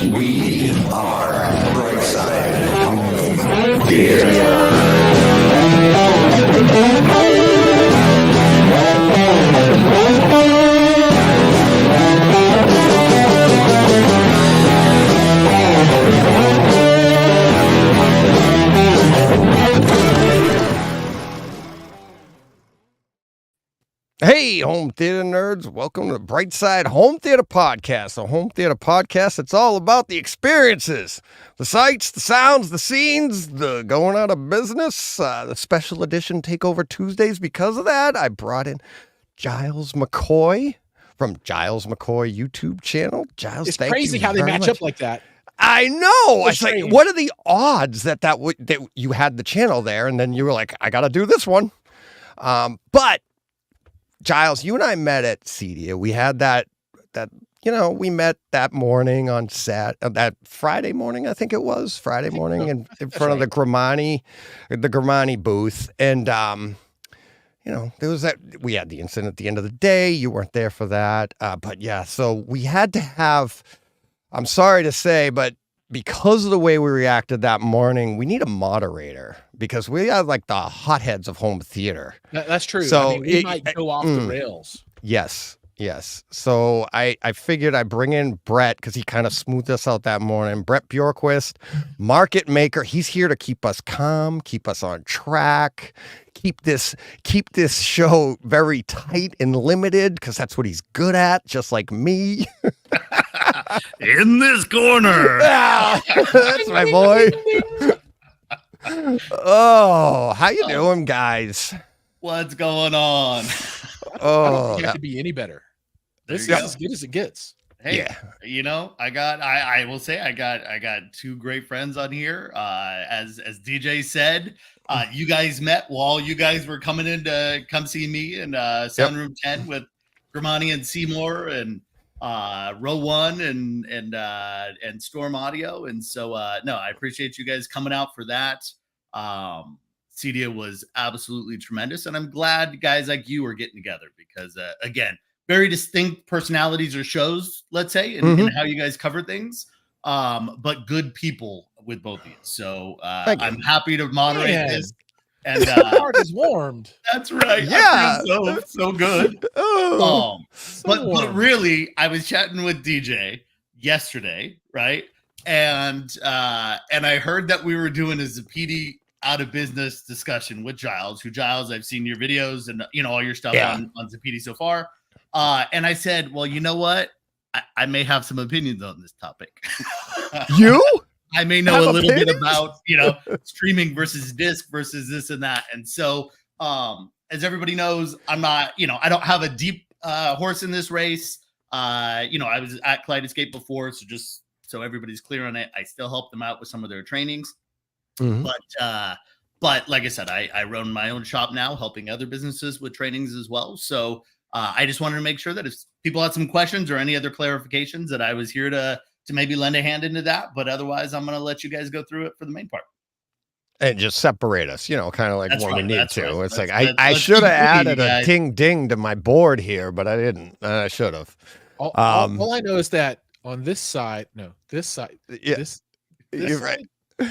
We are Brightside Home Theater. Hey, home theater nerds, welcome to the Brightside Home Theater Podcast. The Home Theater Podcast, it's all about the experiences, the sights, the sounds, the scenes, the going out of business, the special edition Takeover Tuesdays. Because of that, I brought in Jiles McCoy from Jiles McCoy YouTube channel. Jiles, it's thank crazy you how they very match much. up like that. I know. So It's like, strange. what are the odds that you had the channel there and then you were like, I got to do this one. But Jiles, you and I met at Cedia. We had that we met that morning on that Friday morning, I think it was Friday morning in front of the Gramani booth. And, there was we had the incident at the end of the day. You weren't there for that. But yeah, so we had to have, I'm sorry to say, but because of the way we reacted that morning, we need a moderator because we are like the hotheads of home theater. That's true. So we might go off the rails. Yes. So I figured I'd bring in Brett because he kind of smoothed us out that morning. Brett Bjorquist, market maker. He's here to keep us calm, keep us on track, keep this show very tight and limited because that's what he's good at, just like me. In this corner. Yeah, that's my boy. Oh, how you doing, guys? What's going on? I Oh, don't think it could be any better. This is as good as it gets. Hey, yeah. I will say I got two great friends on here. As DJ said, you guys met while you guys were coming in to come see me in Sound Room 10 with Gramani and Seymour and Row One and Storm Audio. And so no, I appreciate you guys coming out for that. Cedia was absolutely tremendous, and I'm glad guys like you are getting together because again, very distinct personalities or shows, let's say, and how you guys cover things, but good people with both of you. So I'm happy to moderate this. And my heart is warmed. That's right. Yeah. I feel so good. But really, I was chatting with DJ yesterday, right? And I heard that we were doing a Zappiti out of business discussion with Jiles, I've seen your videos and all your stuff on Zappiti so far. And I said, well, you know what? I may have some opinions on this topic. You? I may know a little bit about, streaming versus disc versus this and that. And so, as everybody knows, I'm not, I don't have a deep horse in this race. I was at Kaleidoscape before, so just so everybody's clear on it, I still help them out with some of their trainings. But like I said, I run my own shop now, helping other businesses with trainings as well. So I just wanted to make sure that if people had some questions or any other clarifications, that I was here to maybe lend a hand into that. But otherwise, I'm going to let you guys go through it for the main part. And just separate us, kind of like when we need to. Right. It's like I should have added a ding to my board here, but I didn't. I should have. All I know is that on this side, this side, this you're side, right.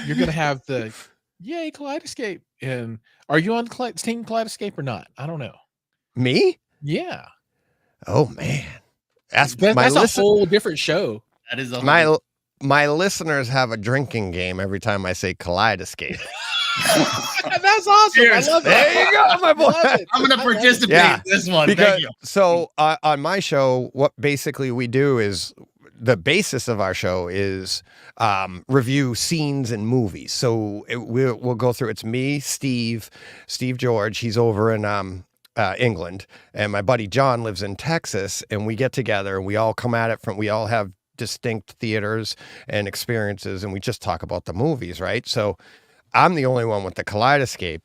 You're gonna have the yay Kaleidoscape. And are you on Team Kaleidoscape or not? I don't know. Me? Yeah. Oh man, that's a whole different show. That is my listeners have a drinking game every time I say Kaleidoscape. That's awesome. Cheers. I love it. There you go, my boy. I'm going to participate in this one. Thank you. So on my show, what basically we do is the basis of our show is review scenes in movies. So we'll go through. It's me, Steve George. He's over in England, and my buddy John lives in Texas. And we get together and we all come at it we all have distinct theaters and experiences, and we just talk about the movies, right? So I'm the only one with the Kaleidoscape,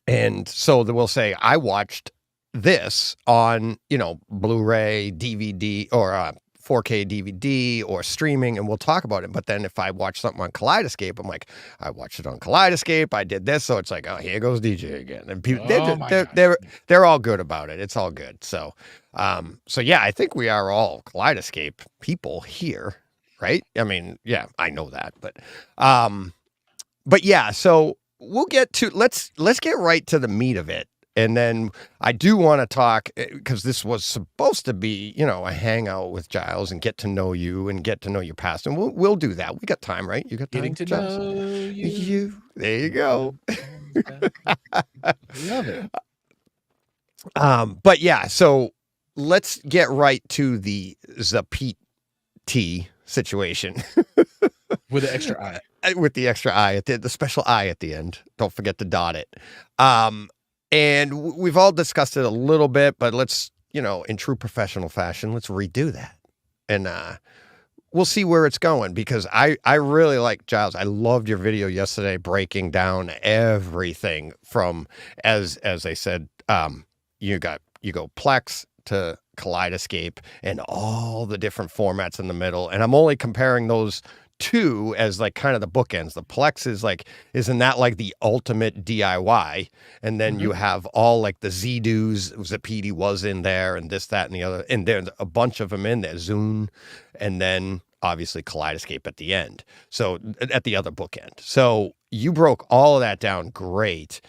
and so we'll say I watched this on Blu-ray, DVD, or 4K DVD or streaming, and we'll talk about it. But then if I watch something on Kaleidoscape, I'm like, I watched it on Kaleidoscape, I did this, so it's like, oh, here goes DJ again. And people, they're all good about it. It's all good. So yeah, I think we are all Kaleidoscape people here. right? I mean, yeah, I know that, but yeah, so we'll get to let's get right to the meat of it. And then I do want to talk because this was supposed to be, a hangout with Jiles and get to know you and get to know your past. And we'll do that. We got time, right? You got time, Getting to Jiles? know you. There you go. Love it. But yeah, so let's get right to the Zappiti situation. With the extra I. With the extra I at the special I at the end. Don't forget to dot it. And we've all discussed it a little bit, but let's, in true professional fashion, let's redo that. And we'll see where it's going because I really like Jiles. I loved your video yesterday breaking down everything from, as I said, you go Plex to Kaleidoscape and all the different formats in the middle. And I'm only comparing those two as like kind of the bookends. The Plex is like, isn't that like the ultimate DIY? And then you have all like the Z-Doos, Zappiti was in there and this, that, and the other. And there's a bunch of them in there, Zune, and then obviously Kaleidoscape at the end. So at the other bookend. So you broke all of that down. Great.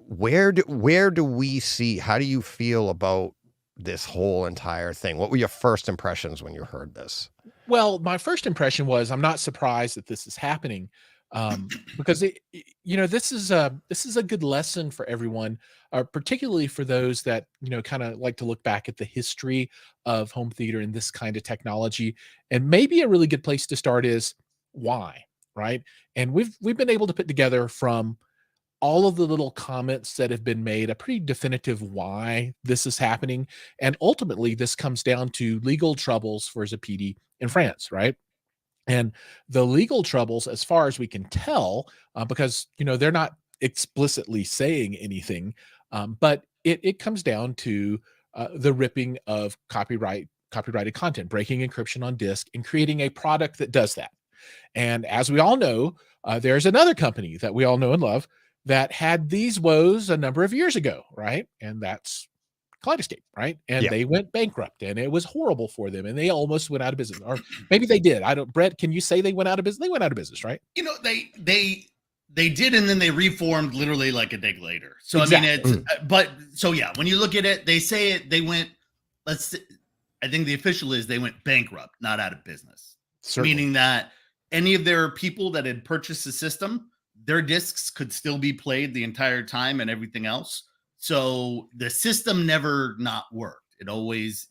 Where do we see, how do you feel about this whole entire thing? What were your first impressions when you heard this? Well, my first impression was I'm not surprised that this is happening, because this is a good lesson for everyone, particularly for those that kind of like to look back at the history of home theater and this kind of technology. And maybe a really good place to start is why, right? And we've been able to put together from all of the little comments that have been made a pretty definitive why this is happening. And ultimately, this comes down to legal troubles for Zappiti in France, right? And the legal troubles, as far as we can tell, because they're not explicitly saying anything, but it comes down to the ripping of copyrighted content, breaking encryption on disk, and creating a product that does that. And as we all know, there's another company that we all know and love that had these woes a number of years ago, right? And that's Kaleidoscape, right? And they went bankrupt and it was horrible for them and they almost went out of business. Or maybe they did. I don't, Brett, can you say they went out of business? They went out of business, right? They did, and then they reformed literally like a day later. So Exactly. I mean, when you look at it, they say they went, I think the official is they went bankrupt, not out of business. Certainly. Meaning that any of their people that had purchased the system, their discs could still be played the entire time and everything else. So the system never not worked. It always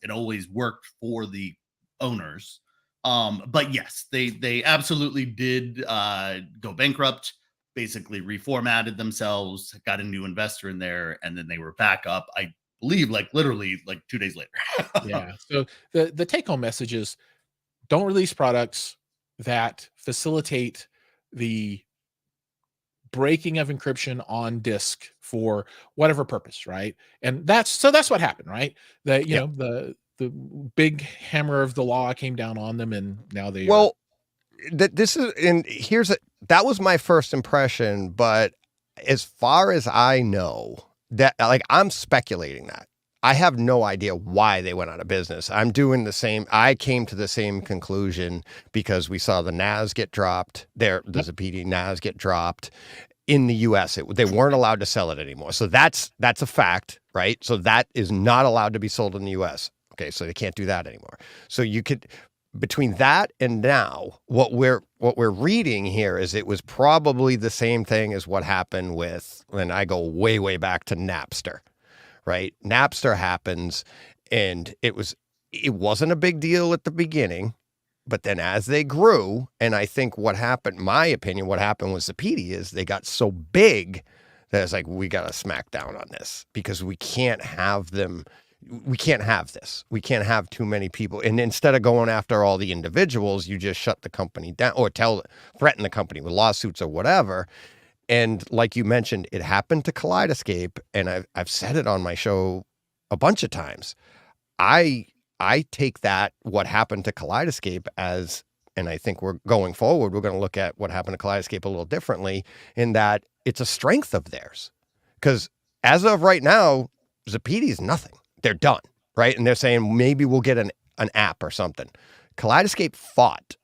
worked for the owners. But yes, they absolutely did go bankrupt, basically reformatted themselves, got a new investor in there, and then they were back up, I believe, like literally like 2 days later. Yeah. So the take-home message is don't release products that facilitate the breaking of encryption on disk for whatever purpose, right? And that's what happened, right? The big hammer of the law came down on them, and now they that was my first impression, but as far as I know, that like I'm speculating that. I have no idea why they went out of business. I'm doing the same. I came to the same conclusion because we saw the NAS get dropped. The Zappiti NAS get dropped in the U.S. They weren't allowed to sell it anymore. So that's a fact, right? So that is not allowed to be sold in the U.S. Okay, so they can't do that anymore. So you could, between that and now, what we're reading here is it was probably the same thing as what happened with, and I go way, way back to Napster. Right? Napster happens and it wasn't a big deal at the beginning, but then as they grew, and I think what happened, my opinion, what happened with Zappiti is they got so big that it's like, we got to smack down on this because we can't have them. We can't have this. We can't have too many people. And instead of going after all the individuals, you just shut the company down or threaten the company with lawsuits or whatever. And like you mentioned, it happened to Kaleidoscape, and I've said it on my show a bunch of times. I take that, what happened to Kaleidoscape as, and I think we're going forward, we're going to look at what happened to Kaleidoscape a little differently in that it's a strength of theirs. Because as of right now, Zappiti is nothing. They're done, right? And they're saying maybe we'll get an app or something. Kaleidoscape fought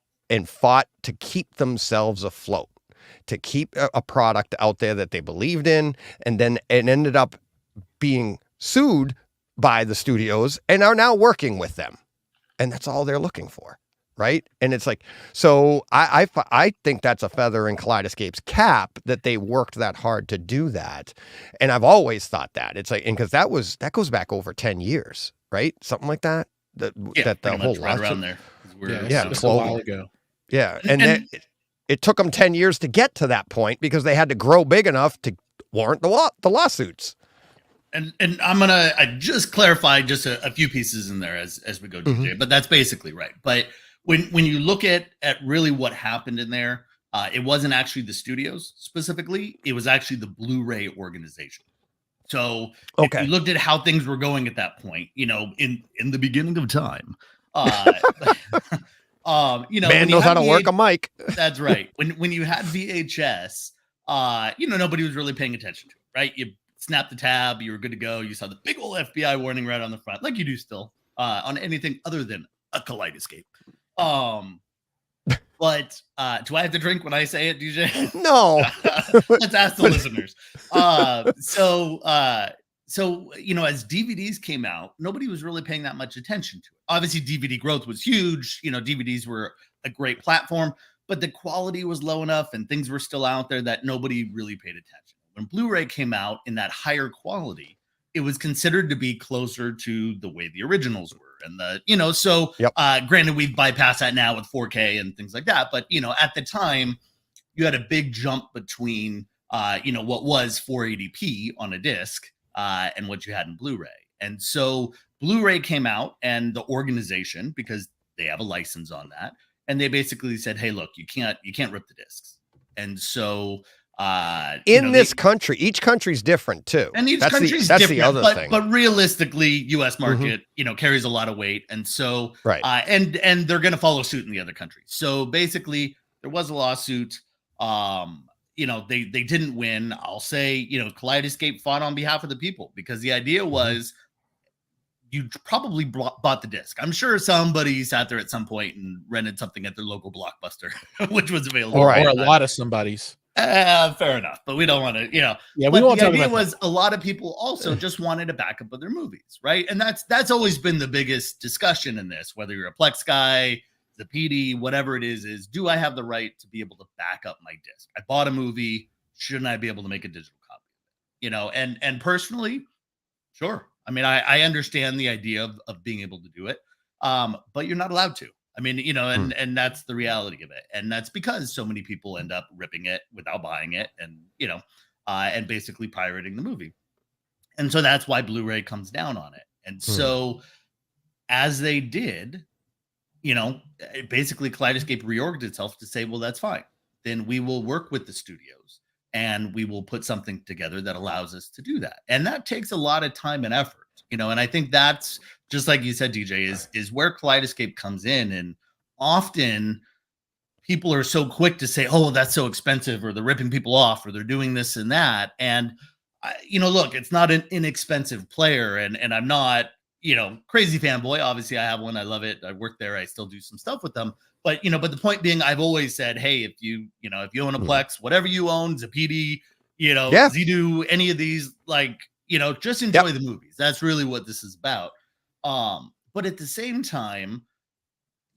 to keep themselves afloat, to keep a product out there that they believed in, and then it ended up being sued by the studios and are now working with them. And that's all they're looking for, right? And it's like, so I think that's a feather in Kaleidoscape's cap that they worked that hard to do that. And I've always thought that. It's like, and because that goes back over 10 years, right? Something like that. That the whole right around there. Just a while ago. Yeah, and it took them 10 years to get to that point because they had to grow big enough to warrant the lawsuits. And I just clarify just a few pieces in there as we go, DJ, but that's basically right. But when you look at really what happened in there, it wasn't actually the studios specifically. It was actually the Blu-ray organization. So if you looked at how things were going at that point, in the beginning of time, man knows how to work a mic. That's right. When you had VHS, nobody was really paying attention to it, right? You snap the tab, you were good to go. You saw the big old FBI warning right on the front, like you do still on anything other than a Kaleidoscape. But do I have to drink when I say it, DJ? No. Let's ask the listeners. So as DVDs came out, nobody was really paying that much attention to it. Obviously, DVD growth was huge. DVDs were a great platform, but the quality was low enough and things were still out there that nobody really paid attention. When Blu-ray came out in that higher quality, it was considered to be closer to the way the originals were. And granted, we've bypassed that now with 4K and things like that. But, at the time, you had a big jump between, what was 480p on a disc and what you had in Blu-ray. And so Blu-ray came out and the organization, because they have a license on that, and they basically said, hey, look, you can't rip the discs. And so this country, each country's different too. And each country's different. The other thing. But realistically, U.S. market, carries a lot of weight, and so and they're going to follow suit in the other countries. So basically, there was a lawsuit. They didn't win. I'll say, Kaleidoscape fought on behalf of the people because the idea was you probably bought the disc. I'm sure somebody sat there at some point and rented something at their local Blockbuster, which was available, or a lot of somebody's. Fair enough, but we don't want to, Yeah, but we won't the talk idea about was a lot of people also just wanted a backup of their movies, right? And that's always been the biggest discussion in this, whether you're a Plex guy, Zappiti, whatever it is do I have the right to be able to back up my disc? I bought a movie, shouldn't I be able to make a digital copy? And personally, sure. I mean, I understand the idea of being able to do it, but you're not allowed to. I mean, and that's the reality of it. And that's because so many people end up ripping it without buying it and, and basically pirating the movie. And so that's why Blu-ray comes down on it. And so as they did, basically Kaleidoscape reorged itself to say, well, that's fine. Then we will work with the studios and we will put something together that allows us to do that. And that takes a lot of time and effort, and I think that's just like you said, DJ, is where Kaleidoscape comes in. And often people are so quick to say, oh, that's so expensive, or they're ripping people off, or they're doing this and that. And, look, it's not an inexpensive player. And I'm not, crazy fanboy. Obviously, I have one. I love it. I work there. I still do some stuff with them. But, but the point being, I've always said, hey, if you own a Plex, whatever you own, Zappiti, Zidu, any of these, just enjoy the movies. That's really what this is about. But at the same time,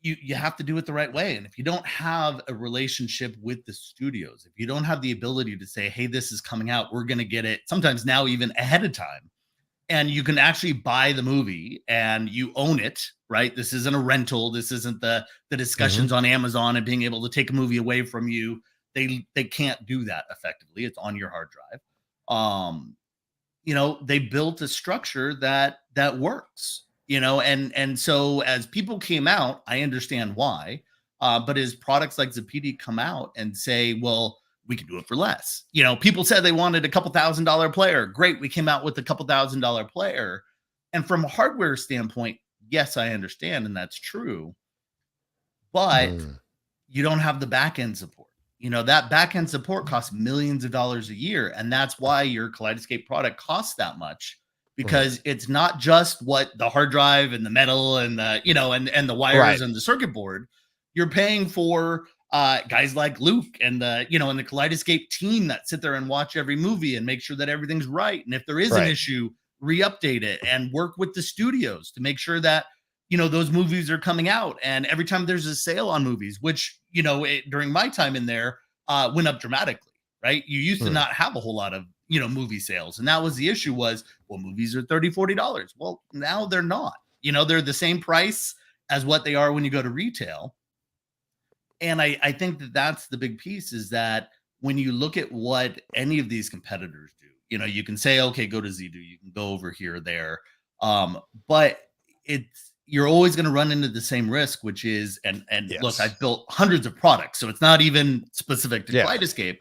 you have to do it the right way. And if you don't have a relationship with the studios, if you don't have the ability to say, hey, this is coming out, we're going to get it sometimes now even ahead of time. And you can actually buy the movie and you own it, right? This isn't a rental. This isn't the discussions on Amazon and being able to take a movie away from you. They can't do that effectively. It's on your hard drive. They built a structure that works, and so as people came out, I understand why. But as products like Zappiti come out and say, well, we can do it for less. People said they wanted a couple $1,000 player. Great. We came out with a couple $1,000 player. And from a hardware standpoint, yes, I understand. And that's true. But you don't have the back end support. That back end support costs millions of dollars a year. And that's why your Kaleidoscape product costs that much, because it's not just what the hard drive and the metal and the, you know, and the wires Right. and the circuit board. You're paying for guys like Luke and the, you know, and the Kaleidoscape team that sit there and watch every movie and make sure that everything's right. And if there is an Right. issue, re-update it and work with the studios to make sure that, you know, those movies are coming out. And every time there's a sale on movies, which, you know, during my time in there, went up dramatically, right? You used to not have a whole lot of, you know, movie sales. And that was the issue was, well, movies are $30, $40. Well, now they're not, you know, they're the same price as what they are when you go to retail. And I think that that's the big piece is that when you look at what any of these competitors do, you know, you can say, okay, go to Zidu, you can go over here or there. But you're always going to run into the same risk, which is, and Yes. look, I've built hundreds of products, so it's not even specific to Kaleidoscape.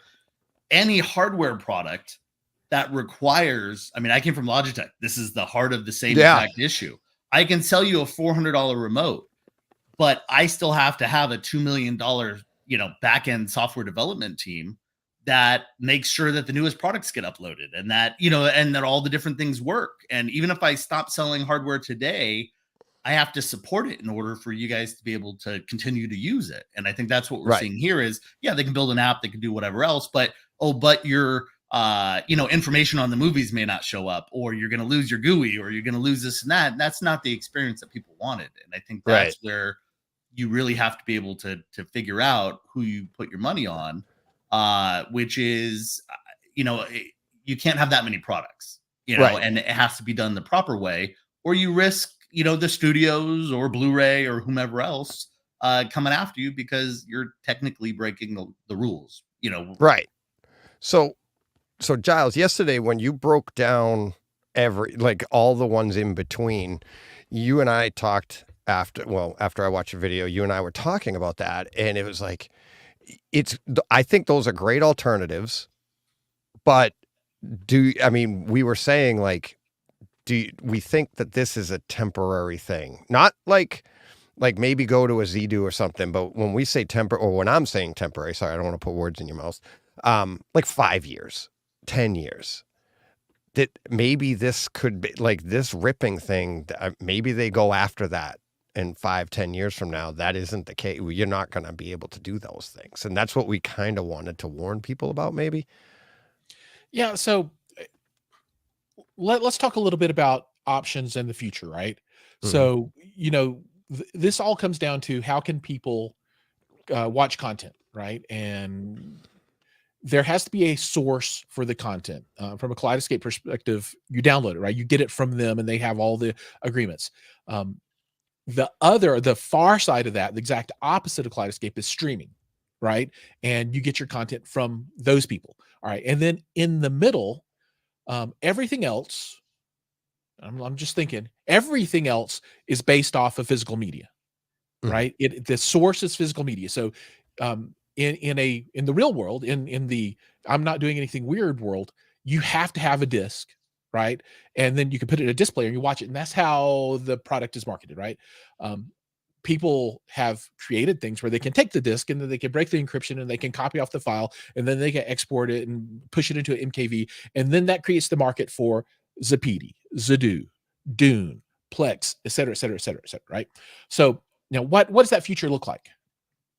Any hardware product that requires, I mean, I came from Logitech. This is the heart of the same exact issue. I can sell you a $400 remote, but I still have to have a $2 million, you know, back-end software development team that makes sure that the newest products get uploaded and that, you know, and that all the different things work. And even if I stop selling hardware today, I have to support it in order for you guys to be able to continue to use it. And I think that's what we're seeing here is, yeah, they can build an app, they can do whatever else, but, but your, you know, information on the movies may not show up, or you're going to lose your GUI, or you're going to lose this and that. That's not the experience that people wanted. And I think that's where you really have to be able to figure out who you put your money on, which is, you know, you can't have that many products, you know, and it has to be done the proper way, or you risk, you know, the studios or Blu-ray or whomever else coming after you because you're technically breaking the rules, you know. Right. So Jiles, yesterday when you broke down like all the ones in between, you and I talked after I watched your video, you and I were talking about that, and it was like, I think those are great alternatives, but we were saying like, we think that this is a temporary thing? Not like maybe go to a Zidu or something, but when we say or when I'm saying temporary, sorry, I don't want to put words in your mouth, like 5 years, 10 years, that maybe this could be like this ripping thing, maybe they go after that. And 5-10 years from now, that isn't the case. You're not going to be able to do those things. And that's what we kind of wanted to warn people about, maybe. Yeah. So let's talk a little bit about options in the future, right? So, you know, this all comes down to how can people watch content, right? And there has to be a source for the content. From a Kaleidoscape perspective, you download it, right? You get it from them and they have all the agreements. The far side of that, the exact opposite of Kaleidoscape, is streaming, right? And you get your content from those people. All right. And then in the middle, everything else, I'm just thinking, everything else is based off of physical media, right? The source is physical media. So in the real world, in the I'm not doing anything weird world, you have to have a disc, right? And then you can put it in a disc player and you watch it. And that's how the product is marketed, right? People have created things where they can take the disc and then they can break the encryption and they can copy off the file and then they can export it and push it into an MKV. And then that creates the market for Zappiti, Zidu, Dune, Plex, et cetera, et cetera, et cetera, et cetera, right? So now what does that future look like,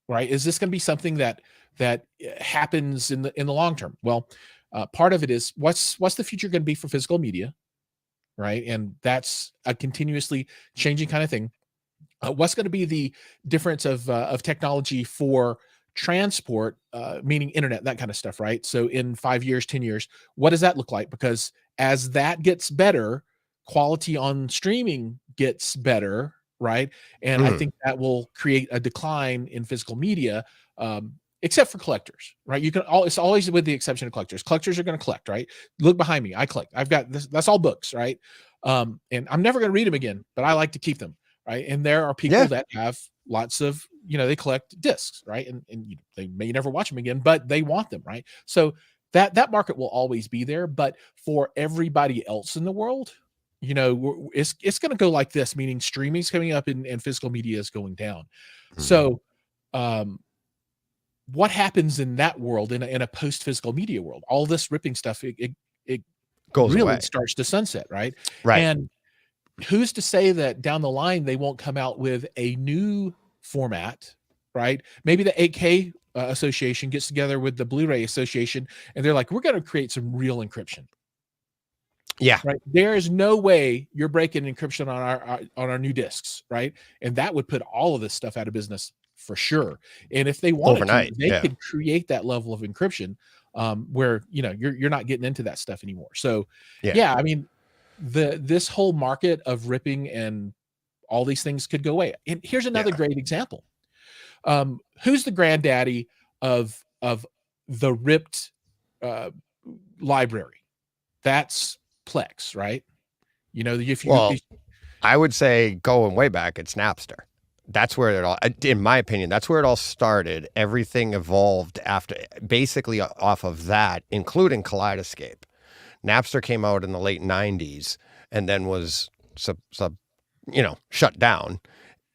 right? Is this going to be something that happens in the long term? Well, part of it is what's the future going to be for physical media, right? And that's a continuously changing kind of thing. What's going to be the difference of technology for transport, meaning internet, that kind of stuff, right? So in 5 years, 10 years, what does that look like? Because as that gets better, quality on streaming gets better, right? And I think that will create a decline in physical media, except for collectors, right? It's always with the exception of collectors. Collectors are going to collect, right? Look behind me. I collect. I've got this. That's all books, right? And I'm never going to read them again, but I like to keep them, right? And there are people that have lots of, they collect discs, right? And they may never watch them again, but they want them, right? So that market will always be there. But for everybody else in the world, it's going to go like this, meaning streaming is coming up and physical media is going down. So what happens in that world, in a post-physical media world? All this ripping stuff, it Goes really away. starts to sunset, right? Right. And who's to say that down the line they won't come out with a new format, right? Maybe the 8K association gets together with the Blu-ray association, and they're like, we're going to create some real encryption. Yeah. Right. There is no way you're breaking encryption on our new discs, right? And that would put all of this stuff out of business for sure. And if they wanted Overnight, to, they yeah. could create that level of encryption where you're not getting into that stuff anymore. So yeah, I mean, this whole market of ripping and all these things could go away. And here's another great example. Who's the granddaddy of the ripped library? That's Plex, right? If you I would say going way back, it's Napster. That's where it all, in my opinion, that's where it all started. Everything evolved after, basically off of that, including Kaleidoscape. Napster came out in the late 90s and then was shut down.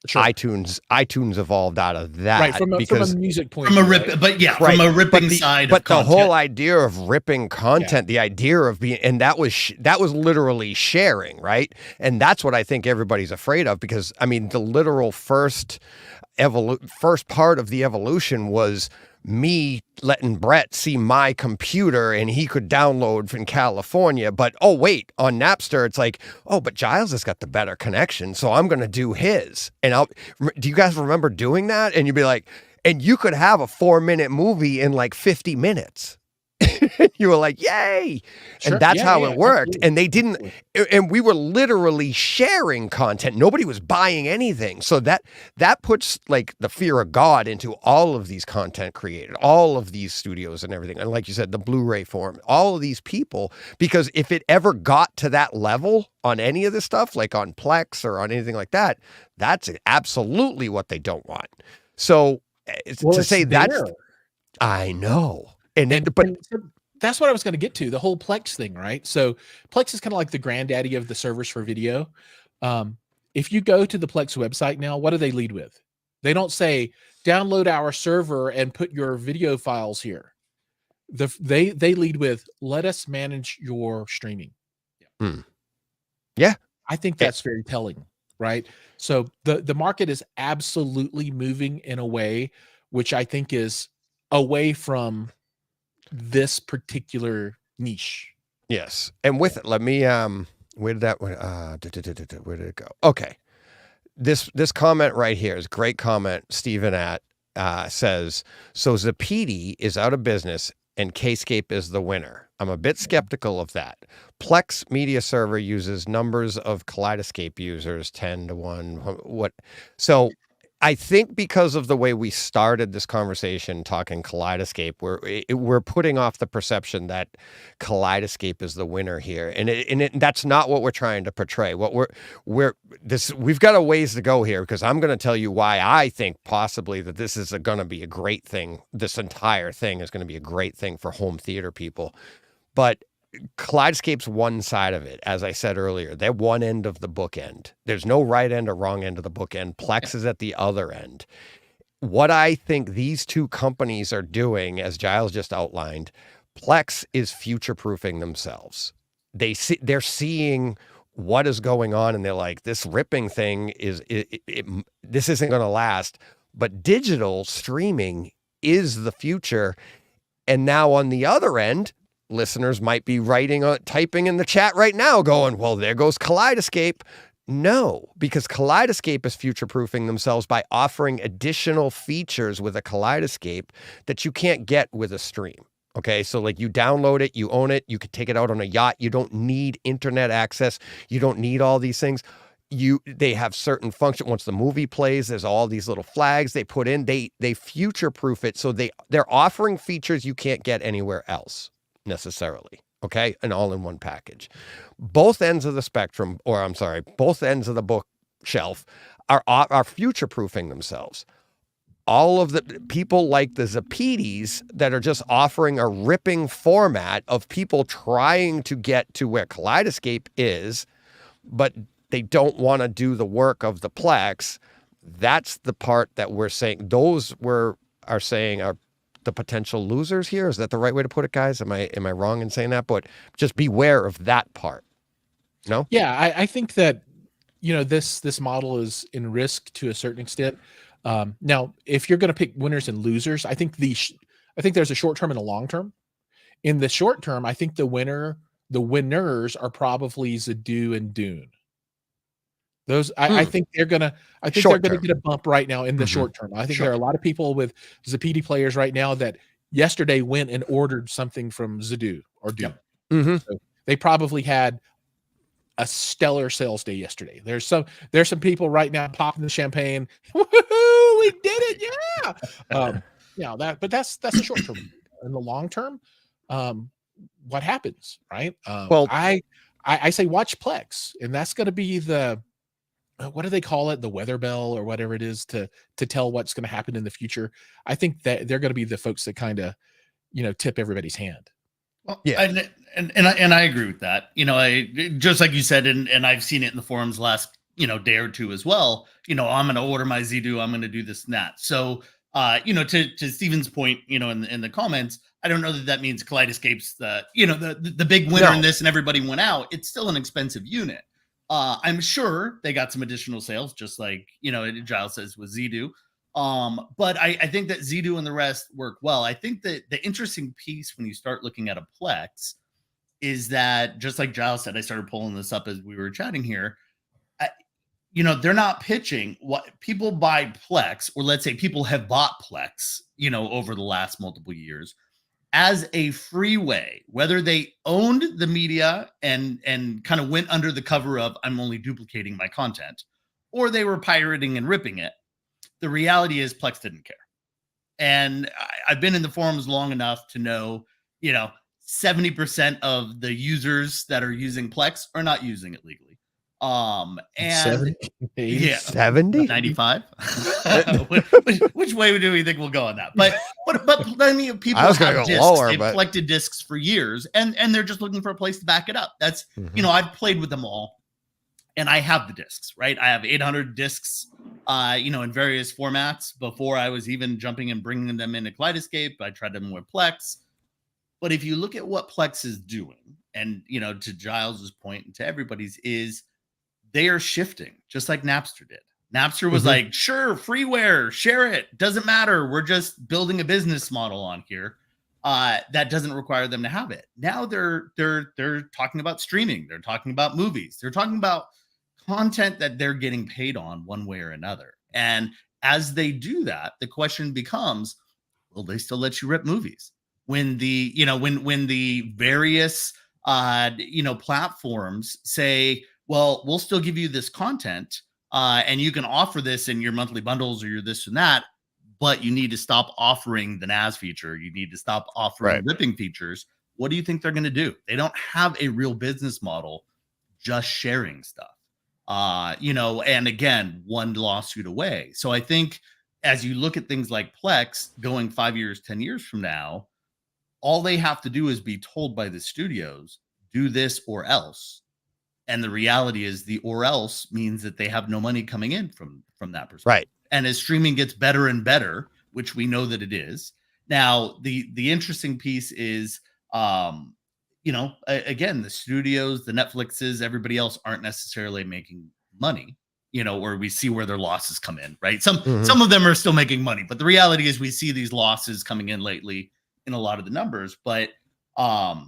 Sure. iTunes evolved out of that, right? From a music point, from a rip, right? But yeah, right. From a ripping side. But the whole idea of ripping content, the idea of being, and that was literally sharing, right? And that's what I think everybody's afraid of, because I mean, the literal first part of the evolution was me letting Brett see my computer and he could download from California. But oh wait, on Napster it's like, oh, but Jiles has got the better connection, so I'm going to do his. And do you guys remember doing that? And you'd be like, and you could have a 4-minute movie in like 50 minutes. You were like, yay. Sure. And that's how it worked. Absolutely. And they didn't, and we were literally sharing content. Nobody was buying anything. So that puts like the fear of God into all of these content creators, all of these studios and everything. And like you said, the Blu-ray form, all of these people, because if it ever got to that level on any of this stuff, like on Plex or on anything like that, that's absolutely what they don't want. So to say that's, I know. But that's what I was going to get to, the whole Plex thing, right? So Plex is kind of like the granddaddy of the servers for video. If you go to the Plex website now, what do they lead with? They don't say, download our server and put your video files here. They lead with, let us manage your streaming. Yeah. I think that's very telling, right? So the market is absolutely moving in a way which I think is away from this particular niche. Yes. And with it, let me where did it go? Okay. This comment right here is a great comment. Stephen says, so Zappiti is out of business and Kscape is the winner. I'm a bit skeptical of that. Plex Media Server uses numbers of Kaleidoscape users, 10 to 1. What? So I think because of the way we started this conversation talking Kaleidoscape, we're putting off the perception that Kaleidoscape is the winner here, and that's not what we're trying to portray. What we've got a ways to go here, because I'm going to tell you why I think possibly that this is going to be a great thing. This entire thing is going to be a great thing for home theater people, but Kaleidoscape's one side of it. As I said earlier, they're one end of the bookend. There's no right end or wrong end of the bookend. Plex is at the other end. What I think these two companies are doing, as Jiles just outlined, Plex is future-proofing themselves. They're seeing what is going on, and they're like, this ripping thing this isn't going to last. But digital streaming is the future. And now on the other end, listeners might be typing in the chat right now going, well, there goes Kaleidoscape. No, because Kaleidoscape is future-proofing themselves by offering additional features with a Kaleidoscape that you can't get with a stream. Okay, so like you download it, you own it, you could take it out on a yacht. You don't need internet access. You don't need all these things. They have certain function. Once the movie plays, there's all these little flags they put in. They future-proof it, so they're offering features you can't get anywhere else necessarily. Okay, an all-in-one package. Both ends of the spectrum, both ends of the bookshelf are future-proofing themselves. All of the people like the Zappitis that are just offering a ripping format of people trying to get to where Kaleidoscape is, but they don't want to do the work of the Plex. That's the part that we're saying. Those are the potential losers here. Is that the right way to put it, guys? Am I wrong in saying that? But just beware of that part. No? Yeah, I think that this model is in risk to a certain extent. Now, if you're going to pick winners and losers, I think there's a short term and a long term. In the short term, I think the winners are probably Zadu and Dune. Those I think they're gonna get a bump right now in the short term. I think there are a lot of people with Zappiti players right now that yesterday went and ordered something from Zadu or Dune. Yep. So they probably had a stellar sales day yesterday. There's some people right now popping the champagne. Woo-hoo, we did it, yeah. But that's a short term. In the long term, what happens, right? Well, I say watch Plex, and that's going to be the what do they call it? The weather bell or whatever it is to tell what's going to happen in the future. I think that they're going to be the folks that kind of, tip everybody's hand. Well, yeah, and I agree with that. I just like you said, and I've seen it in the forums last day or two as well. I'm going to order my Zdu. I'm going to do this and that. So to Steven's point, in the comments, I don't know that means Kaleidoscape's the big winner in this and everybody went out. It's still an expensive unit. I'm sure they got some additional sales, just like Giles says with Zdu. But I think that Zdu and the rest work well. I think that the interesting piece when you start looking at a Plex is that, just like Giles said, I started pulling this up as we were chatting here. They're not pitching what people buy Plex, or let's say people have bought Plex, over the last multiple years, as a free way, whether they owned the media and kind of went under the cover of I'm only duplicating my content, or they were pirating and ripping it. The reality is Plex didn't care. And I've been in the forums long enough to know, 70% of the users that are using Plex are not using it legally. And 70, 95. which way do we think we'll go on that? But plenty of people have discs. They've collected discs for years, and they're just looking for a place to back it up. That's I've played with them all, and I have the discs, right? I have 800 discs, in various formats before I was even jumping and bringing them into Kaleidoscape. I tried them with Plex. But if you look at what Plex is doing, and to Giles's point and to everybody's, is they are shifting, just like Napster did. Napster was like, sure, freeware, share it, doesn't matter. We're just building a business model on here that doesn't require them to have it. Now they're talking about streaming. They're talking about movies. They're talking about content that they're getting paid on one way or another. And as they do that, the question becomes, will they still let you rip movies? When the, when the various, platforms say, well, we'll still give you this content and you can offer this in your monthly bundles or your this and that, but you need to stop offering the NAS feature. You need to stop offering ripping features. What do you think they're going to do? They don't have a real business model, just sharing stuff, and again, one lawsuit away. So I think as you look at things like Plex going 5 years, 10 years from now, all they have to do is be told by the studios, do this or else. And the reality is the or else means that they have no money coming in from that perspective. Right. And as streaming gets better and better, which we know that it is, now the interesting piece is, again, the studios, the Netflixes, everybody else aren't necessarily making money, or we see where their losses come in, right? Some of them are still making money, but the reality is we see these losses coming in lately in a lot of the numbers. But I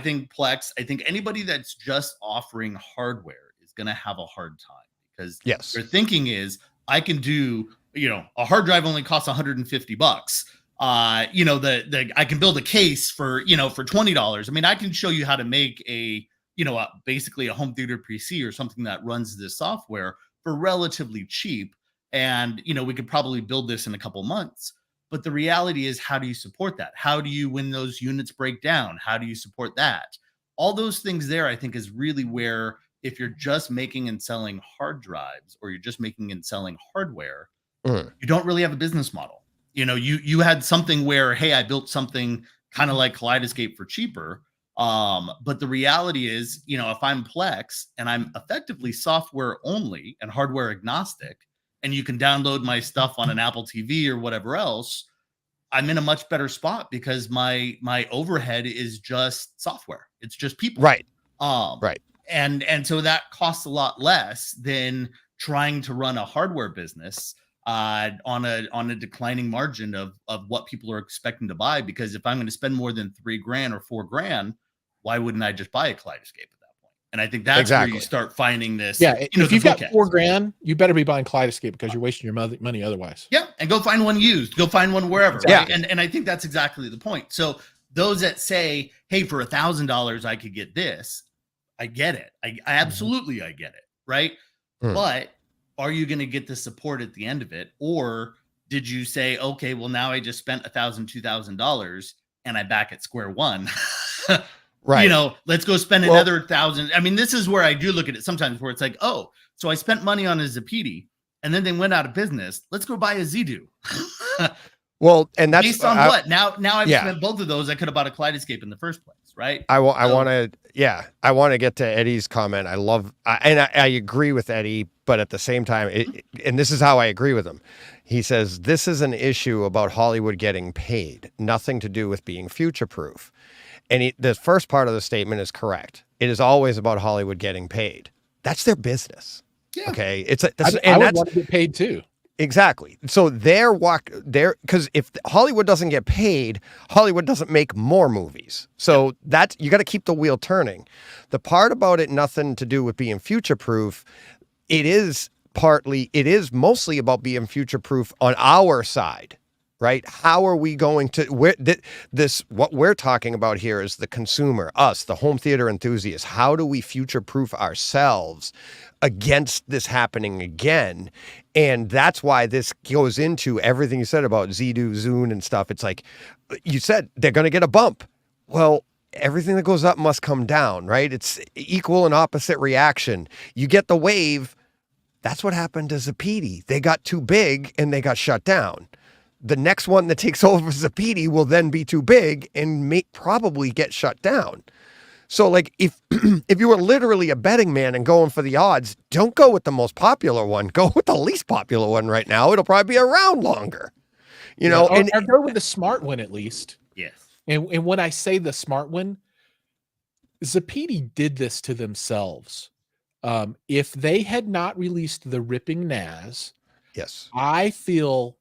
think Plex, I think anybody that's just offering hardware is going to have a hard time, because their thinking is, I can do, a hard drive only costs $150. I can build a case for $20. I mean, I can show you how to make basically a home theater PC or something that runs this software for relatively cheap. And, we could probably build this in a couple months. But the reality is, how do you support that? How do you, when those units break down, how do you support that? All those things there, I think, is really where, if you're just making and selling hard drives, or you're just making and selling hardware, you don't really have a business model. You had something where, hey, I built something kind of like Kaleidoscape for cheaper. But the reality is, if I'm Plex and I'm effectively software only and hardware agnostic, and you can download my stuff on an Apple TV or whatever else, I'm in a much better spot because my overhead is just software. It's just people. Right. Um, Right. and so that costs a lot less than trying to run a hardware business on a declining margin of what people are expecting to buy. Because if I'm going to spend more than $3,000 or $4,000, why wouldn't I just buy a Kaleidoscape at that point? And I think that's where you start finding this. Yeah, you know, if you've got $4,000, you better be buying Kaleidoscape because you're wasting your money otherwise. Yeah, and go find one used. Go find one wherever. Yeah. Right? And I think that's exactly the point. So those that say, "Hey, for $1,000, I could get this," I get it. I absolutely I get it. Right. But are you going to get the support at the end of it? Or did you say, okay, well, now I just spent $1,000, $2,000 and I'm back at square one. Right. You know, let's go spend another $1,000. I mean, this is where I do look at it sometimes where it's like, oh, so I spent money on a Zappiti and then they went out of business. Let's go buy a Zedo. Well, and that's based on what? Now I've spent both of those. I could have bought a Kaleidoscape in the first place, right? I want to get to Eddie's comment. I agree with Eddie, but at the same time, and this is how I agree with him. He says, this is an issue about Hollywood getting paid, nothing to do with being future-proof. And the first part of the statement is correct. It is always about Hollywood getting paid. That's their business. Yeah. Okay. I would want to get paid too. Exactly. So because if Hollywood doesn't get paid, Hollywood doesn't make more movies. So you got to keep the wheel turning. The part about it, nothing to do with being future-proof. It is mostly about being future-proof on our side, right? How are we going to, what we're talking about here is the consumer, us, the home theater enthusiast. How do we future-proof ourselves against this happening again? And that's why this goes into everything you said about Zedo, Zune and stuff. It's like you said, they're going to get a bump. Well, everything that goes up must come down, right? It's equal and opposite reaction. You get the wave. That's what happened to Zappiti. They got too big and they got shut down. The next one that takes over Zappiti will then be too big and probably get shut down. So like if you were literally a betting man and going for the odds, don't go with the most popular one. Go with the least popular one right now. It'll probably be around longer. You know, or go with the smart one at least. Yes. And when I say the smart one, Zappiti did this to themselves. If they had not released the ripping NAS, yes, I feel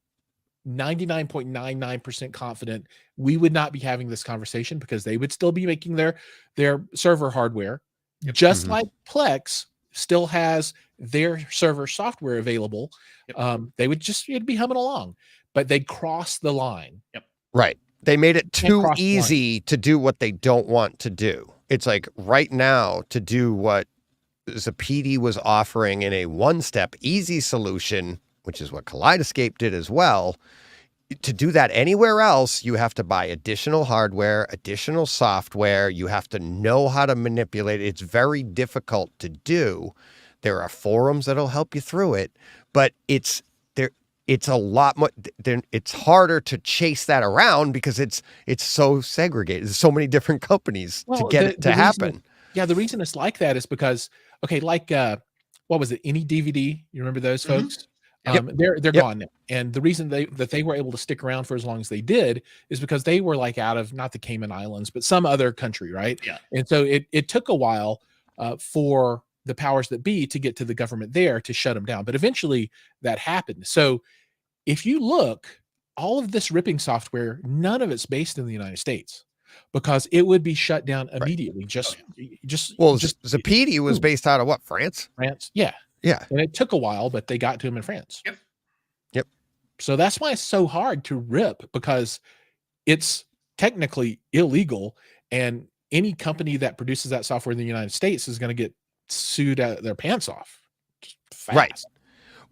99.99% confident we would not be having this conversation because they would still be making their server hardware, just like Plex still has their server software available. They would it'd be humming along, but they crossed the line. Right. They made it too easy to do what they don't want to do. It's like right now to do what Zappiti was offering in a one-step easy solution, which is what Kaleidoscape did as well. To do that anywhere else, you have to buy additional hardware, additional software. You have to know how to manipulate it. It's very difficult to do. There are forums that'll help you through it, but it's a lot more. It's harder to chase that around because it's so segregated. There's so many different companies to get it to happen. The reason it's like that is because what was it? Any DVD? You remember those folks? They're gone now. And the reason that they were able to stick around for as long as they did is because they were like out of not the Cayman Islands, but some other country, right? Yeah. And so it took a while for the powers that be to get to the government there to shut them down. But eventually that happened. So if you look, all of this ripping software, none of it's based in the United States because it would be shut down immediately. Right. Just Zappiti was based out of what? France? France. Yeah. Yeah. And it took a while, but they got to him in France. Yep. So that's why it's so hard to rip because it's technically illegal. And any company that produces that software in the United States is going to get sued out their pants off. Fast. Right.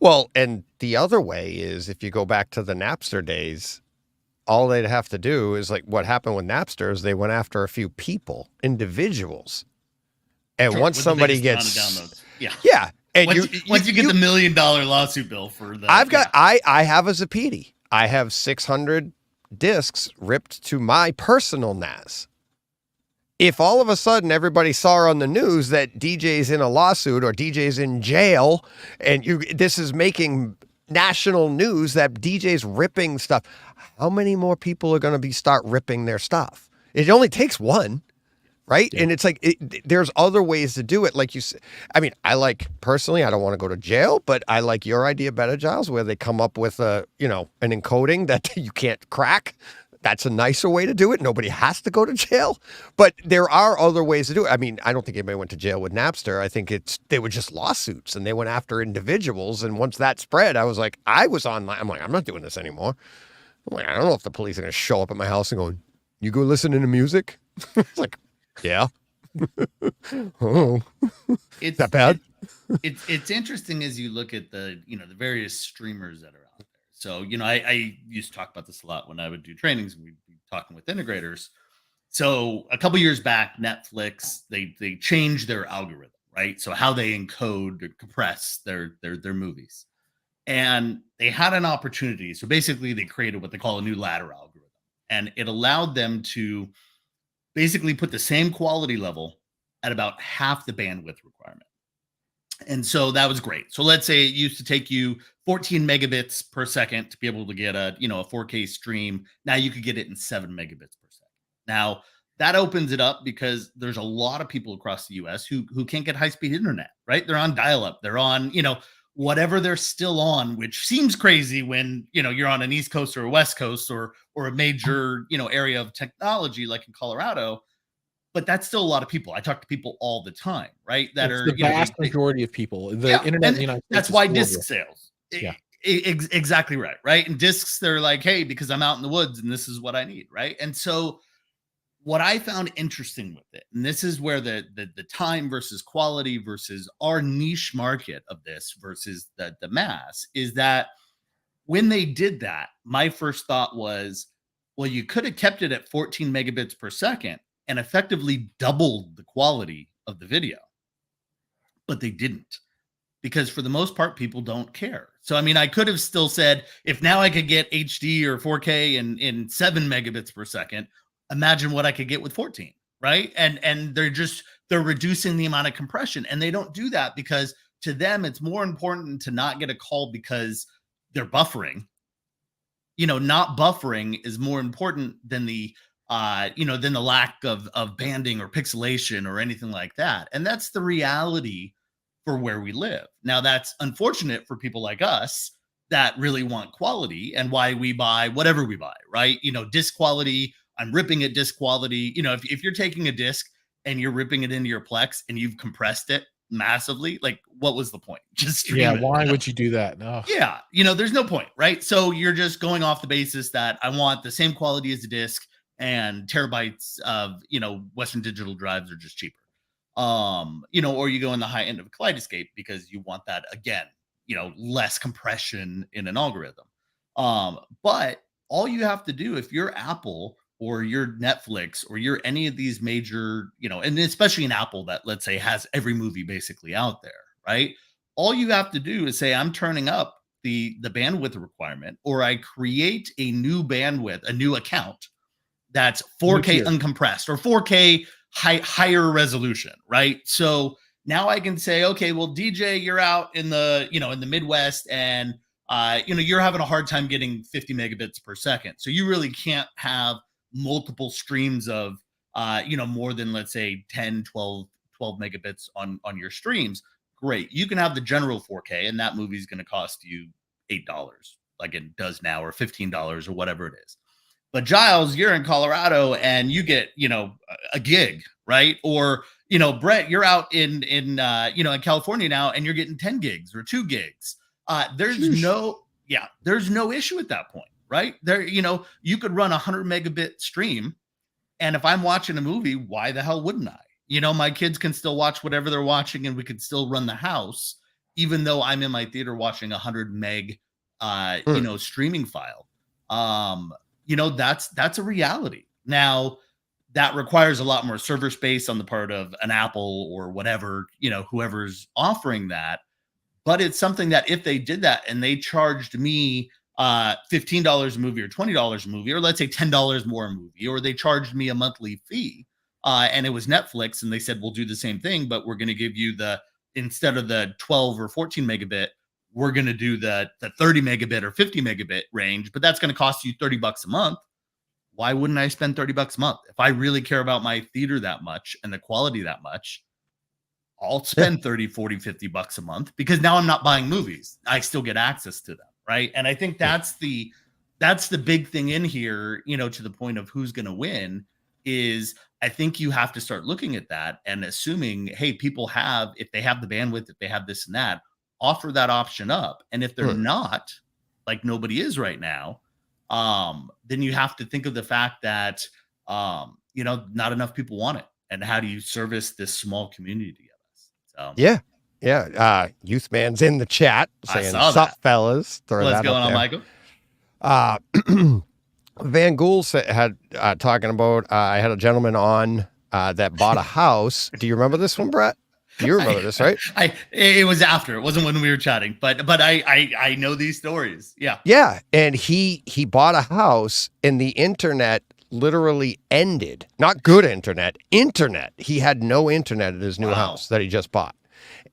Well, and the other way is if you go back to the Napster days, all they'd have to do is like what happened with Napster is they went after a few people, individuals. And once somebody gets downloads. Yeah. And once you get the $1 million lawsuit bill for that. I have a Zappiti. I have 600 discs ripped to my personal NAS. If all of a sudden everybody saw on the news that DJ's in a lawsuit or DJ's in jail and this is making national news that DJ's ripping stuff. How many more people are going to start ripping their stuff? It only takes one. Right. Yeah. And it's like there's other ways to do it. Like you said, I mean, personally, I don't want to go to jail, but I like your idea better, Giles, where they come up with an encoding that you can't crack. That's a nicer way to do it. Nobody has to go to jail, but there are other ways to do it. I mean, I don't think anybody went to jail with Napster. I think they were just lawsuits and they went after individuals. And once that spread, I was online. I'm like, I'm not doing this anymore. I'm like, I don't know if the police are going to show up at my house and go, you go listening to music? It's like, yeah. Oh, It's that bad? It's interesting as you look at the various streamers that are out there. So I used to talk about this a lot when I would do trainings and we'd be talking with integrators. So a couple years back, Netflix they changed their algorithm, right? So how they encode or compress their movies, and they had an opportunity. So basically, they created what they call a new ladder algorithm, and it allowed them to basically put the same quality level at about half the bandwidth requirement. And so that was great. So let's say it used to take you 14 megabits per second to be able to get a 4K stream. Now you could get it in 7 megabits per second. Now that opens it up because there's a lot of people across the US who can't get high-speed internet, right? They're on dial-up. They're on, whatever they're still on, which seems crazy when, you're on an East Coast or a West Coast or a major, area of technology like in Colorado. But that's still a lot of people. I talk to people all the time, right? That It's are the vast majority of people. The internet in the United States that's is why horrible. disc sales. Yeah. Exactly right. Right. And discs, they're like, hey, because I'm out in the woods and this is what I need. Right. And so what I found interesting with it, and this is where the time versus quality versus our niche market of this versus the mass, is that when they did that, my first thought was, well, you could have kept it at 14 megabits per second and effectively doubled the quality of the video, but they didn't, because for the most part, people don't care. So, I mean, I could have still said, if now I could get HD or 4K in 7 megabits per second, imagine what I could get with 14, right? And they're reducing the amount of compression, and they don't do that because to them, it's more important to not get a call because they're buffering. Not buffering is more important than the lack of banding or pixelation or anything like that. And that's the reality for where we live. Now, that's unfortunate for people like us that really want quality and why we buy whatever we buy, right? Disc quality, I'm ripping at disc quality. If you're taking a disc and you're ripping it into your Plex and you've compressed it massively, like, what was the point? Just stream it. Why would you do that? No. Yeah, there's no point, right? So you're just going off the basis that I want the same quality as the disc, and terabytes of Western Digital drives are just cheaper. Or you go in the high end of a Kaleidoscape because you want that, again, less compression in an algorithm. But all you have to do, if you're Apple or you're Netflix or you're any of these major, and especially an Apple that, let's say, has every movie basically out there, right? All you have to do is say, I'm turning up the bandwidth requirement, or I create a new bandwidth, a new account that's 4K uncompressed or 4K higher resolution, right? So now I can say, okay, well, DJ, you're out in the, in the Midwest, and you're having a hard time getting 50 megabits per second. So you really can't have multiple streams of, more than, let's say, 10, 12 megabits on your streams. Great. You can have the general 4K, and that movie's going to cost you $8, like it does now, or $15 or whatever it is. But Giles, you're in Colorado and you get, a gig, right? Or, Brett, you're out in California now and you're getting 10 gigs or 2 gigs. There's no issue at that point, right? There, you could run 100 megabit stream, and if I'm watching a movie, why the hell wouldn't I? My kids can still watch whatever they're watching, and we could still run the house, even though I'm in my theater watching 100 meg, streaming file. That's a reality. Now, that requires a lot more server space on the part of an Apple or whatever, whoever's offering that. But it's something that if they did that and they charged me $15 a movie or $20 a movie, or let's say $10 more a movie, or they charged me a monthly fee, and it was Netflix, and they said, we'll do the same thing, but we're going to give you instead of the 12 or 14 megabit, we're going to do the 30 megabit or 50 megabit range, but that's going to cost you $30 a month. Why wouldn't I spend $30 a month? If I really care about my theater that much and the quality that much, I'll spend 30, 40, $50 a month, because now I'm not buying movies. I still get access to them. Right. And I think that's the big thing in here, to the point of who's going to win, is I think you have to start looking at that and assuming, hey, people if they have the bandwidth, if they have this and that, offer that option up. And if they're not, like nobody is right now, then you have to think of the fact that, not enough people want it. And how do you service this small community of us? So Yeah. Youth Man's in the chat saying, "Sup, fellas?" Throw What's that going up on, there. Michael? Van Gool had talking about, I had a gentleman on that bought a house. Do you remember this one, Brett? You remember this, right? It was after. It wasn't when we were chatting, but I know these stories. Yeah. Yeah. And he bought a house and the internet literally ended. Not good internet. He had no internet at his new house that he just bought.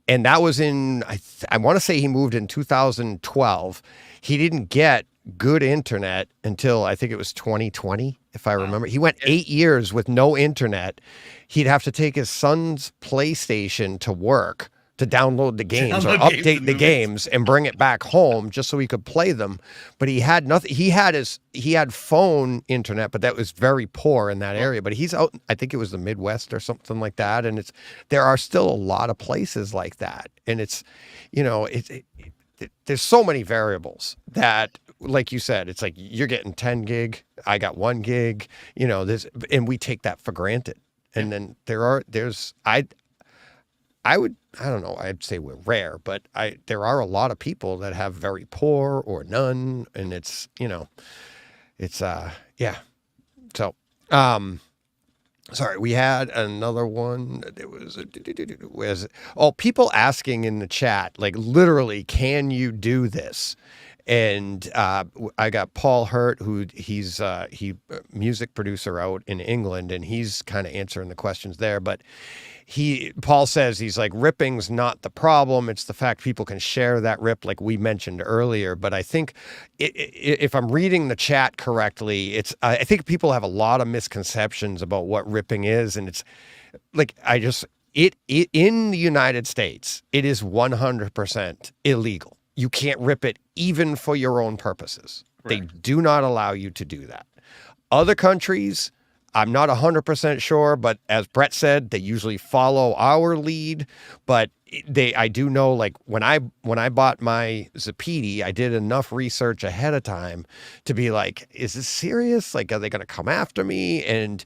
And that was in, I want to say he moved in 2012. He didn't get good internet until I think it was 2020, if I remember. He went 8 years with no internet. He'd have to take his son's PlayStation to work to download the games or update the games and bring it back home just so he could play them. But he had nothing. He had phone internet, but that was very poor in that area. But he's out, I think it was the Midwest or something like that. And there are still a lot of places like that. And there's so many variables that, like you said, it's like you're getting 10 gig, I got 1 gig, and we take that for granted. And then I don't know, I'd say we're rare, but there are a lot of people that have very poor or none. And it's, yeah. So, sorry, we had another one. There was people asking in the chat, like literally, can you do this? And I got Paul Hurt, who he's music producer out in England, and he's kind of answering the questions there. But Paul says he's like, ripping's not the problem. It's the fact people can share that rip, like we mentioned earlier. But I think if I'm reading the chat correctly, I think people have a lot of misconceptions about what ripping is, and it's like in the United States, it is 100% illegal. You can't rip it even for your own purposes. Correct. They do not allow you to do that. Other countries, I'm not 100% sure, but as Brett said, they usually follow our lead. But I do know, like when I bought my Zappiti, I did enough research ahead of time to be like, is this serious? Like, are they going to come after me? And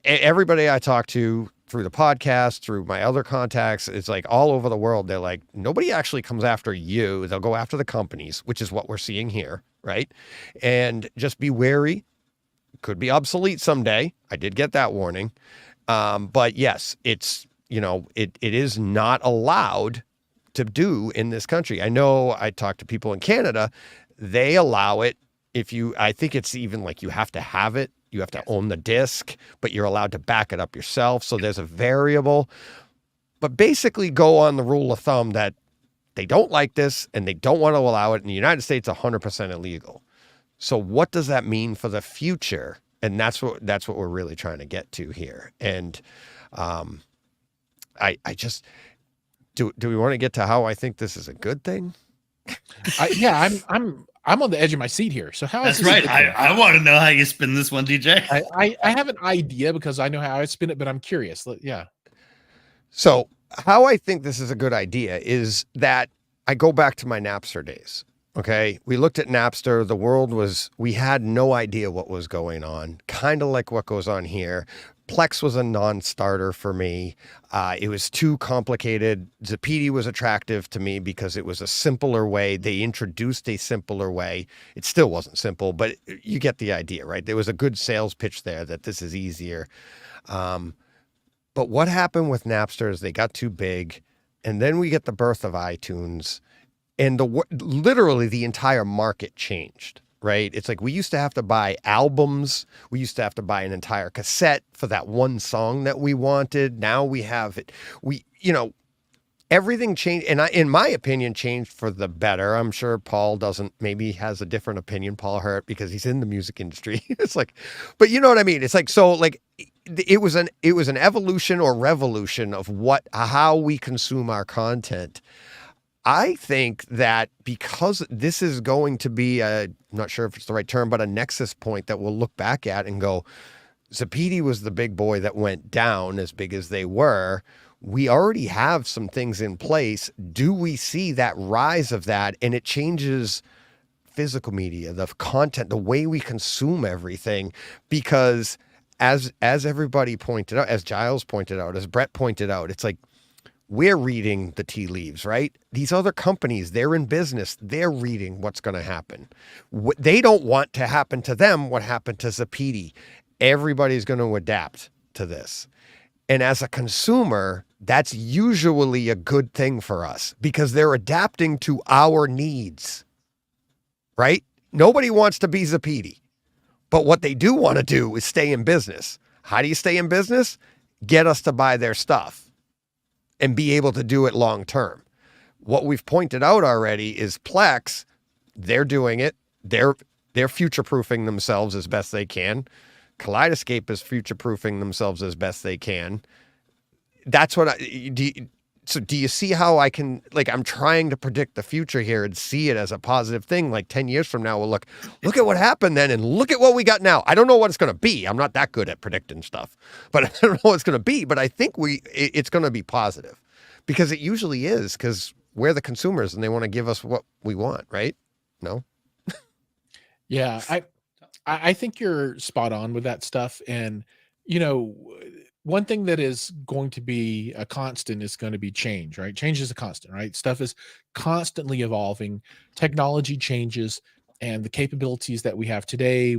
everybody I talk to through the podcast, through my other contacts, it's like all over the world. They're like, nobody actually comes after you. They'll go after the companies, which is what we're seeing here. Right. And just be wary. Could be obsolete someday. I did get that warning. But yes, it's, it is not allowed to do in this country. I know I talked to people in Canada. They allow it. I think it's even like you have to have it. You have to own the disc, but you're allowed to back it up yourself. So there's a variable, but basically go on the rule of thumb that they don't like this and they don't want to allow it. In the United States, 100% illegal. So what does that mean for the future? And that's what we're really trying to get to here. And I just, do we want to get to how I think this is a good thing? I'm on the edge of my seat here. So how is this? That's right. I want to know how you spin this one, DJ. I have an idea because I know how I spin it, but I'm curious. Yeah. So how I think this is a good idea is that I go back to my Napster days. Okay. We looked at Napster. We had no idea what was going on. Kind of like what goes on here. Plex was a non-starter for me. It was too complicated. Zappiti was attractive to me because it was a simpler way. They introduced a simpler way. It still wasn't simple, but you get the idea, right? There was a good sales pitch there that this is easier. But what happened with Napster is they got too big, and then we get the birth of iTunes, and literally the entire market changed. Right? It's like we used to have to buy albums. We used to have to buy an entire cassette for that one song that we wanted. Now we have it. everything changed, and in my opinion, changed for the better. I'm sure Paul maybe has a different opinion, Paul Hurt, because he's in the music industry. It's like, but you know what I mean? It's like, so like it was an evolution or revolution of how we consume our content. I think that because this is going to be I'm not sure if it's the right term, but a nexus point that we'll look back at and go, Zappiti was the big boy that went down as big as they were. We already have some things in place. Do we see that rise of that? And it changes physical media, the content, the way we consume everything, because as everybody pointed out, as Jiles pointed out, as Brett pointed out, it's like, we're reading the tea leaves, right? These other companies, they're in business. They're reading what's going to happen. They don't want to happen to them what happened to Zappiti. Everybody's going to adapt to this. And as a consumer, that's usually a good thing for us because they're adapting to our needs, right? Nobody wants to be Zappiti. But what they do want to do is stay in business. How do you stay in business? Get us to buy their stuff and be able to do it long term. What we've pointed out already is Plex, they're doing it. They're future-proofing themselves as best they can. Kaleidoscape is future-proofing themselves as best they can. That's what do you see how I can, like, I'm trying to predict the future here and see it as a positive thing. Like 10 years from now, we'll look at what happened then and look at what we got now. I don't know what it's going to be. I'm not that good at predicting stuff, but I don't know what it's going to be. But I think it's going to be positive because it usually is, because we're the consumers and they want to give us what we want, right? No? Yeah, I think you're spot on with that stuff. And, you know, one thing that is going to be a constant is going to be change, right? Change is a constant, right? Stuff is constantly evolving. Technology changes, and the capabilities that we have today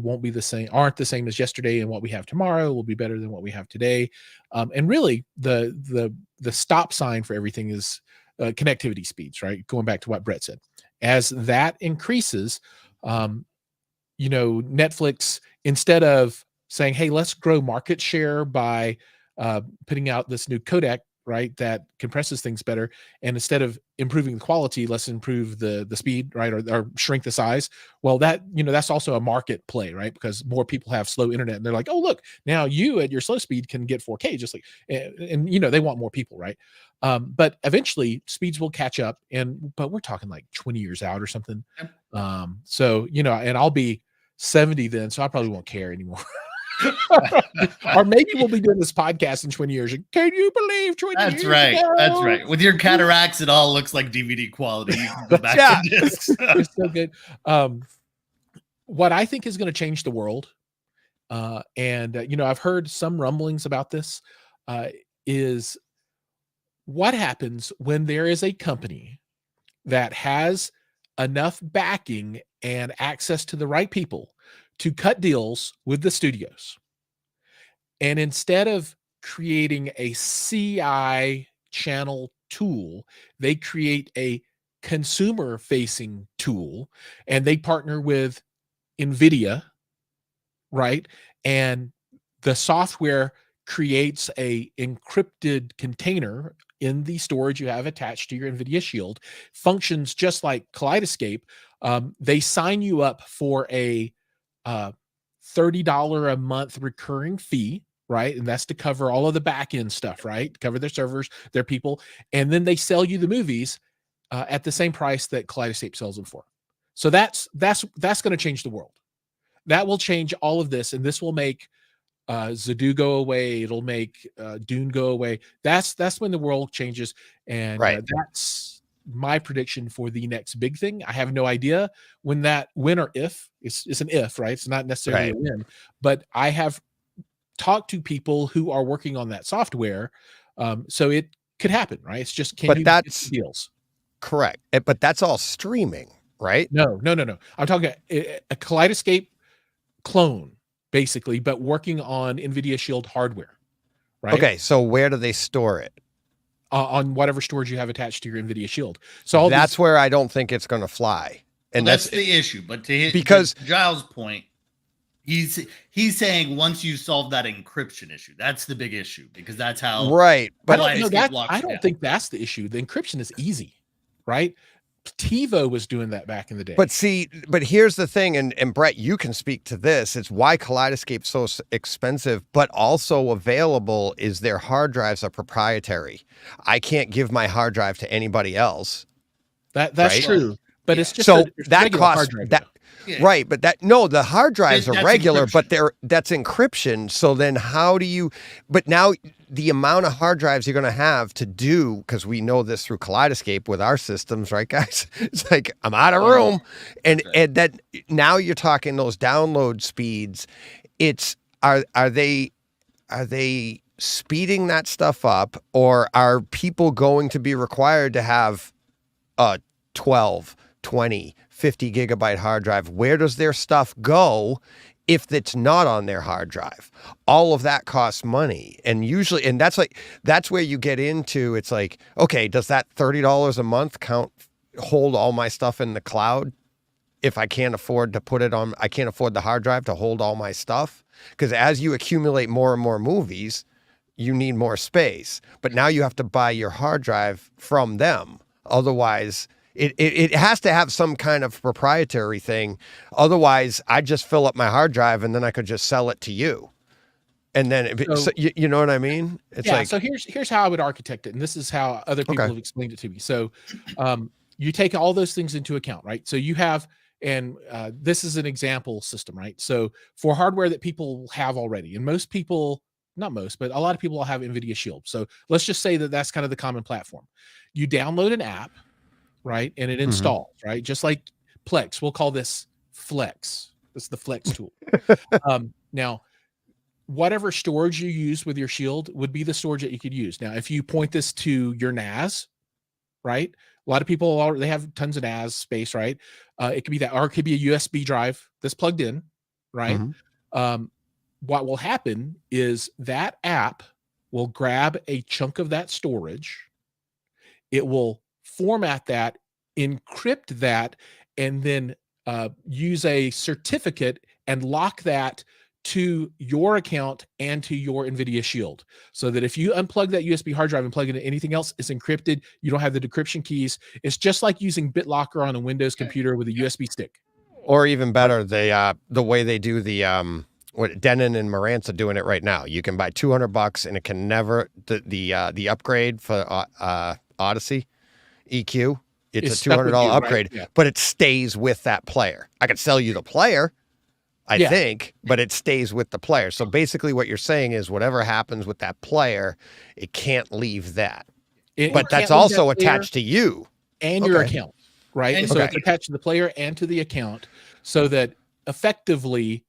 aren't the same as yesterday, and what we have tomorrow will be better than what we have today. And really, the stop sign for everything is connectivity speeds, right? Going back to what Brett said, as that increases, Netflix, instead of saying, hey, let's grow market share by putting out this new codec, right, that compresses things better, and instead of improving the quality, let's improve the speed, right, or shrink the size. Well, that's also a market play, right, because more people have slow internet, and they're like, oh, look, now you at your slow speed can get 4K, just like, and they want more people, right? But eventually speeds will catch up, but we're talking like 20 years out or something. So and I'll be 70 then, so I probably won't care anymore. Or maybe we'll be doing this podcast in 20 years. Can you believe 20 That's years right. ago? That's right. With your cataracts, it all looks like DVD quality. You can go back to discs. It's so good. What I think is going to change the world, I've heard some rumblings about this, is what happens when there is a company that has enough backing and access to the right people to cut deals with the studios. And instead of creating a CI channel tool, they create a consumer facing tool, and they partner with NVIDIA, right? And the software creates a encrypted container in the storage you have attached to your NVIDIA Shield, functions just like Kaleidoscape. They sign you up for a $30 a month recurring fee, right? And that's to cover all of the back end stuff, right? Cover their servers, their people. And then they sell you the movies at the same price that Kaleidoscape sells them for. So that's going to change the world. That will change all of this. And this will make Zadu go away. It'll make Dune go away. That's when the world changes. And right. That's my prediction for the next big thing. I have no idea when or if. It's an if, right? It's not necessarily a win, but I have talked to people who are working on that software, so it could happen, right? It's just that's deals. Correct, but that's all streaming, right? No. I'm talking a Kaleidoscape clone, basically, but working on NVIDIA Shield hardware, right? Okay, so where do they store it? On whatever storage you have attached to your NVIDIA Shield. So that's where I don't think it's going to fly. And that's the issue. But to Giles' point, He's saying once you solve that encryption issue, that's the big issue, because that's how Right. I But don't know Kaleidoscape that. locks I it don't down. think that's the issue. The encryption is easy, right? TiVo was doing that back in the day. But see, but here's the thing, and Brett, you can speak to this. It's why Kaleidoscape's so expensive, but also available is their hard drives are proprietary. I can't give my hard drive to anybody else. That's right? true. But it's just So it's that regular hard costs drive, that. though. Yeah. Right, but the hard drives are That's regular, but encryption. that's encryption. So then how do you, but now the amount of hard drives you're going to have to do, because we know this through Kaleidoscape with our systems, right, guys? It's like, I'm out of room. And that now you're talking those download speeds. It's, are they speeding that stuff up, or are people going to be required to have a 12, 20, 50 gigabyte hard drive? Where does their stuff go if it's not on their hard drive? All of that costs money. And usually, and that's where you get into, it's like, okay, does that $30 a month hold all my stuff in the cloud? If I can't afford to put it on, I can't afford the hard drive to hold all my stuff. Because as you accumulate more and more movies, you need more space. But now you have to buy your hard drive from them. Otherwise, it has to have some kind of proprietary thing. Otherwise, I just fill up my hard drive and then I could just sell it to you. And then, so you know what I mean? It's like, so here's how I would architect it. And this is how other people have explained it to me. So you take all those things into account, right? So you have, and this is an example system, right? So for hardware that people have already, and most people, not most, but a lot of people will have NVIDIA Shield. So let's just say that that's kind of the common platform. You download an app, right? And it installs, right? Just like Plex. We'll call this Flex. This is the Flex tool. Now, whatever storage you use with your Shield would be the storage that you could use. Now, if you point this to your NAS, right? A lot of people they have tons of NAS space, right? It could be that, or it could be a USB drive that's plugged in, right? What will happen is that app will grab a chunk of that storage. It will format that, encrypt that, and then use a certificate and lock that to your account and to your NVIDIA Shield, so that if you unplug that USB hard drive and plug it into anything else, it's encrypted. You don't have the decryption keys. It's just like using BitLocker on a Windows computer with a USB stick. Or even better, the way they do what Denon and Marantz are doing it right now. You can buy $200 and it can never, the upgrade for Odyssey EQ, it's a $200 upgrade, right? But it stays with that player. I could sell you the player, I think, but it stays with the player. So basically what you're saying is whatever happens with that player, it can't leave that. But that's also attached to you. And your account, right? And so it's attached to the player and to the account, so that effectively,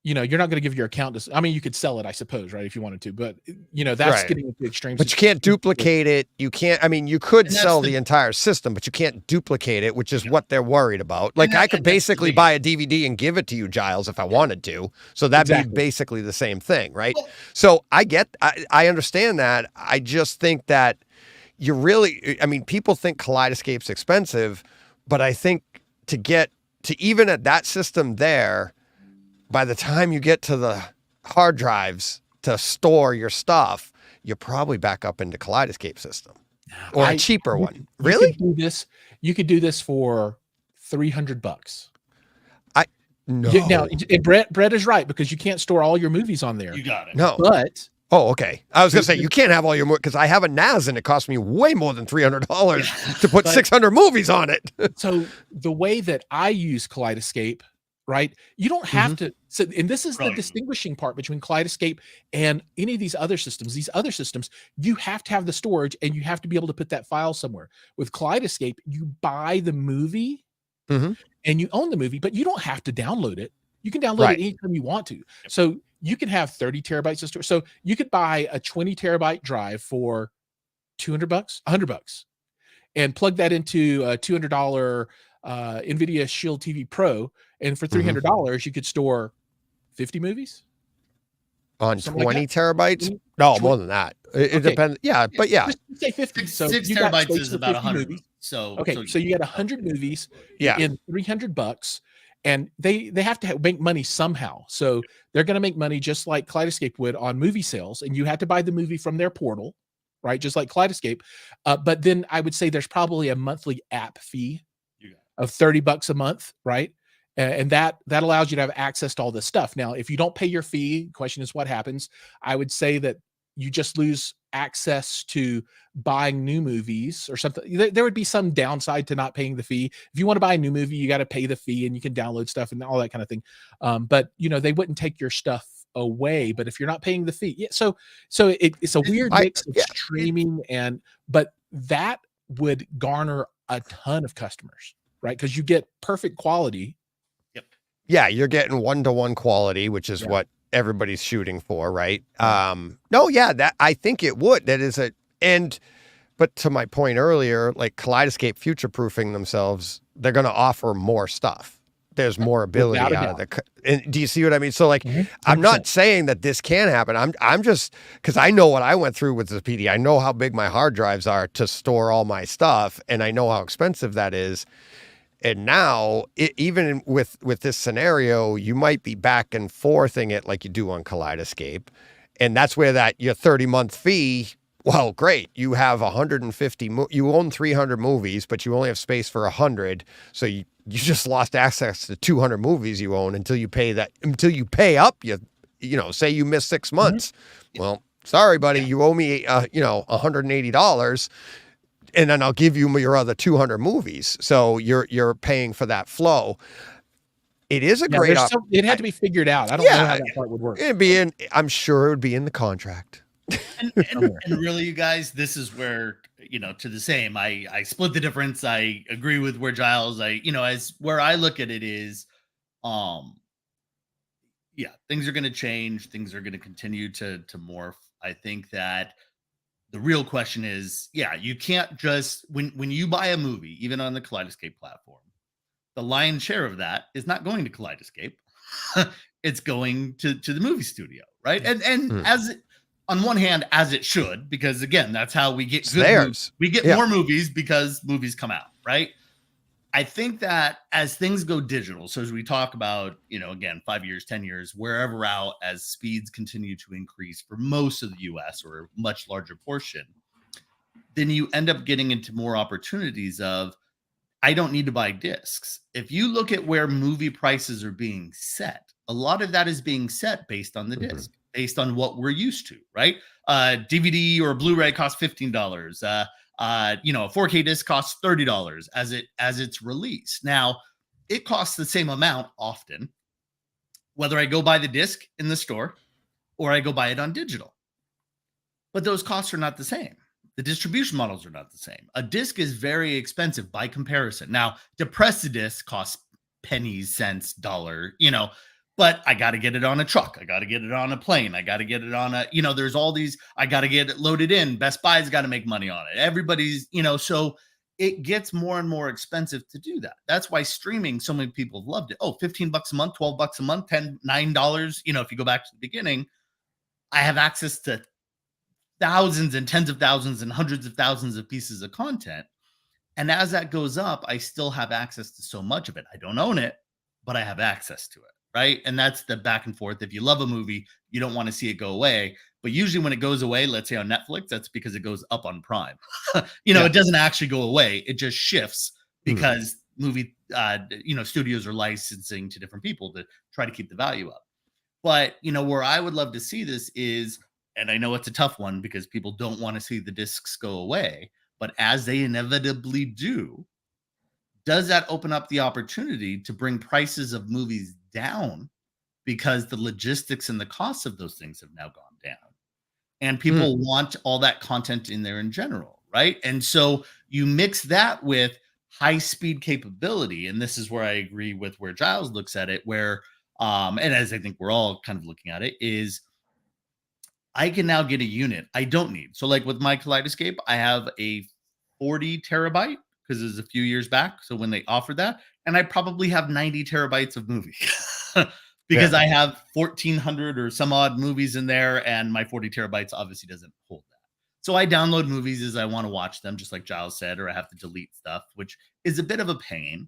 you're not going to give your account to, I mean, you could sell it, I suppose, right, if you wanted to, but that's getting into extremes. But you can't duplicate it. You can't, I mean, you could sell the entire system, but you can't duplicate it, which is what they're worried about. Like, I could basically buy a DVD and give it to you, Giles, if I wanted to. So that'd be basically the same thing, right? So I understand that. I just think that people think Kaleidoscape's expensive, but I think to get to even at that system there, by the time you get to the hard drives to store your stuff, you're probably back up into Kaleidoscape system or a cheaper one. Really? You could do this for $300. No. Now, Brett is right, because you can't store all your movies on there. You got it. No. But okay. I was going to say, you can't have all your movies, because I have a NAS and it costs me way more than $300 to put 600 movies on it. So the way that I use Kaleidoscape, right? You don't have to. So, and this is the distinguishing part between Kaleidoscape and any of these other systems. These other systems, you have to have the storage and you have to be able to put that file somewhere. With Kaleidoscape, you buy the movie and you own the movie, but you don't have to download it. You can download it anytime you want to. So you can have 30 terabytes of storage. So you could buy a 20 terabyte drive for $200, $100, and plug that into a $200 NVIDIA Shield TV Pro, and for $300 you could store 50 movies on 20 terabytes. No, more than that. It depends. Yeah, but just say 50. So 6 terabytes is about 100 movies. So so you got 100 movies in $300, and they have to make money somehow. So they're going to make money just like Kaleidoscape would on movie sales, and you have to buy the movie from their portal, right? Just like Kaleidoscape. But then I would say there's probably a monthly app fee of $30 a month, right? And that allows you to have access to all this stuff. Now, if you don't pay your fee, question is what happens. I would say that you just lose access to buying new movies or something. There would be some downside to not paying the fee. If you want to buy a new movie, you got to pay the fee, and you can download stuff and all that kind of thing. But they wouldn't take your stuff away. But if you're not paying the fee, yeah. So it's a weird mix of streaming but that would garner a ton of customers, right? Because you get perfect quality. Yeah, you're getting 1-to-1 quality, which is what everybody's shooting for, right? No, yeah, that I think it would. That is but to my point earlier, like Kaleidoscape future-proofing themselves, they're going to offer more stuff. There's more ability out of and do you see what I mean? So like, I'm not saying that this can happen. I'm just, because I know what I went through with Zappiti. I know how big my hard drives are to store all my stuff, and I know how expensive that is. And now, even with this scenario, you might be back and forthing it like you do on Kaleidoscape. And that's where your 30-month fee, well, great. You have 150, you own 300 movies, but you only have space for 100. So you just lost access to 200 movies you own until you pay up, say you miss 6 months. Well, sorry, buddy, you owe me, $180. And then I'll give you your other 200 movies. So you're paying for that flow. It is a great option. It had to be figured out. I don't know how that part would work. I'm sure it would be in the contract. And really, you guys, this is where, to the same, I split the difference. I agree with where Jiles, as where I look at it is, things are going to change. Things are going to continue to morph. I think that the real question is, you can't just, when you buy a movie, even on the Kaleidoscape platform, the lion's share of that is not going to Kaleidoscape. It's going to the movie studio, right? And as on one hand, as it should, because again, that's how we get good movies. We get more movies because movies come out, right? I think that as things go digital, so as we talk about, again, 5 years, 10 years, wherever out, as speeds continue to increase for most of the US or a much larger portion, then you end up getting into more opportunities of, I don't need to buy discs. If you look at where movie prices are being set, a lot of that is being set based on the disc, based on what we're used to, right? DVD or Blu-ray costs $15. A 4K disc costs $30 as it's released. Now, it costs the same amount often, whether I go buy the disc in the store or I go buy it on digital. But those costs are not the same. The distribution models are not the same. A disc is very expensive by comparison. Now, to press the disc costs pennies, cents, dollar, but I got to get it on a truck. I got to get it on a plane. I got to get it on there's all these, I got to get it loaded in. Best Buy's got to make money on it. Everybody's, so it gets more and more expensive to do that. That's why streaming, so many people have loved it. Oh, $15 a month, $12 a month, $9. If you go back to the beginning, I have access to thousands and tens of thousands and hundreds of thousands of pieces of content. And as that goes up, I still have access to so much of it. I don't own it, but I have access to it. Right. And that's the back and forth. If you love a movie, you don't want to see it go away. But usually when it goes away, let's say on Netflix, that's because it goes up on Prime. It doesn't actually go away. It just shifts because movie, studios are licensing to different people to try to keep the value up. But, where I would love to see this is, and I know it's a tough one because people don't want to see the discs go away, but as they inevitably do, does that open up the opportunity to bring prices of movies down because the logistics and the costs of those things have now gone down and people want all that content in there in general, right? And so you mix that with high speed capability, and this is where I agree with where Jiles looks at it, where and as I think we're all kind of looking at it, is I can now get a unit I don't need. So like with my Kaleidoscape, I have a 40 terabyte because it was a few years back. So when they offered that, and I probably have 90 terabytes of movie because I have 1,400 or some odd movies in there, and my 40 terabytes obviously doesn't hold that. So I download movies as I want to watch them, just like Giles said, or I have to delete stuff, which is a bit of a pain.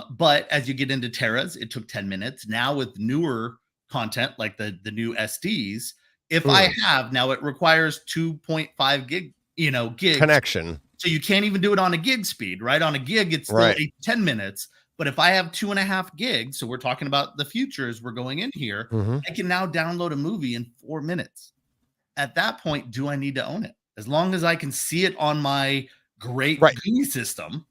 But as you get into teras, it took 10 minutes. Now with newer content like the new SDs, if I have now, it requires 2.5 gig, gigs connection. So you can't even do it on a gig speed, right? On a gig, it's still 8 to 10 minutes. But if I have 2.5 gigs, so we're talking about the future as we're going in here, I can now download a movie in 4 minutes. At that point, do I need to own it? As long as I can see it on my great GUI system,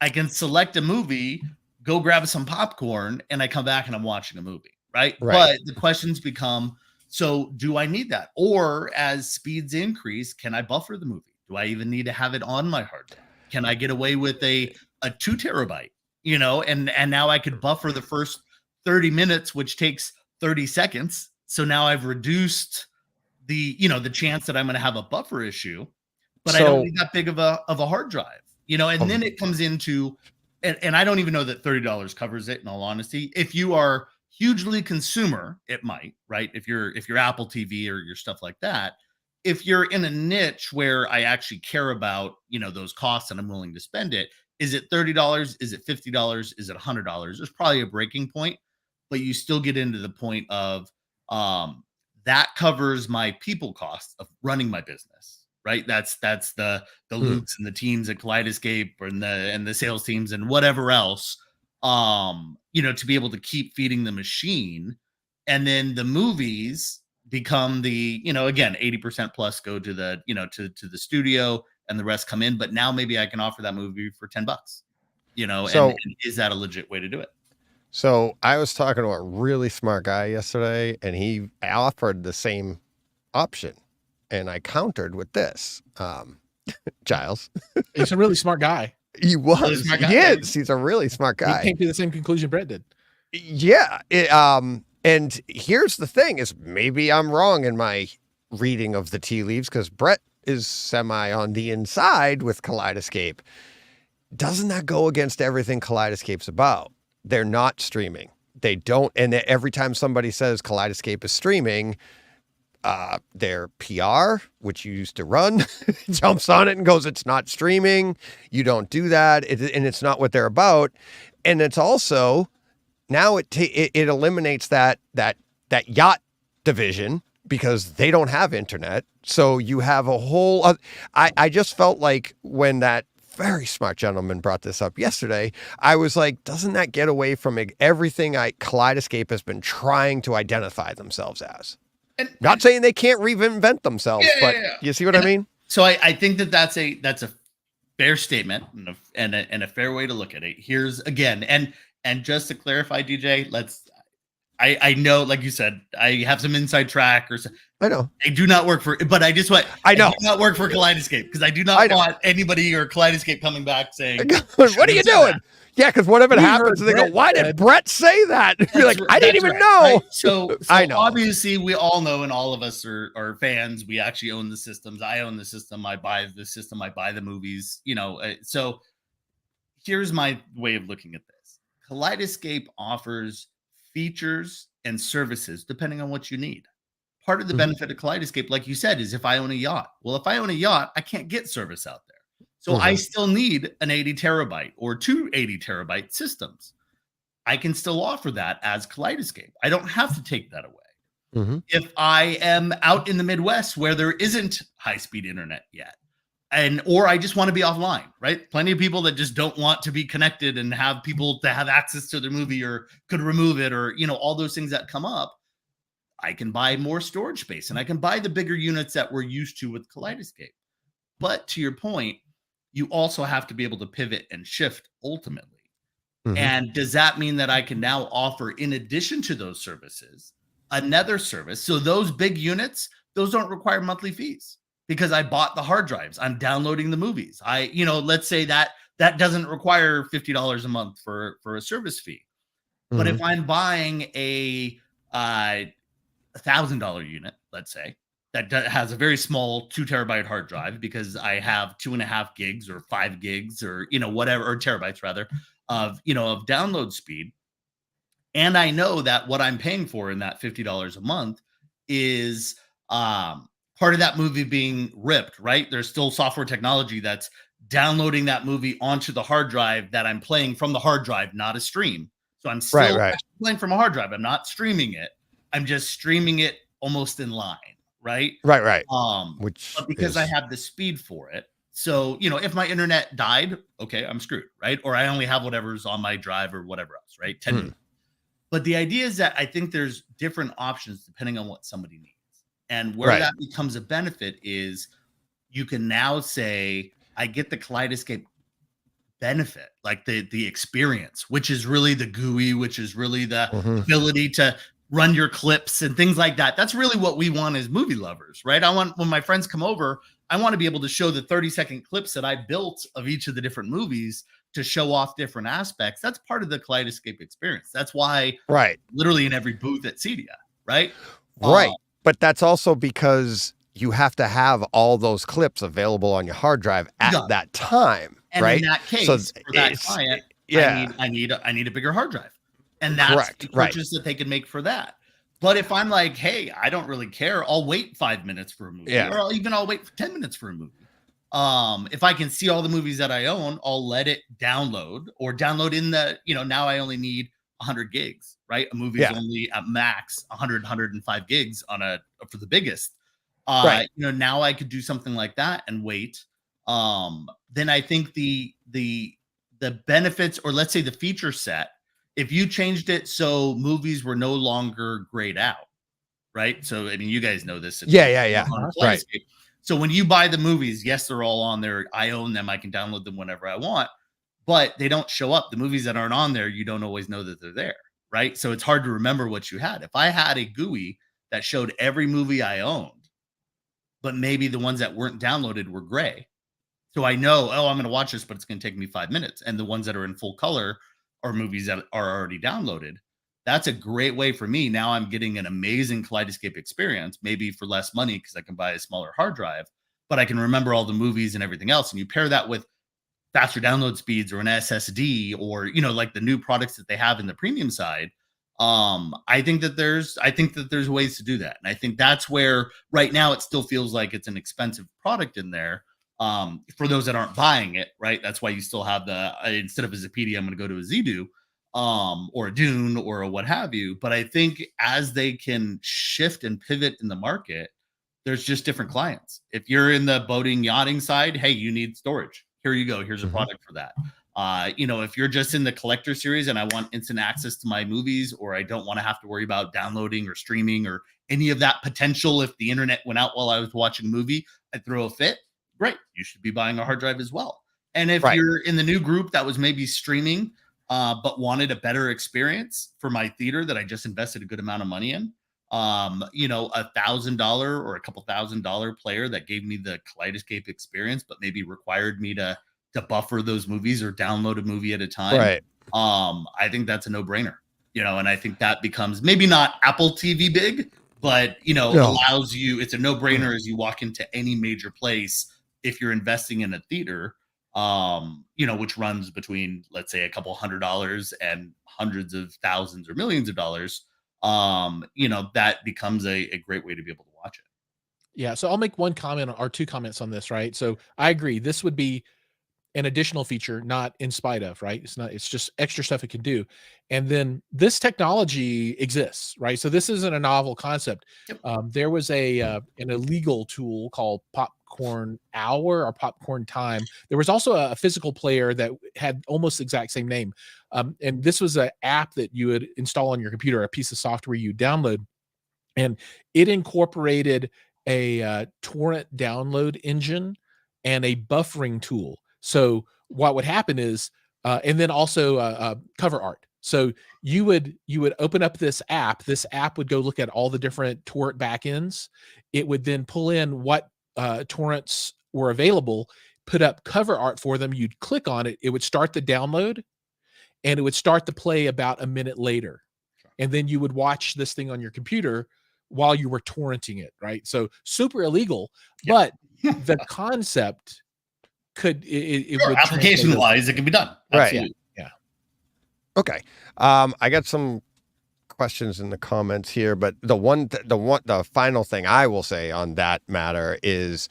I can select a movie, go grab some popcorn, and I come back and I'm watching a movie, right? But the questions become, so do I need that? Or as speeds increase, can I buffer the movie? Do I even need to have it on my hard drive? Can I get away with a 2 terabyte, and now I could buffer the first 30 minutes, which takes 30 seconds. So now I've reduced the chance that I'm going to have a buffer issue, but I don't need that big of a hard drive, and then it comes into, and I don't even know that $30 covers it in all honesty. If you are hugely consumer, it might, right? If you're Apple TV or your stuff like that, if you're in a niche where I actually care about, those costs and I'm willing to spend it, is it $30? Is it $50? Is it $100? There's probably a breaking point, but you still get into the point of that covers my people costs of running my business, right? That's the Lukes and the teams at Kaleidoscape and the sales teams and whatever else, to be able to keep feeding the machine. And then the movies become the, again, 80% plus go to the, to the studio and the rest come in. But now maybe I can offer that movie for $10, and is that a legit way to do it? So I was talking to a really smart guy yesterday, and he offered the same option, and I countered with this. Giles. He's a really smart guy. He was. He is. He's a really smart guy. He came to the same conclusion Brett did. Yeah. And here's the thing is maybe I'm wrong in my reading of the tea leaves because Brett is semi on the inside with Kaleidoscape. Doesn't that go against everything Kaleidoscape's about? They're not streaming. They don't. And every time somebody says Kaleidoscape is streaming, their PR, which you used to run, jumps on it and goes, it's not streaming. You don't do that. And it's not what they're about. And it's also now it eliminates that yacht division because they don't have internet. So you have a whole, I just felt like when that very smart gentleman brought this up yesterday, I was like, doesn't that get away from everything Kaleidoscape has been trying to identify themselves as? Not saying they can't reinvent themselves, but you see what I mean? So I think that's a fair statement and a fair way to look at it. Here's again, and just to clarify, DJ, I know, like you said, I have some inside track or something. I know. I do not work for, but I do not work for Kaleidoscape because I do not want anybody or Kaleidoscape coming back saying, what are you doing? That. Yeah, because what if it happens and they go, why did Brett say that? You're like, I didn't even know. Right? So I know. Obviously, we all know, and all of us are fans. We actually own the systems. I own the system. I buy the system. I buy the movies. So here's my way of looking at this. Kaleidoscape offers features and services depending on what you need. Part of the benefit of Kaleidoscape, like you said, is if I own a yacht. Well, if I own a yacht, I can't get service out there. So I still need an 80 terabyte or 2 80 terabyte systems. I can still offer that as Kaleidoscape. I don't have to take that away. If I am out in the Midwest where there isn't high-speed internet yet, or I just want to be offline, right? Plenty of people that just don't want to be connected and have people to have access to their movie or could remove it or, all those things that come up. I can buy more storage space and I can buy the bigger units that we're used to with Kaleidoscape. But to your point, you also have to be able to pivot and shift ultimately. And does that mean that I can now offer, in addition to those services, another service? So those big units, those don't require monthly fees because I bought the hard drives. I'm downloading the movies. Let's say that doesn't require $50 a month for a service fee. But if I'm buying a $1,000 unit, let's say, that has a very small 2 terabyte hard drive because I have 2.5 gigs or 5 gigs or, whatever, or terabytes rather of download speed. And I know that what I'm paying for in that $50 a month is part of that movie being ripped, right? There's still software technology that's downloading that movie onto the hard drive that I'm playing from the hard drive, not a stream. So I'm still Right. actually playing from a hard drive. I'm not streaming it. I'm just streaming it almost in line, right? Right. But because I have the speed for it, so if my internet died, okay, I'm screwed, right? Or I only have whatever's on my drive or whatever else, right? 10 movies. But the idea is that I think there's different options depending on what somebody needs. And where that becomes a benefit is you can now say, I get the Kaleidoscape benefit, like the experience, which is really the GUI, which is really the ability to run your clips and things like that. That's really what we want as movie lovers, right? I want, when my friends come over, I want to be able to show the 30-second clips that I built of each of the different movies to show off different aspects. That's part of the Kaleidoscape experience. That's why literally in every booth at CEDIA, right? But that's also because you have to have all those clips available on your hard drive at that time, and right? in that case, so for that client, I need a bigger hard drive, and that's the purchase that they can make for that. But if I'm like, hey, I don't really care, I'll wait 5 minutes for a movie, or I'll wait for 10 minutes for a movie. If I can see all the movies that I own, I'll let it download in the, now I only need 100 gigs, right? A movie is only at max 105 gigs for the biggest. Now I could do something like that and wait. Then I think the benefits, or let's say the feature set, if you changed it so movies were no longer grayed out, right? So I mean, you guys know this. Right. So when you buy the movies, yes, they're all on there. I own them. I can download them whenever I want, but they don't show up. The movies that aren't on there, you don't always know that they're there, right? So it's hard to remember what you had. If I had a GUI that showed every movie I owned, but maybe the ones that weren't downloaded were gray, so I know, I'm going to watch this, but it's going to take me 5 minutes. And the ones that are in full color are movies that are already downloaded. That's a great way for me. Now I'm getting an amazing Kaleidoscape experience, maybe for less money because I can buy a smaller hard drive, but I can remember all the movies and everything else. And you pair that with faster download speeds or an SSD, or, like the new products that they have in the premium side. I think that there's ways to do that. And I think that's where right now it still feels like it's an expensive product in there. For those that aren't buying it, right? That's why you still have instead of a Zappiti, I'm going to go to a Zedo, or a Dune or a what have you. But I think as they can shift and pivot in the market, there's just different clients. If you're in the boating, yachting side, hey, you need storage. Here you go. Here's a product for that. If you're just in the collector series and I want instant access to my movies, or I don't want to have to worry about downloading or streaming or any of that potential, if the internet went out while I was watching a movie, I'd throw a fit. Great. You should be buying a hard drive as well. And if you're in the new group that was maybe streaming, but wanted a better experience for my theater that I just invested a good amount of money in, $1,000 or a couple $1,000 player that gave me the Kaleidoscape experience, but maybe required me to buffer those movies or download a movie at a time. Right. I think that's a no-brainer, and I think that becomes maybe not Apple TV big, but, allows you, it's a no-brainer as you walk into any major place. If you're investing in a theater, which runs between, let's say, a couple $100 and hundreds of thousands or millions of dollars, that becomes a great way to be able to watch it. Yeah. So I'll make one comment or two comments on this, right? So I agree. This would be an additional feature, not in spite of, right? It's just extra stuff it can do. And then this technology exists, right? So this isn't a novel concept. Yep. There was an illegal tool called Popcorn Hour or Popcorn Time. There was also a physical player that had almost the exact same name. And this was an app that you would install on your computer, a piece of software you download, and it incorporated a torrent download engine and a buffering tool. So what would happen is, and then also cover art. So you would open up this app. This app would go look at all the different torrent backends. It would then pull in what torrents were available, put up cover art for them. You'd click on it. It would start the download, and it would start the play about a minute later. And then you would watch this thing on your computer while you were torrenting it, right? So super illegal, but the concept could would application wise, it can be done. Absolutely. Right. Yeah. Okay. I got some questions in the comments here, but the final thing I will say on that matter is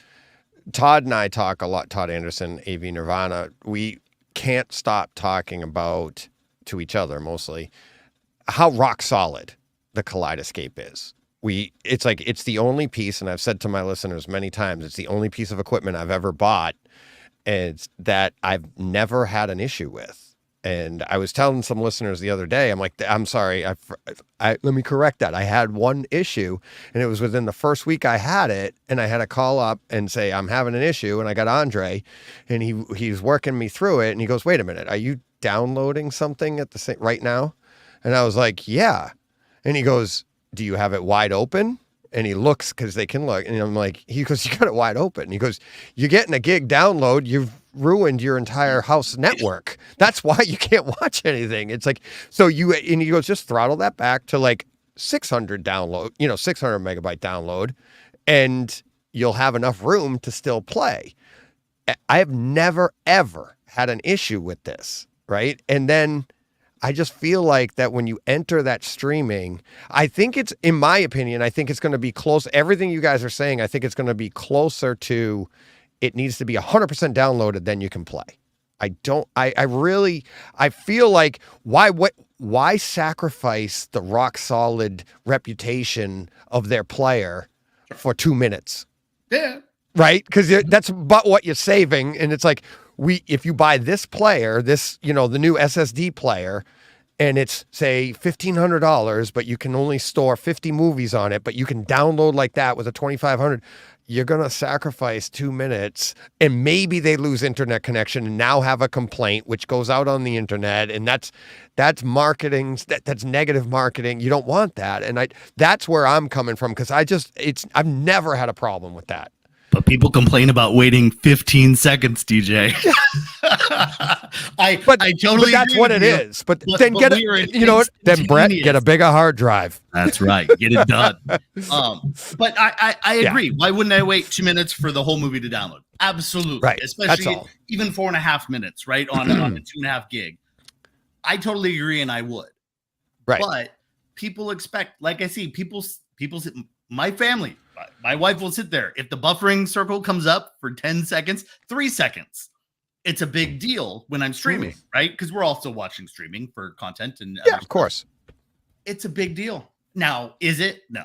Todd and I talk a lot. Todd Anderson, AV Nirvana. We can't stop talking about, to each other mostly, how rock solid the Kaleidoscape is. It's the only piece, and I've said to my listeners many times, it's the only piece of equipment I've ever bought, and that I've never had an issue with. And I was telling some listeners the other day, I'm like, I'm sorry, let me correct that. I had one issue, and it was within the first week I had it, and I had to call up and say, I'm having an issue, and I got Andre, and he's working me through it, and he goes, wait a minute, are you downloading something at the same right now? And I was like, yeah. And he goes, do you have it wide open? And he looks, because they can look, and I'm like, he goes, you got it wide open. And he goes, you're getting a gig download, you've ruined your entire house network. That's why you can't watch anything. It's like, and he goes, just throttle that back to like 600 download, 600 megabyte download, and you'll have enough room to still play. I have never, ever had an issue with this, right? And then I just feel like that when you enter that streaming, I think it's, in my opinion, I think it's going to be close. Everything you guys are saying, I think it's going to be closer to, it needs to be 100% downloaded, then you can play. I feel like why sacrifice the rock solid reputation of their player for 2 minutes? Yeah. Right? Because that's but what you're saving. And it's like, if you buy this player, the new SSD player, and it's say $1,500, but you can only store 50 movies on it, but you can download like that with a 2,500, you're going to sacrifice 2 minutes, and maybe they lose internet connection and now have a complaint, which goes out on the internet. And that's marketing. That's negative marketing. You don't want that. And that's where I'm coming from. Cause I've never had a problem with that. But people complain about waiting 15 seconds, DJ. I totally. But that's what it is. But then then Brett, get a bigger hard drive. That's right. Get it done. But I agree. Why wouldn't I wait 2 minutes for the whole movie to download? Absolutely. Right. Especially even 4.5 minutes, right? On a 2.5 gig. I totally agree, and I would. Right. But people expect, like I see, people, my family. My wife will sit there. If the buffering circle comes up for 10 seconds, 3 seconds, it's a big deal when I'm streaming, right? Because we're also watching streaming for content. And of course. It's a big deal. Now, is it? No.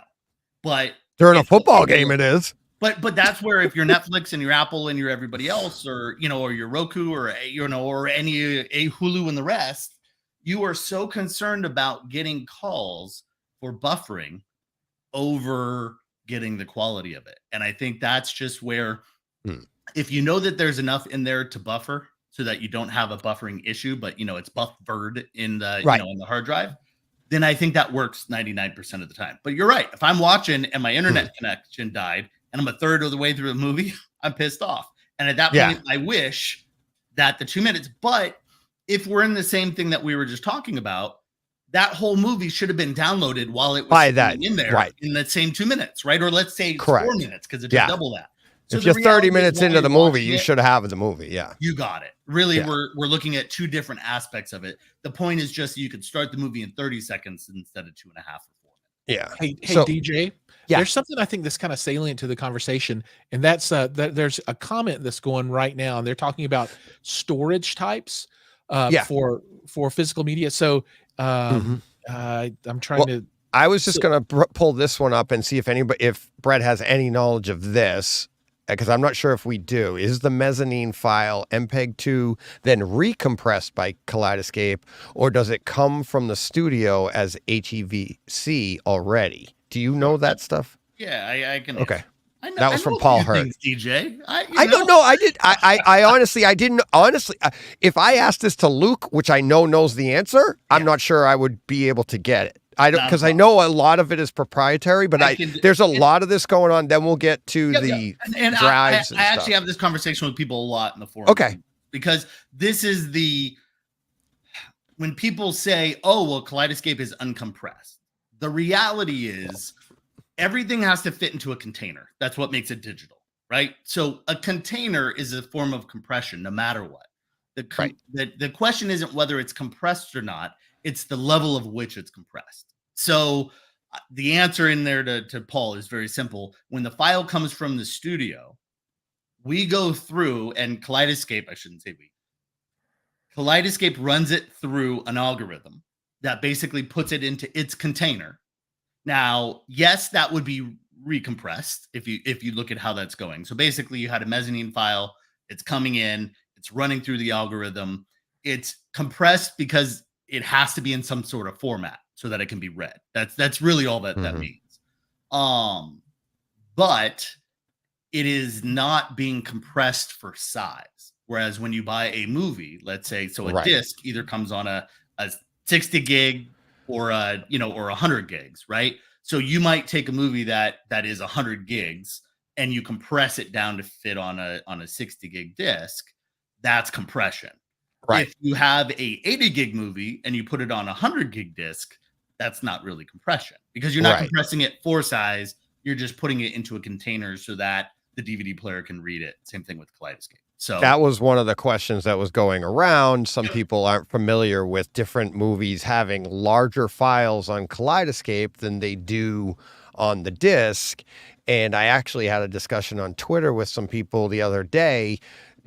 But during a football game, it is. But that's where if you're Netflix and your Apple and you're everybody else, or your Roku, or any a Hulu and the rest, you are so concerned about getting calls for buffering over getting the quality of it. And I think that's just where, if you know that there's enough in there to buffer so that you don't have a buffering issue, but it's buffered in the in the hard drive, then I think that works 99% of the time. But you're right. If I'm watching and my internet connection died and I'm a third of the way through the movie, I'm pissed off. And at that point, I wish that the 2 minutes, but if we're in the same thing that we were just talking about, that whole movie should have been downloaded while it was in there in that same 2 minutes, right? Or let's say 4 minutes, because it's double that. So if you're 30 minutes into the movie, you should have the movie. Yeah. You got it. Really, we're looking at two different aspects of it. The point is just you could start the movie in 30 seconds instead of 2.5 or 4 minutes. Yeah. Hey, DJ. There's something I think that's kind of salient to the conversation, and that's that there's a comment that's going right now, and they're talking about storage types for physical media. So I'm trying to. I was just going to pull this one up and see if Brett has any knowledge of this, because I'm not sure if we do. Is the mezzanine file MPEG-2 then recompressed by Kaleidoscape, or does it come from the studio as HEVC already? Do you know that stuff? Yeah, I can. Okay. I know, that was from Paul Hurt. DJ. I don't know. I honestly, I didn't. Honestly, if I asked this to Luke, which I know knows the answer, I'm not sure I would be able to get it. I don't, because I know a lot of it is proprietary, but there's a lot of this going on. Then we'll get to the drives. I actually have this conversation with people a lot in the forum. Okay. Because this is when people say, oh, well, Kaleidoscape is uncompressed. The reality is everything has to fit into a container. That's what makes it digital, right? So a container is a form of compression, no matter what. The question isn't whether it's compressed or not. It's the level of which it's compressed. So the answer in there to Paul is very simple. When the file comes from the studio, we go through, and Kaleidoscape, I shouldn't say we, Kaleidoscape runs it through an algorithm that basically puts it into its container. Now, yes, that would be recompressed if you look at how that's going. So basically you had a mezzanine file, it's coming in, it's running through the algorithm, it's compressed because it has to be in some sort of format so that it can be read. That's really all that means. But it is not being compressed for size. Whereas when you buy a movie, let's say, so a disc either comes on a 60 gig or a 100 gigs, right? So you might take a movie that is 100 gigs and you compress it down to fit on a 60 gig disc. That's compression. Right. If you have a 80 gig movie and you put it on a 100 gig disc, that's not really compression because you're not compressing it for size. You're just putting it into a container so that the DVD player can read it. Same thing with Kaleidoscape. So that was one of the questions that was going around. Some people aren't familiar with different movies having larger files on Kaleidoscape than they do on the disc. And I actually had a discussion on Twitter with some people the other day.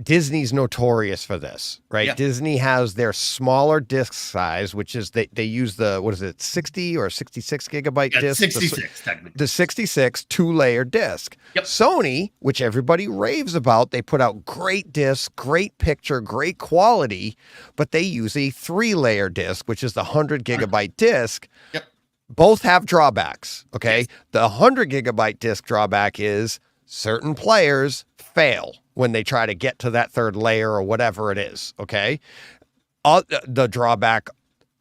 Disney's notorious for this, right? Yeah. Disney has their smaller disc size, which is they use the 60 or 66 gigabyte disc? 66 technically. The 66 2-layer disc. Yep. Sony, which everybody raves about, they put out great discs, great picture, great quality, but they use a 3-layer disc, which is the 100 gigabyte disc. Yep. Both have drawbacks, okay? Yes. The 100 gigabyte disc drawback is certain players fail when they try to get to that third layer or whatever it is, okay? The drawback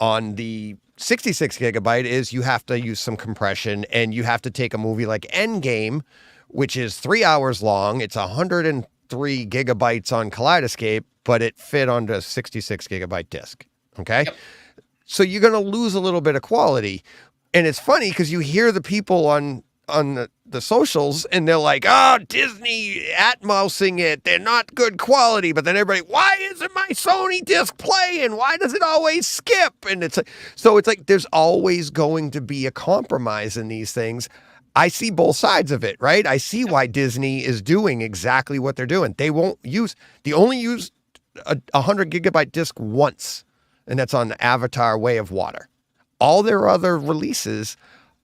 on the 66 gigabyte is you have to use some compression and you have to take a movie like Endgame, which is 3 hours long. It's 103 gigabytes on Kaleidoscape, but it fit onto a 66 gigabyte disc, okay? Yep. So you're going to lose a little bit of quality. And it's funny because you hear the people on the socials and they're like, oh, Disney Atmosing it, they're not good quality. But then everybody, why isn't my Sony disc playing? Why does it always skip? And it's like there's always going to be a compromise in these things. I see both sides of it, right? I see why Disney is doing exactly what they're doing. They only use a 100 gigabyte disc once, and that's on Avatar Way of Water. All their other releases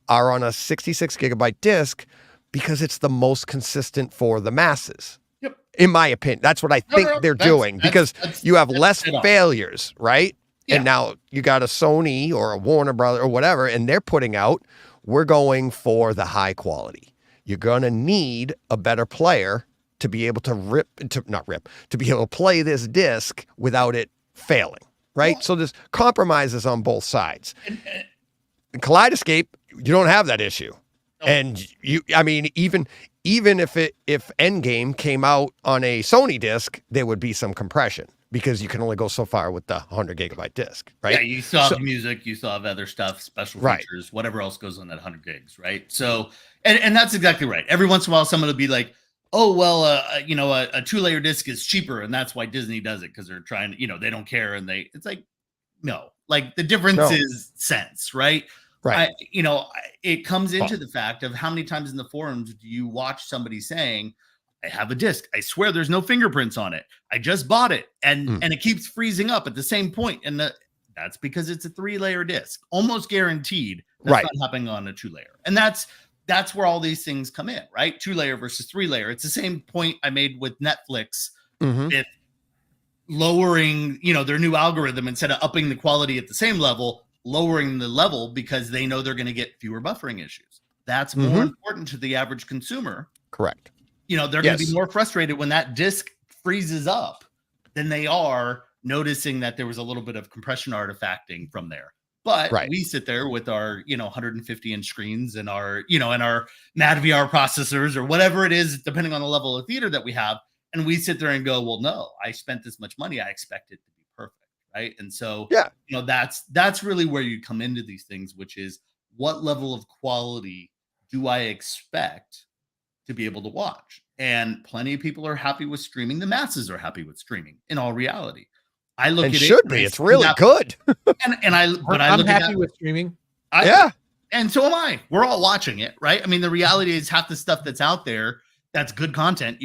are on a 66 gigabyte disc because it's the most consistent for the masses. Yep. In my opinion, that's what I think they're doing because you have less failures, right? Yeah. And now you got a Sony or a Warner Brother or whatever, and they're putting out, we're going for the high quality. You're going to need a better player to be able to to be able to play this disc without it failing, right? Well, so there's compromises on both sides. In Kaleidoscape, you don't have that issue. No. And even if Endgame came out on a Sony disc, there would be some compression because you can only go so far with the 100 gigabyte disc, right? Yeah, you still have music, you still have other stuff, special features, whatever else goes on that 100 gigs, right? So, and that's exactly right. Every once in a while, someone will be like, oh, well, a 2-layer disc is cheaper, and that's why Disney does it because they're trying to, they don't care, and it's like, no, like the difference is sense, right? Right. It comes into the fact of how many times in the forums do you watch somebody saying, I have a disc. I swear there's no fingerprints on it. I just bought it. And it keeps freezing up at the same point. And that's because it's a 3-layer disc, almost guaranteed. That's not happening on a 2-layer. And that's where all these things come in, right? 2-layer versus 3-layer. It's the same point I made with Netflix with lowering, their new algorithm instead of upping the quality at the same level, lowering the level because they know they're going to get fewer buffering issues. That's more important to the average consumer. Correct. They're going to be more frustrated when that disc freezes up than they are noticing that there was a little bit of compression artifacting from there. But we sit there with our, 150 inch screens and our, and our Mad VR processors or whatever it is, depending on the level of theater that we have. And we sit there and go, well, no, I spent this much money. I expect it to be perfect. Right. And so, that's really where you come into these things, which is what level of quality do I expect to be able to watch? And plenty of people are happy with streaming. The masses are happy with streaming in all reality. I look at it. Should be. It's really good. I'm happy with streaming. And so am I. We're all watching it. Right. I mean, the reality is half the stuff that's out there, that's good content.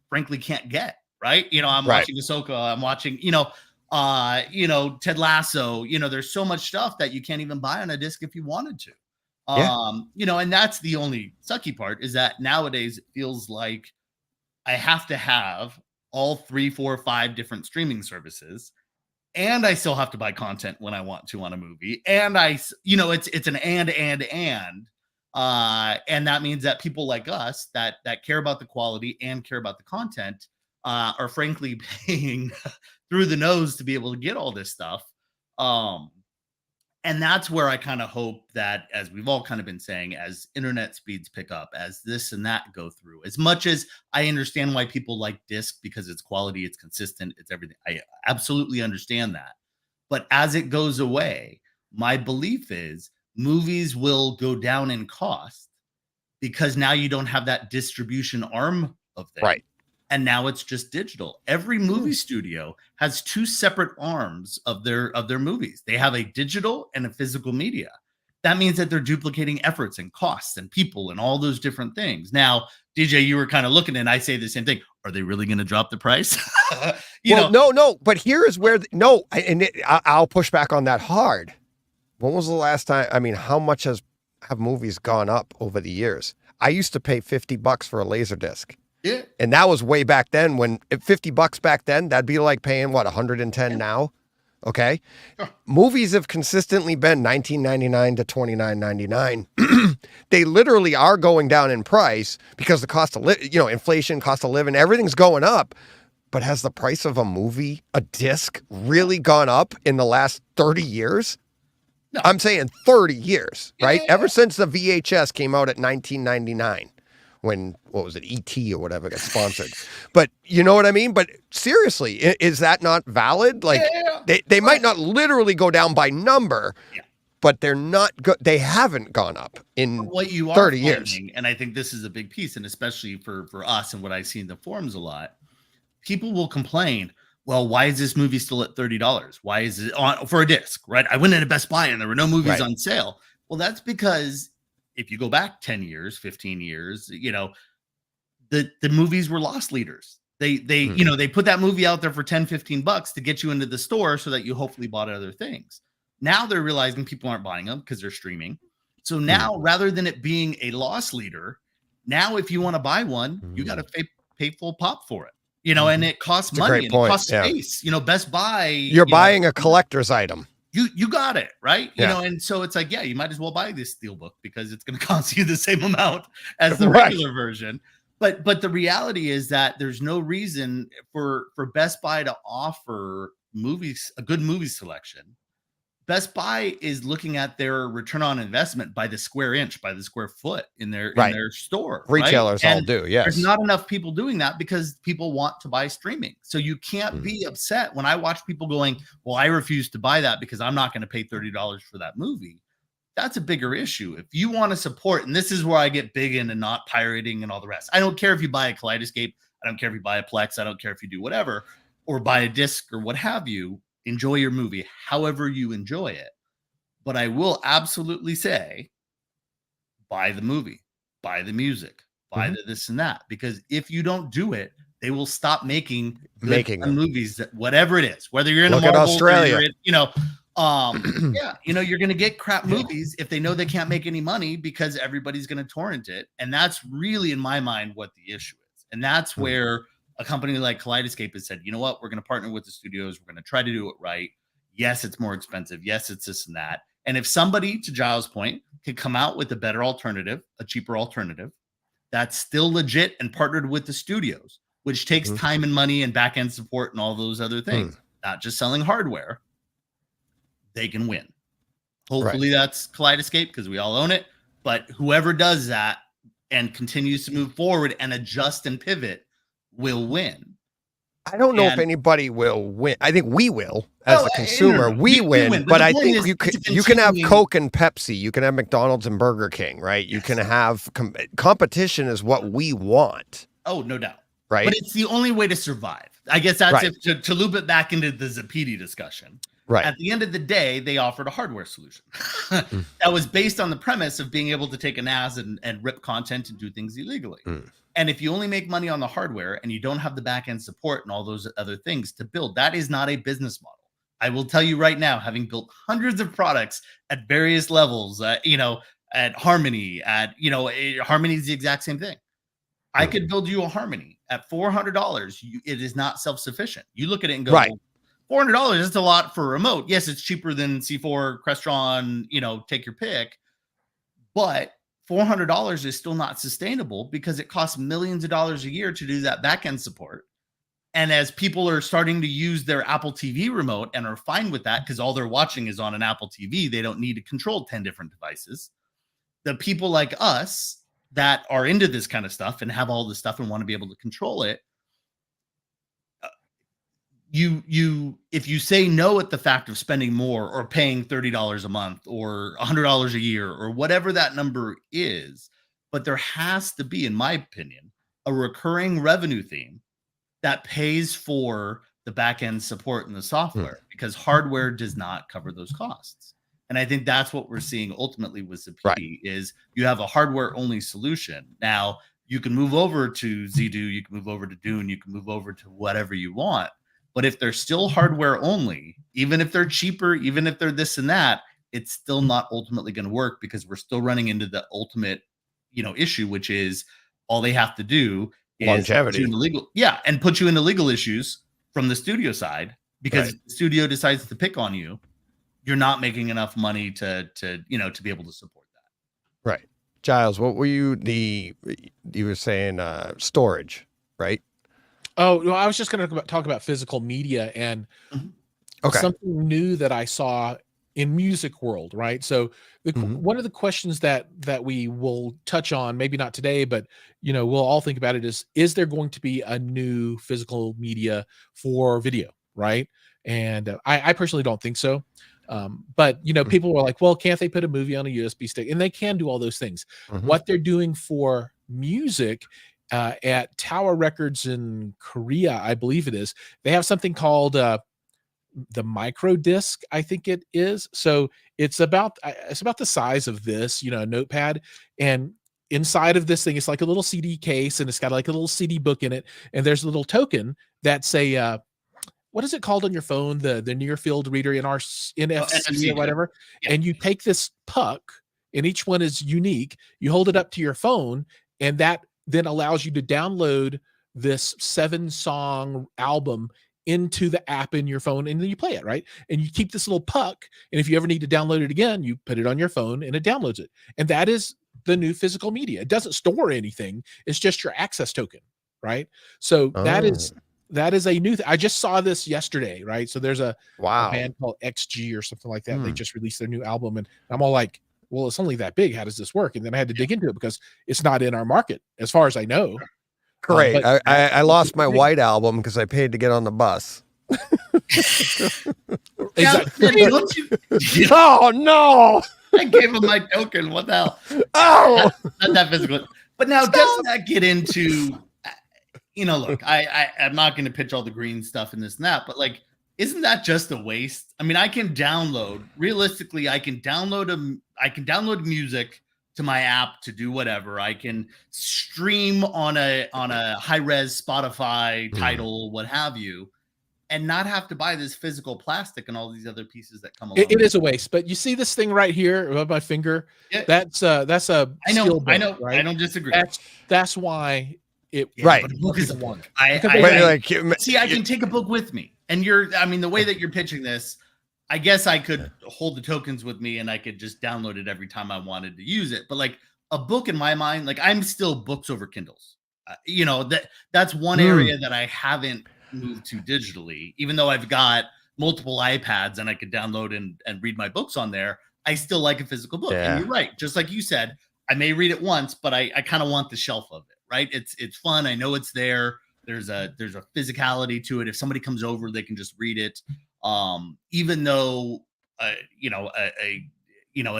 frankly can't get, right? I'm Right. watching Ahsoka, I'm watching, Ted Lasso, there's so much stuff that you can't even buy on a disc if you wanted to. And that's the only sucky part, is that nowadays it feels like I have to have all 3, 4, 5 different streaming services, and I still have to buy content when I want to on a movie. And it's an and that means that people like us that care about the quality and care about the content are frankly paying through the nose to be able to get all this stuff. And that's where I kind of hope that, as we've all kind of been saying, as internet speeds pick up, as this and that go through, as much as I understand why people like disc, because it's quality, it's consistent, it's everything. I absolutely understand that. But as it goes away, my belief is movies will go down in cost, because now you don't have that distribution arm of things. Right. And now it's just digital. Every movie studio has 2 separate arms of their movies. They have a digital and a physical media. That means that they're duplicating efforts and costs and people and all those different things. Now, DJ, you were kind of looking, and I say the same thing. Are they really going to drop the price? No. But here is where I'll push back on that hard. When was the last time? I mean, how much have movies gone up over the years? I used to pay $50 for a Laserdisc. Yeah. And that was way back then, when $50 back then, that'd be like paying what, 110 now. Okay. Sure. Movies have consistently been $19.99 to $29.99. They literally are going down in price because the cost of inflation, cost of living, everything's going up. But has the price of a movie, a disc, really gone up in the last 30 years? No. I'm saying 30 years, right? Yeah. Ever since the VHS came out at $19.99. When, what was it, E.T. or whatever got sponsored. But you know what I mean? But seriously, is that not valid? Like, they might not literally go down by number, but they're not they haven't gone up in what you 30 years. And I think this is a big piece, and especially for us and what I see in the forums a lot, people will complain, well, why is this movie still at $30? Why is it on for a disc, right? I went into Best Buy and there were no movies on sale. Well, that's because if you go back 10 years, 15 years, the movies were loss leaders. They put that movie out there for $10-15 to get you into the store so that you hopefully bought other things. Now they're realizing people aren't buying them because they're streaming. So now, rather than it being a loss leader, now if you want to buy one, you got to pay full pop for it. And it costs money and it costs space. Best Buy. You're buying a collector's item. You got it, right? And so it's like, you might as well buy this steelbook because it's going to cost you the same amount as the regular version. But the reality is that there's no reason for Best Buy to offer a good movie selection. Best Buy is looking at their return on investment by the square inch, by the square foot in their store. Retailers all do, yes. There's not enough people doing that because people want to buy streaming. So you can't be upset when I watch people going, well, I refuse to buy that because I'm not going to pay $30 for that movie. That's a bigger issue. If you want to support, and this is where I get big into not pirating and all the rest. I don't care if you buy a Kaleidoscape. I don't care if you buy a Plex. I don't care if you do whatever, or buy a disc or what have you. Enjoy your movie however you enjoy it. But I will absolutely say, buy the movie, buy the music, buy the this and that. Because if you don't do it, they will stop making movies, that whatever it is, whether you're in a Marvel, Australia, you're going to get crap movies if they know they can't make any money because everybody's going to torrent it. And that's really, in my mind, what the issue is. And that's where a company like Kaleidoscape has said, you know what, we're going to partner with the studios. We're going to try to do it right. Yes, it's more expensive. Yes, it's this and that. And if somebody, to Giles' point, could come out with a better alternative, a cheaper alternative, that's still legit and partnered with the studios, which takes time and money and back-end support and all those other things, not just selling hardware, they can win. Hopefully that's Kaleidoscape because we all own it. But whoever does that and continues to move forward and adjust and pivot will win. I don't know if anybody will win. I think we will as a consumer. We win, but I think you can have Coke and Pepsi. You can have McDonald's and Burger King, right? You can have competition is what we want. Oh, no doubt. Right. But it's the only way to survive. I guess that's to loop it back into the Zappiti discussion. Right. At the end of the day, they offered a hardware solution Mm. that was based on the premise of being able to take a NAS and rip content and do things illegally. Mm. And if you only make money on the hardware and you don't have the back end support and all those other things to build, that is not a business model. I will tell you right now, having built hundreds of products at various levels, at Harmony, Harmony is the exact same thing. I could build you a Harmony at $400. It is not self-sufficient. You look at it and go, Right. well, $400 is a lot for a remote. Yes, it's cheaper than C4, Crestron, take your pick. But $400 is still not sustainable because it costs millions of dollars a year to do that back-end support. And as people are starting to use their Apple TV remote and are fine with that because all they're watching is on an Apple TV, they don't need to control 10 different devices. The people like us that are into this kind of stuff and have all this stuff and want to be able to control it, if you say no at the fact of spending more or paying $30 a month or $100 a year or whatever that number is, but there has to be, in my opinion, a recurring revenue theme that pays for the back end support and the software because hardware does not cover those costs. And I think that's what we're seeing ultimately with Zappiti Right. is you have a hardware only solution. Now you can move over to Zdo, you can move over to Dune, you can move over to whatever you want. But if they're still hardware only, even if they're cheaper, even if they're this and that, it's still not ultimately going to work because we're still running into the ultimate, issue, which is all they have to do is Longevity. put you into legal issues from the studio side because Right. if the studio decides to pick on you, you're not making enough money to be able to support that. Right. Giles, what were you were saying storage, right? Oh, no, I was just going to talk about physical media and Okay. something new that I saw in music world, right? So one of the questions that we will touch on, maybe not today, but we'll all think about it is there going to be a new physical media for video, right? And I personally don't think so. But people were like, well, can't they put a movie on a USB stick? And they can do all those things. What they're doing for music at Tower Records in Korea, I believe it is, they have something called the micro disc, I think it is. So it's about the size of this, a notepad, and inside of this thing, it's like a little CD case, and it's got like a little CD book in it, and there's a little token that's a what is it called on your phone? The near field reader in our NFC or whatever. Yeah. And you take this puck, and each one is unique. You hold it up to your phone, and that then allows you to download this 7-song album into the app in your phone, and then you play it, right? And you keep this little puck, and if you ever need to download it again, you put it on your phone and it downloads it. And that is the new physical media. It doesn't store anything. It's just your access token, right? So that is a new thing. I just saw this yesterday, right? So there's a band called XG or something like that. They just released their new album, and I'm all like, well, it's only that big. How does this work? And then I had to dig into it because it's not in our market, as far as I know. Great. I lost my White Album because I paid to get on the bus. Exactly. Oh no! I gave him my token. What the hell? Oh, Not that physical. But now, doesn't that get into? Look, I'm not going to pitch all the green stuff and this and that, but like, isn't that just a waste? I mean, I can download music to my app to do whatever. I can stream on a high-res Spotify title, what have you, and not have to buy this physical plastic and all these other pieces that come along. It is a waste, but you see this thing right here above my finger? Yeah. That's a I know, right? I don't disagree. That's why it right. But a book is a book. I can take a book with me. And the way that you're pitching this, I guess I could hold the tokens with me and I could just download it every time I wanted to use it. But like a book in my mind, like I'm still books over Kindles. That's one area that I haven't moved to digitally, even though I've got multiple iPads and I could download and read my books on there. I still like a physical book. Yeah. And you're right. Just like you said, I may read it once, but I kind of want the shelf of it, right? It's fun. I know it's there. There's a physicality to it. If somebody comes over, they can just read it. Even though, a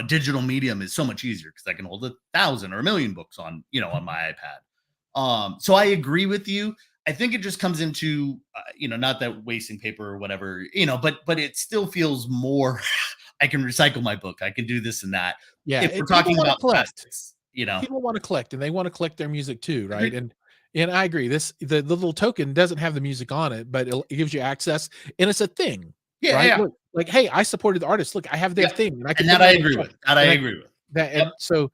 digital medium is so much easier because I can hold 1,000 or 1,000,000 books on my iPad. So I agree with you. I think it just comes into, not that wasting paper or whatever, but it still feels more. I can recycle my book. I can do this and that. Yeah, If we're talking about classics, people want to collect, and they want to collect their music too, right? And I agree. The little token doesn't have the music on it, but it gives you access, and it's a thing. Yeah, right? yeah. Look, like, hey, I supported the artist. Look, I have their thing, and I can. And that I agree with. That I agree with. That, and so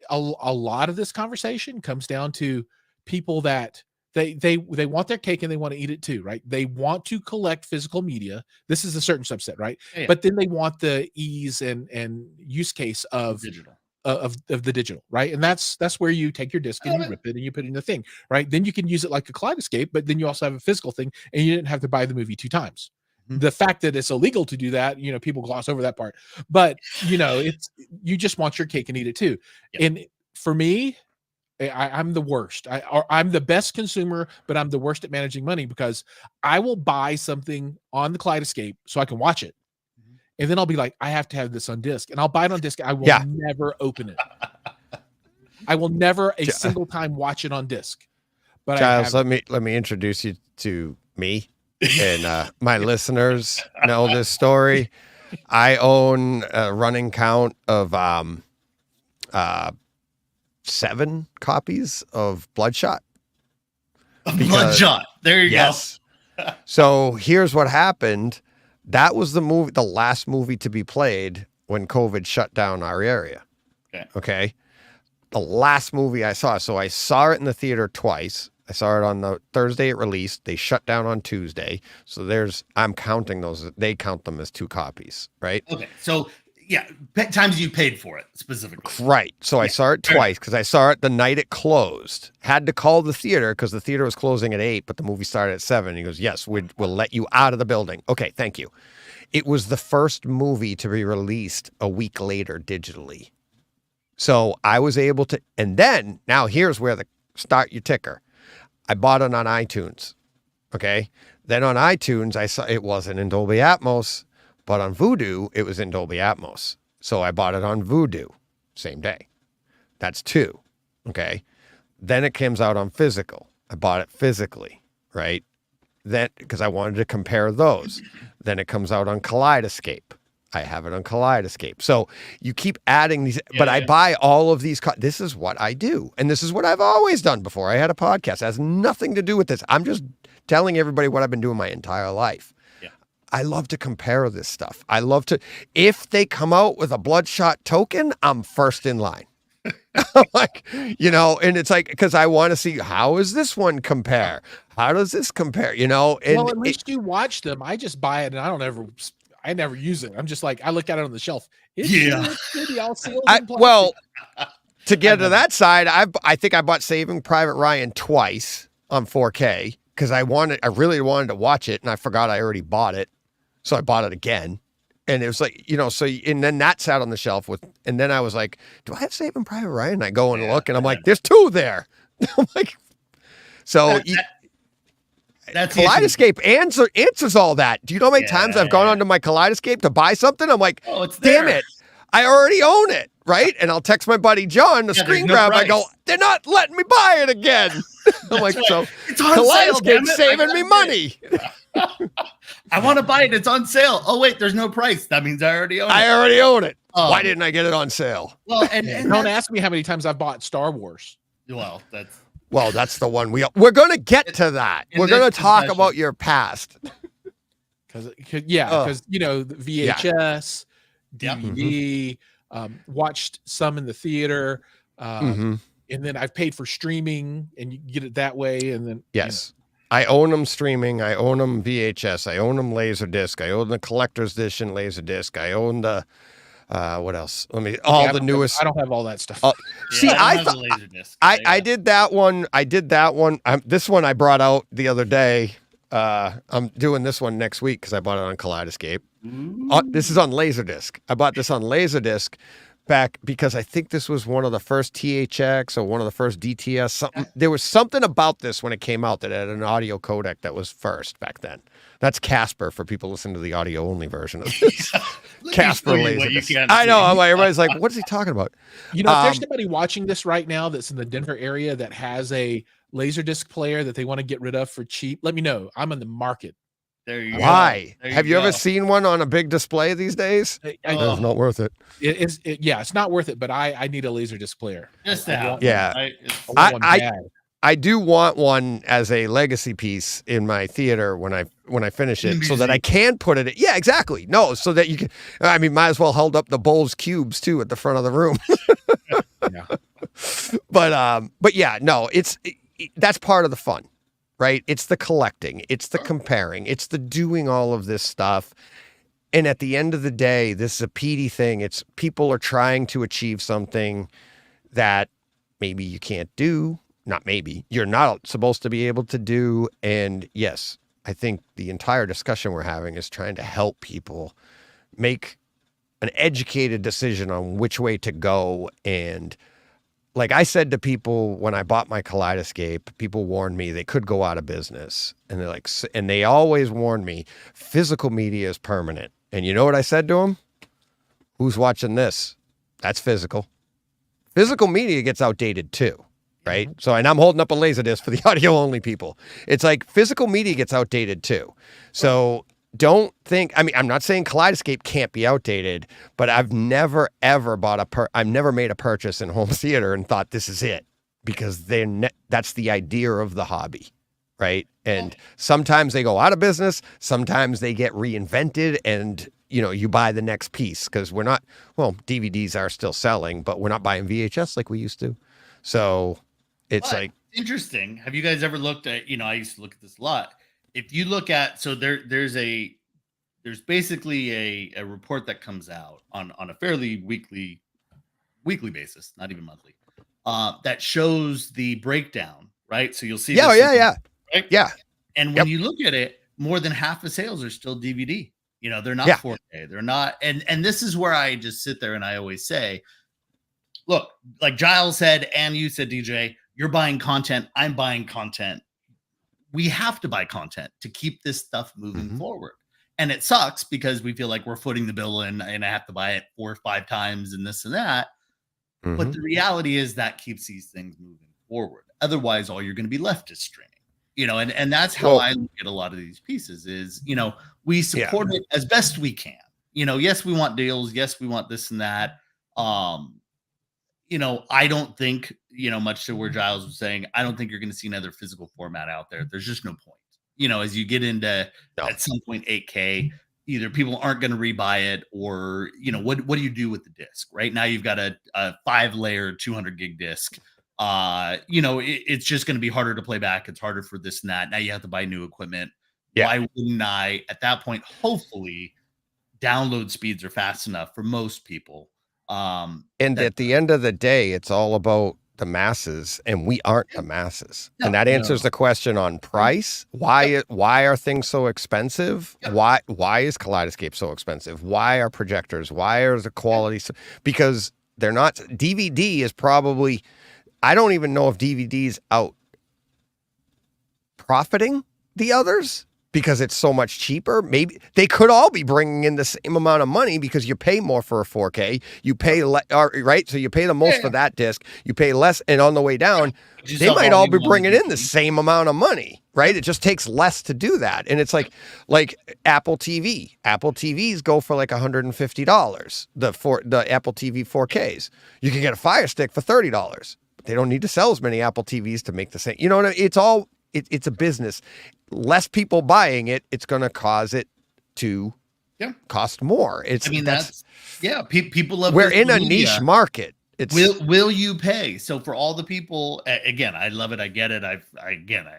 a lot of this conversation comes down to people that they want their cake and they want to eat it too, right? They want to collect physical media. This is a certain subset, right? Yeah. But then they want the ease and use case of Digital. Of the digital, right? And that's where you take your disc and you rip it and you put it in the thing, right? Then you can use it like a Kaleidoscape, but then you also have a physical thing, and you didn't have to buy the movie 2 times. Mm-hmm. The fact that it's illegal to do that, people gloss over that part, but it's, you just want your cake and eat it too. Yep. And for me, I'm the worst. I'm the best consumer, but I'm the worst at managing money, because I will buy something on the Kaleidoscape so I can watch it. And then I'll be like, I have to have this on disc, and I'll buy it on disc. I will never open it. I will never a single time watch it on disc. But Giles, let me introduce you to me, and my listeners know this story. I own a running count of 7 copies of Bloodshot. Bloodshot. There you go. So here's what happened. That was the last movie to be played when COVID shut down our area. Okay. The last movie I saw. So I saw it in the theater twice. I saw it on the Thursday it released. They shut down on Tuesday. So I'm counting those. They count them as 2 copies, right? Okay. So times you paid for it specifically. Right. So I saw it twice, because I saw it the night it closed. Had to call the theater because the theater was closing at 8, but the movie started at 7. He goes, yes, we'll let you out of the building. Okay, thank you. It was the first movie to be released a week later digitally. So I was able to, and then, now here's where start your ticker. I bought it on iTunes. Okay. Then on iTunes, I saw it wasn't in Dolby Atmos. But on Vudu, it was in Dolby Atmos. So I bought it on Vudu, same day. That's 2, okay? Then it comes out on physical. I bought it physically, right? Then, because I wanted to compare those. Then it comes out on Kaleidoscape. I have it on Kaleidoscape. So you keep adding these, but I buy all of these. This is what I do. And this is what I've always done before I had a podcast. It has nothing to do with this. I'm just telling everybody what I've been doing my entire life. I love to compare this stuff. I love to, if they come out with a Bloodshot token, I'm first in line. Like, and it's like, because I want to see, how does this one compare? How does this compare? And well, at least you watch them. I just buy it and I never use it. I'm just like, I look at it on the shelf. It's all sealed in plastic. Well, to get to that side, I think I bought Saving Private Ryan twice on 4K, because I really wanted to watch it, and I forgot I already bought it. So I bought it again, and it was like, and then that sat on the shelf and then I was like, do I have Saving Private Ryan? And I go and look, and I'm like, there's 2 there. I'm like, so that's Kaleidoscape answers all that. Do you know how many times I've gone onto my Kaleidoscape to buy something? I'm like, damn it, I already own it, right? And I'll text my buddy John, the screen grab. I go, they're not letting me buy it again. I'm like, so Kaleidoscape's saving me money. I want to buy it. It's on sale. Oh, wait, the's no price. That means I already own it. I already own it. Why didn't I get it on sale? Well, and don't ask me how many times I've bought Star Wars. Well, that's the one we're going to get to that. We're going to talk about your past. Because the VHS, DVD, watched some in the theater, and then I've paid for streaming, and you get it that way, and then yes. I own them streaming. I own them VHS. I own them Laserdisc. I own the collector's edition Laserdisc. I own the what else? The newest. I don't have all that stuff. I did that one. This one I brought out the other day. I'm doing this one next week because I bought it on Kaleidoscape. This is on Laserdisc. I bought this on Laserdisc back because I think this was one of the first THX or one of the first DTS. Something. There was something about this when it came out that had an audio codec that was first back then. That's Casper for people listening to the audio only version of this. Casper Laserdisc. I know. Everybody's like, what is he talking about? If there's somebody watching this right now that's in the Denver area that has a Laserdisc player that they want to get rid of for cheap, let me know. I'm in the market. There you Why? go. There Have you ever go. seen one on a big display these days? It's not worth it. It's not worth it, but I need a Laserdisc player. Just I that. want Yeah. one. I want one bad. I do want one as a legacy piece in my theater when I finish it, so that I can put it. Yeah, exactly. No, so that you can. I mean, might as well hold up the Bowls cubes too at the front of the room. Yeah. But yeah, no, that's part of the fun, right? It's the collecting, it's the comparing, it's the doing all of this stuff. And at the end of the day, this Zappiti thing, it's people are trying to achieve something that maybe you can't do. Not maybe, you're not supposed to be able to do. And yes, I think the entire discussion we're having is trying to help people make an educated decision on which way to go. And like I said to people when I bought my Kaleidoscape, people warned me they could go out of business. And they're like, and they always warned me, physical media is permanent. And you know what I said to them? Who's watching this? That's physical. Physical media gets outdated too, right? So, and I'm holding up a Laserdisc for the audio only people. It's like physical media gets outdated too. So don't think, I mean, I'm not saying Kaleidoscape can't be outdated, but I've never ever I've never made a purchase in home theater and thought this is it, because that's the idea of the hobby, right? And sometimes they go out of business, sometimes they get reinvented, and you buy the next piece, because DVDs are still selling, but we're not buying VHS like we used to. So it's like interesting. Have you guys ever looked at, I used to look at this a lot. If you look at, so there's basically a report that comes out on a fairly weekly basis, not even monthly, that shows the breakdown, right? So you'll see. Yeah. Right? Yeah. And when you look at it, more than half the sales are still DVD. They're not 4K. They're not. And this is where I just sit there and I always say, look, like Giles said, and you said, DJ, you're buying content. I'm buying content. We have to buy content to keep this stuff moving forward. And it sucks because we feel like we're footing the bill and I have to buy it 4 or 5 times and this and that. But the reality is that keeps these things moving forward. Otherwise, all you're going to be left is streaming. And that's how I look at a lot of these pieces is, we support it as best we can. Yes, we want deals. Yes, we want this and that. I don't think, much to where Giles was saying, I don't think you're going to see another physical format out there. There's just no point. As you get into at some point 8K, either people aren't going to rebuy it or, what do you do with the disc? Right now you've got a 5-layer 200 gig disc. It's just going to be harder to play back. It's harder for this and that. Now you have to buy new equipment. Why wouldn't I, at that point, hopefully download speeds are fast enough for most people. And at the end of the day, it's all about the masses, and we aren't the masses. And that answers the question on price. Why are things so expensive? Why is Kaleidoscape so expensive? Why are projectors? Why are the quality because they're not. DVD is probably, I don't even know if DVD's out profiting the others because it's so much cheaper. Maybe they could all be bringing in the same amount of money because you pay more for a 4K. You pay right, so you pay the most for that disc. You pay less, and on the way down, they might all be bringing in the same amount of money, right? It just takes less to do that, and it's like Apple TV. Apple TVs go for like $150. The Apple TV 4Ks. You can get a Fire Stick for $30. But they don't need to sell as many Apple TVs to make the same. You know what I mean? It's a business. Less people buying it, it's going to cause it to cost more. People love. We're in a niche market. Will you pay? So for all the people, again, I love it. I get it. I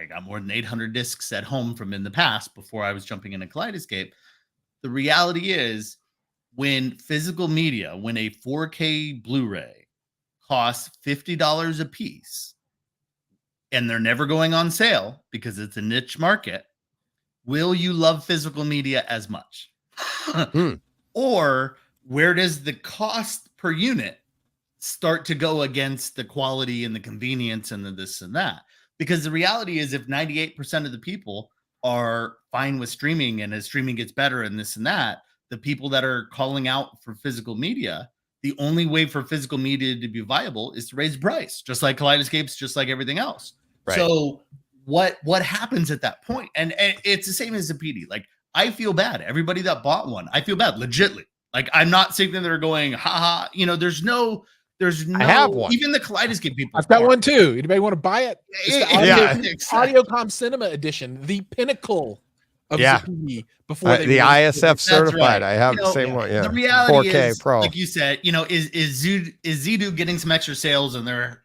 got more than 800 discs at home from in the past before I was jumping into Kaleidoscape. The reality is, when physical media, when a 4K Blu-ray costs $50 a piece, and they're never going on sale because it's a niche market, will you love physical media as much? Or where does the cost per unit start to go against the quality and the convenience and the this and that? Because the reality is, if 98% of the people are fine with streaming, and as streaming gets better and this and that, the people that are calling out for physical media, the only way for physical media to be viable is to raise price, just like Kaleidoscapes, just like everything else. Right. So what happens at that point? And it's the same as Zappiti. Like, I feel bad. Everybody that bought one, I feel bad, legitly. Like, I'm not sitting there going, haha, there's no, I have one. even the Kaleidoscope people. I've got one too. Anybody want to buy it? It's the Exactly. Audiocom Cinema Edition, the pinnacle of Zappiti before they the released it. ISF certified. right. I have the same one. Yeah. The reality 4K is, Pro. like you said, is Zidu getting some extra sales, and they're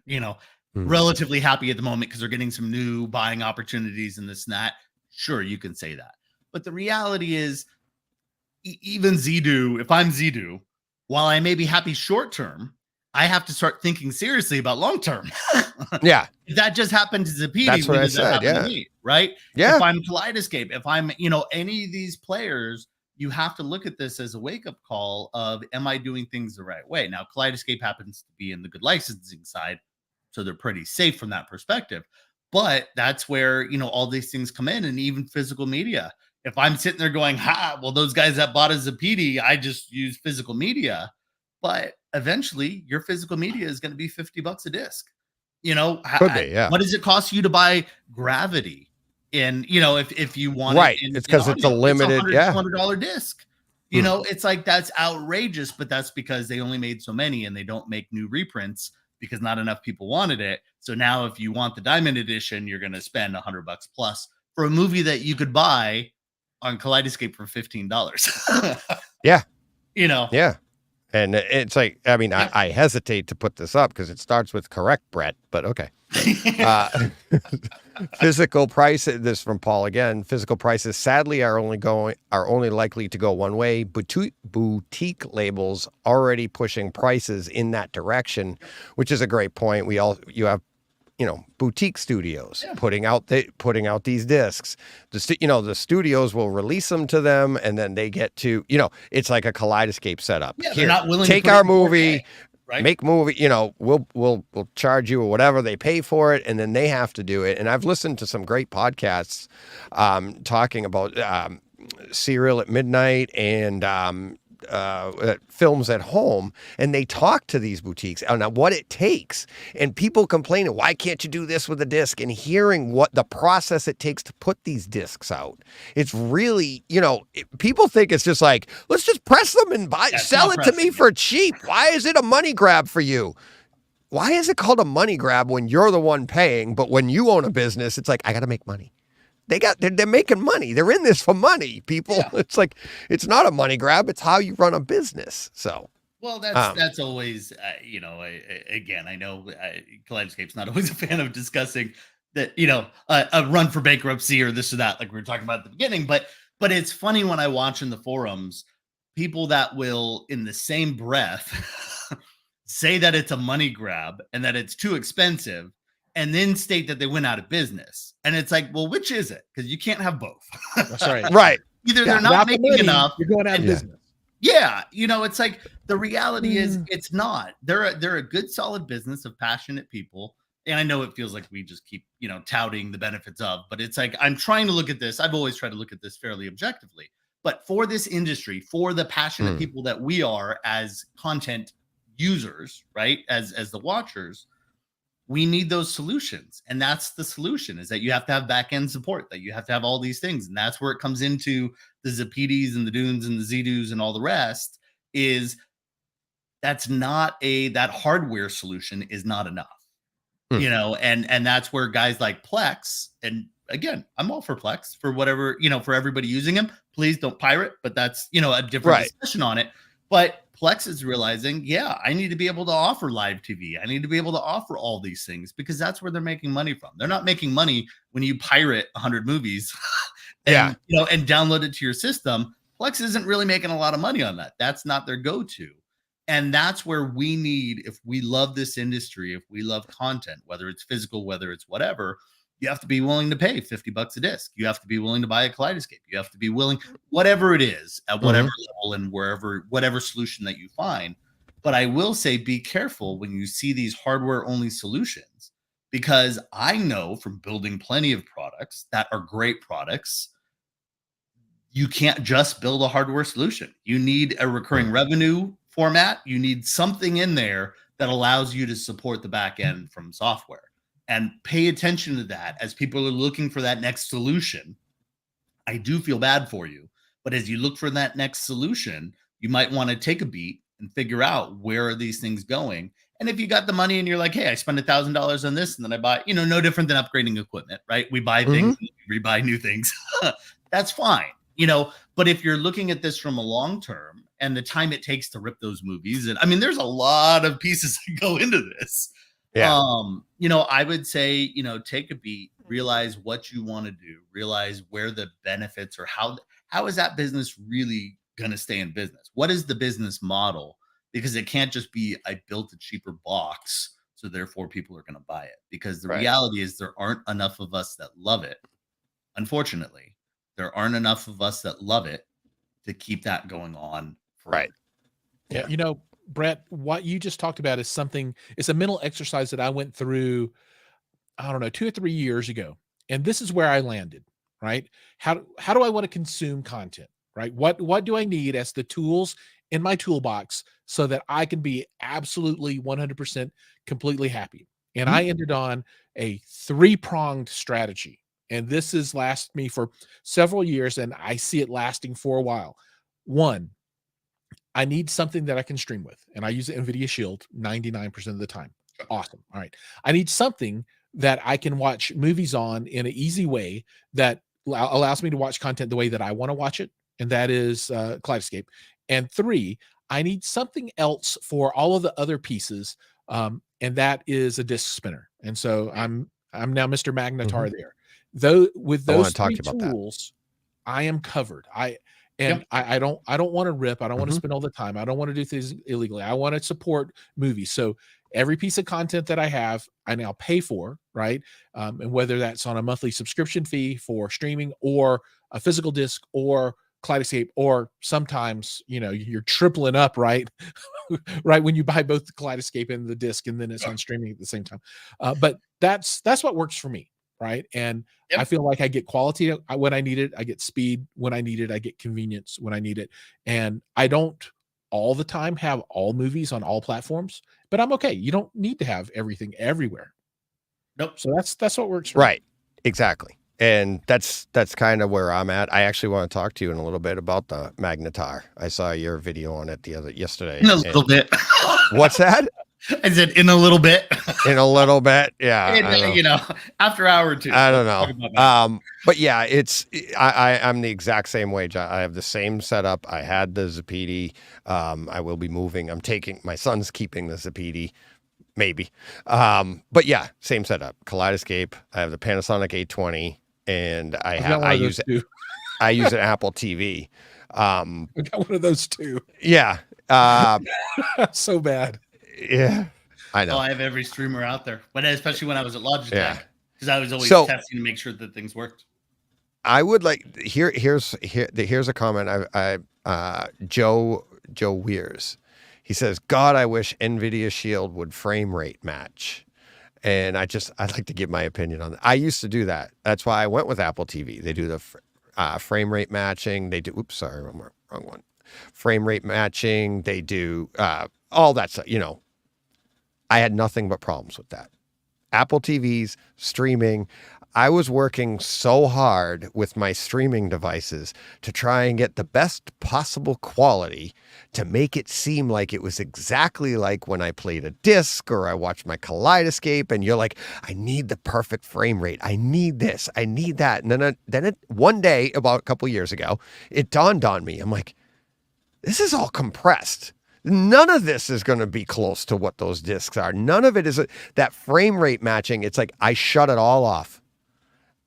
relatively happy at the moment because they're getting some new buying opportunities and this and that. Sure, you can say that. But the reality is, even Zidu, if I'm Zidu, while I may be happy short term, I have to start thinking seriously about long term. Yeah. If that just happened to Zappiti, That's what I said. Yeah. To me, right? Yeah. If I'm Kaleidoscope, if I'm, any of these players, you have to look at this as a wake-up call of, am I doing things the right way? Now, Kaleidoscope happens to be in the good licensing side, so they're pretty safe from that perspective. But that's where, all these things come in, and even physical media. If I'm sitting there going, well, those guys that bought a Zappiti, I just use physical media. But eventually your physical media is going to be $50 a disc. Could be, yeah. What does it cost you to buy Gravity? And if you want right, it it's because it's a limited, $200 disc. It's like, that's outrageous, but that's because they only made so many and they don't make new reprints because not enough people wanted it. So now if you want the Diamond Edition, you're going to spend $100 plus for a movie that you could buy on Kaleidoscope for $15. Yeah. Yeah. And it's like, I mean, I hesitate to put this up because it starts with correct, Brett, but okay. Physical price, this from Paul again, physical prices sadly are only likely to go one way. Boutique labels already pushing prices in that direction, which is a great point. You have boutique studios putting out these discs. The studios will release them to them, and then they get to, it's like a Kaleidoscope setup. Yeah, they're not willing take to put our it in 4K, movie, right? make movie, we'll charge you or whatever, they pay for it, and then they have to do it. And I've listened to some great podcasts talking about Serial at Midnight and Films at Home, and they talk to these boutiques on what it takes, and people complaining, why can't you do this with a disc, and hearing what the process it takes to put these discs out. It's really, people think it's just like, let's just press them and sell it to me for cheap. Why is it a money grab for you? Why is it called a money grab when you're the one paying, but when you own a business, it's like, I got to make money. They're making money. They're in this for money, people. Yeah. It's like, it's not a money grab. It's how you run a business. So, well, that's always, again, I know Kaleidoscope's not always a fan of discussing that, a run for bankruptcy or this or that, like we were talking about at the beginning. But it's funny when I watch in the forums, people that will, in the same breath, say that it's a money grab and that it's too expensive, and then state that they went out of business. And it's like, well, which is it? Because you can't have both. That's right. Right. Either they're not making enough. You're going out of business. Yeah. It's like, the reality is it's not. They're a good, solid business of passionate people. And I know it feels like we just keep, touting the benefits of, but it's like, I'm trying to look at this. I've always tried to look at this fairly objectively. But for this industry, for the passionate people that we are as content users, right? As the watchers, we need those solutions. And that's the solution, is that you have to have back-end support, that you have to have all these things. And that's where it comes into the Zappitis and the Dunes and the Zidus and all the rest, is that's not that hardware solution is not enough, and that's where guys like Plex, and again, I'm all for Plex for whatever, for everybody using them, please don't pirate, but that's, a different discussion on it. But Plex is realizing, I need to be able to offer live TV. I need to be able to offer all these things because that's where they're making money from. They're not making money when you pirate 100 movies and, and download it to your system. Plex isn't really making a lot of money on that. That's not their go-to. And that's where we need, if we love this industry, if we love content, whether it's physical, whether it's whatever, you have to be willing to pay $50 a disc. You have to be willing to buy a Kaleidoscope. You have to be willing, whatever it is, at whatever level and whatever solution that you find. But I will say, be careful when you see these hardware only solutions, because I know from building plenty of products that are great products, you can't just build a hardware solution. You need a recurring revenue format. You need something in there that allows you to support the back end from software. and pay attention to that as people are looking for that next solution. I do feel bad for you, but as you look for that next solution, you might want to take a beat and figure out where are these things going. And if you got the money and you're like, hey, I spent $1,000 on this and then I buy, no different than upgrading equipment, right? We buy things, and we buy new things. That's fine, but if you're looking at this from a long term and the time it takes to rip those movies, and I mean, there's a lot of pieces that go into this. Yeah. I would say, take a beat, realize what you want to do, realize where the benefits or how is that business really going to stay in business? What is the business model? Because it can't just be, I built a cheaper box, so therefore people are going to buy it. Because the reality is there aren't enough of us that love it. Unfortunately, there aren't enough of us that love it to keep that going on forever. Right. Yeah. Brett, what you just talked about is it's a mental exercise that I went through, I don't know, 2 or 3 years ago. And this is where I landed, right? How do I want to consume content, right? What do I need as the tools in my toolbox so that I can be absolutely 100% completely happy? And I ended on a 3-pronged strategy. And this has lasted me for several years, and I see it lasting for a while. 1, I need something that I can stream with, and I use the NVIDIA Shield 99% of the time. Awesome. All right. I need something that I can watch movies on in an easy way that allows me to watch content the way that I want to watch it, and that is Kaleidoscape. And 3, I need something else for all of the other pieces, and that is a disc spinner. And so I'm now Mr. Magnetar there. Though with those 3 tools, I am covered. I don't want to rip. I don't want to spend all the time. I don't want to do things illegally. I want to support movies. So every piece of content that I have, I now pay for, right? And whether that's on a monthly subscription fee for streaming or a physical disc or Kaleidoscape, or sometimes, you're tripling up, right? Right. When you buy both the Kaleidoscape and the disc, and then it's on streaming at the same time. But that's what works for me. Right. And I feel like I get quality when I need it. I get speed when I need it. I get convenience when I need it. And I don't all the time have all movies on all platforms, but I'm okay. You don't need to have everything everywhere. Nope. So that's what works for me. Right. Exactly. And that's kind of where I'm at. I actually want to talk to you in a little bit about the Magnetar. I saw your video on it yesterday. In a little bit. What's that? I said in a little bit. In a little bit, yeah. After hour or two. I don't know. But yeah, I'm the exact same way. I have the same setup. I had the Zappiti. I will be moving. My son's keeping the Zappiti, maybe. But yeah, same setup. Kaleidoscape. I have the Panasonic 820, and I use an Apple TV. I got one of those too. Yeah. So bad. Yeah, I know. I have every streamer out there, but especially when I was at Logitech, because I was always testing to make sure that things worked. I would like here's a comment. Joe Weirs. He says, "God, I wish NVIDIA Shield would frame rate match." And I'd like to give my opinion on that. I used to do that. That's why I went with Apple TV. They do the frame rate matching. They do. Oops, sorry, wrong one. Frame rate matching. They do all that stuff. I had nothing but problems with that. Apple TVs, streaming. I was working so hard with my streaming devices to try and get the best possible quality to make it seem like it was exactly like when I played a disc or I watched my Kaleidoscape, and you're like, I need the perfect frame rate. I need this. I need that. And then one day, about a couple years ago, it dawned on me. I'm like, this is all compressed. None of this is going to be close to what those discs are. None of it is that frame rate matching. It's like I shut it all off.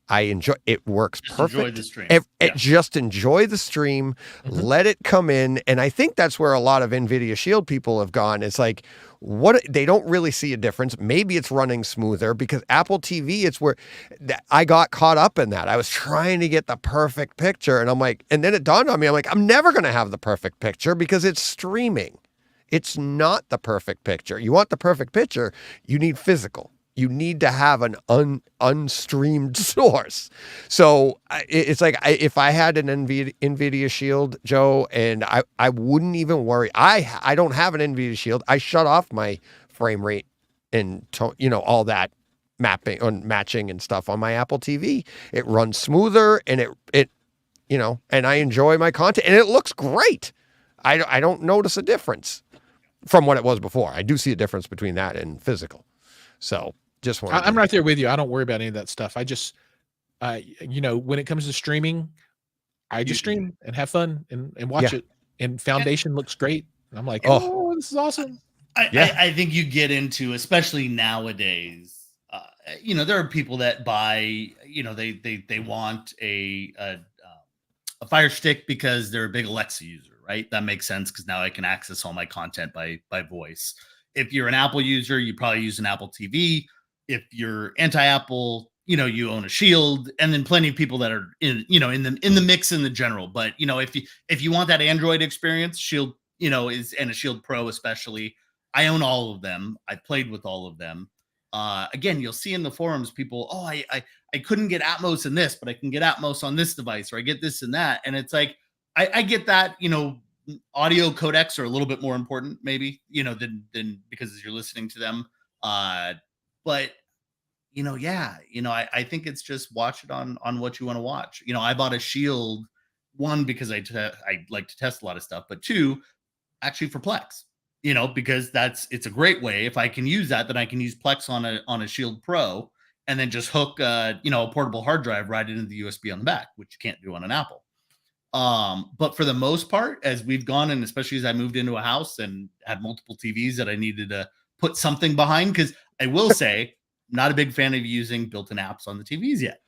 I enjoy it. Works perfect. Enjoy the stream. Just enjoy the stream. Let it come in. And I think that's where a lot of NVIDIA Shield people have gone. It's like, they don't really see a difference. Maybe it's running smoother, because Apple TV, it's where I got caught up in that. I was trying to get the perfect picture, and I'm like, and then it dawned on me, I'm like, I'm never going to have the perfect picture because it's streaming. It's not the perfect picture. You want the perfect picture, you need physical. You need to have an unstreamed source. So it's like, if I had an NVIDIA Shield, Joe, and I wouldn't even worry. I don't have an NVIDIA Shield. I shut off my frame rate and all that mapping on matching and stuff on my Apple TV. It runs smoother, and it and I enjoy my content, and it looks great. I don't notice a difference from what it was before. I do see a difference between that and physical. So just want. I'm right there with you. I don't worry about any of that stuff. I just, when it comes to streaming, I just stream and have fun and watch it. And Foundation looks great. And I'm like, oh, this is awesome. I think you get into, especially nowadays, there are people that buy, they want a Fire Stick because they're a big Alexa user, right? That makes sense because now I can access all my content by voice. If you're an Apple user, you probably use an Apple TV. If you're anti-Apple, you own a Shield, and then plenty of people that are in the mix in the general. But if you want that Android experience, Shield, is, and a Shield Pro especially. I own all of them. I played with all of them. Again, you'll see in the forums people, I couldn't get Atmos in this, but I can get Atmos on this device, or I get this and that. And it's like, I get that, audio codecs are a little bit more important maybe, than because you're listening to them. But I think it's just watch it on what you want to watch. I bought a Shield, one, because I like to test a lot of stuff, but two, actually for Plex. Because it's a great way. If I can use that, then I can use Plex on a Shield Pro, and then just hook a portable hard drive right into the USB on the back, which you can't do on an Apple. But for the most part, as we've gone, and especially as I moved into a house and had multiple TVs that I needed to put something behind, because I will say, not a big fan of using built-in apps on the TVs yet.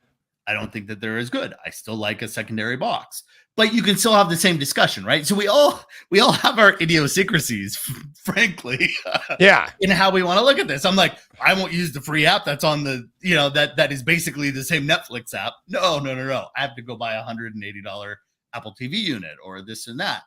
I don't think that they're as good. I still like a secondary box, but you can still have the same discussion, right? So we all have our idiosyncrasies, frankly, in how we want to look at this. I'm like, I won't use the free app that's on the, that is basically the same Netflix app. No. I have to go buy a $180 Apple TV unit or this and that.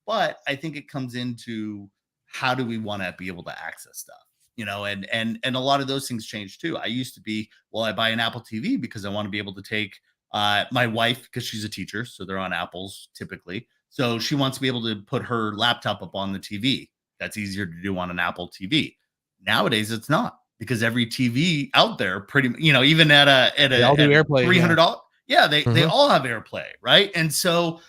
But I think it comes into how do we want to be able to access stuff? And a lot of those things change too. I used to be, I buy an Apple TV because I want to be able to take my wife, because she's a teacher, so they're on Apples typically. So she wants to be able to put her laptop up on the TV. That's easier to do on an Apple TV. Nowadays, it's not, because every TV out there, pretty, even at they all do AirPlay, $300, they all have AirPlay, right? And so,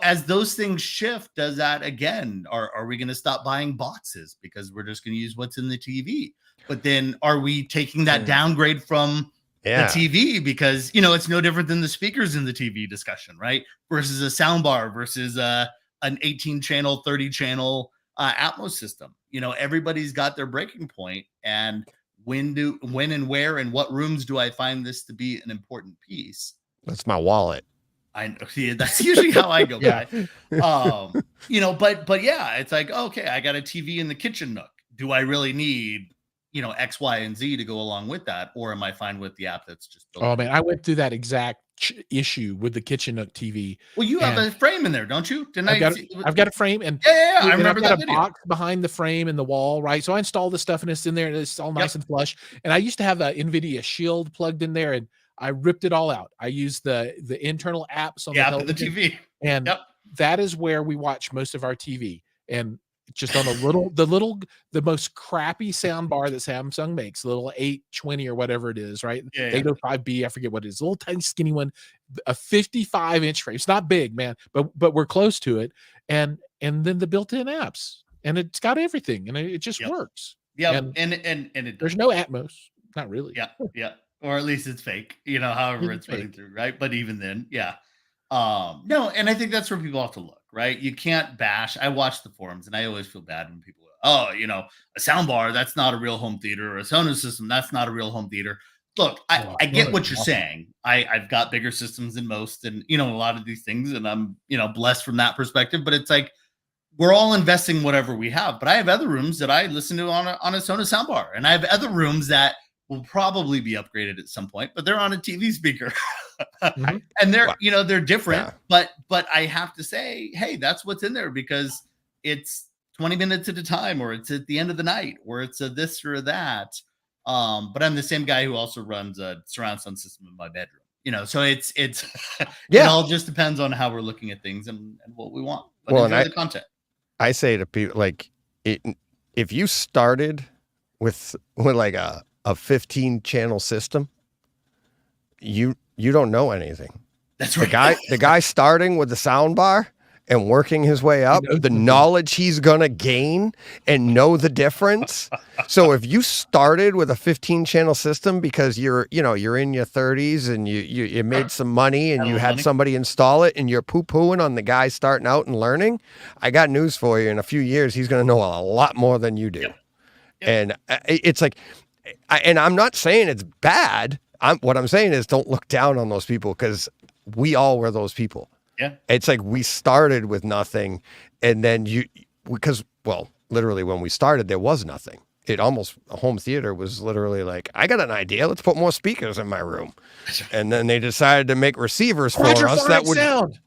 as those things shift, does that again, are we going to stop buying boxes because we're just going to use what's in the TV? But then are we taking that downgrade from the TV because, it's no different than the speakers in the TV discussion, right? Versus a soundbar versus an 18 channel, 30 channel Atmos system. Everybody's got their breaking point, and when and where and what rooms do I find this to be an important piece? That's my wallet. I see. That's usually how I go. But yeah, it's like, okay, I got a TV in the kitchen nook. Do I really need, X, Y, and Z to go along with that? Or am I fine with the app that's just built? Oh man, I went through that exact issue with the kitchen nook TV. Well, you have a frame in there, don't you? I've got a frame, and I remember I've got that a video. box behind the frame in the wall, right? So I installed the stuff, and it's in there, and it's all nice and flush. And I used to have a NVIDIA Shield plugged in there, and I ripped it all out. I used the internal apps on the TV, and that is where we watch most of our TV. And just on the most crappy sound bar that Samsung makes, the little 820 or whatever it is, right? 805B, I forget what it is, a little tiny skinny one, a 55-inch frame. It's not big, man, but we're close to it. And then the built-in apps, and it's got everything, and it just works. Yeah, and there's no Atmos, not really. Yeah. Or at least it's fake, however it's running through, right? But even then, no, and I think that's where people have to look, right? You can't bash. I watch the forums, and I always feel bad when people are, a soundbar, that's not a real home theater, or a Sonos system, that's not a real home theater. Look, I get what you're saying. I've got bigger systems than most, and a lot of these things, and I'm blessed from that perspective. But it's like we're all investing whatever we have. But I have other rooms that I listen to on a Sonos soundbar, and I have other rooms that will probably be upgraded at some point, but they're on a TV speaker. And they're different, but I have to say, hey, that's what's in there, because it's 20 minutes at a time, or it's at the end of the night, or it's a this or that. But I'm the same guy who also runs a surround sound system in my bedroom, so it's it all just depends on how we're looking at things and what we want. But enjoy the content. I say to people, like, if you started with like a 15 channel system, you don't know anything. That's right. The guy starting with the sound bar and working his way up, the knowledge he's going to gain and know the difference. So if you started with a 15 channel system because you're in your 30s and you made some money and you had somebody install it and you're poo-pooing on the guy starting out and learning, I got news for you. In a few years, he's going to know a lot more than you do. Yep. And it's like, and I'm not saying it's bad. What I'm saying is don't look down on those people, because we all were those people. Yeah. It's like we started with nothing, and then literally when we started, there was nothing. A home theater was literally like, I got an idea. Let's put more speakers in my room. And then they decided to make receivers for us that would sound.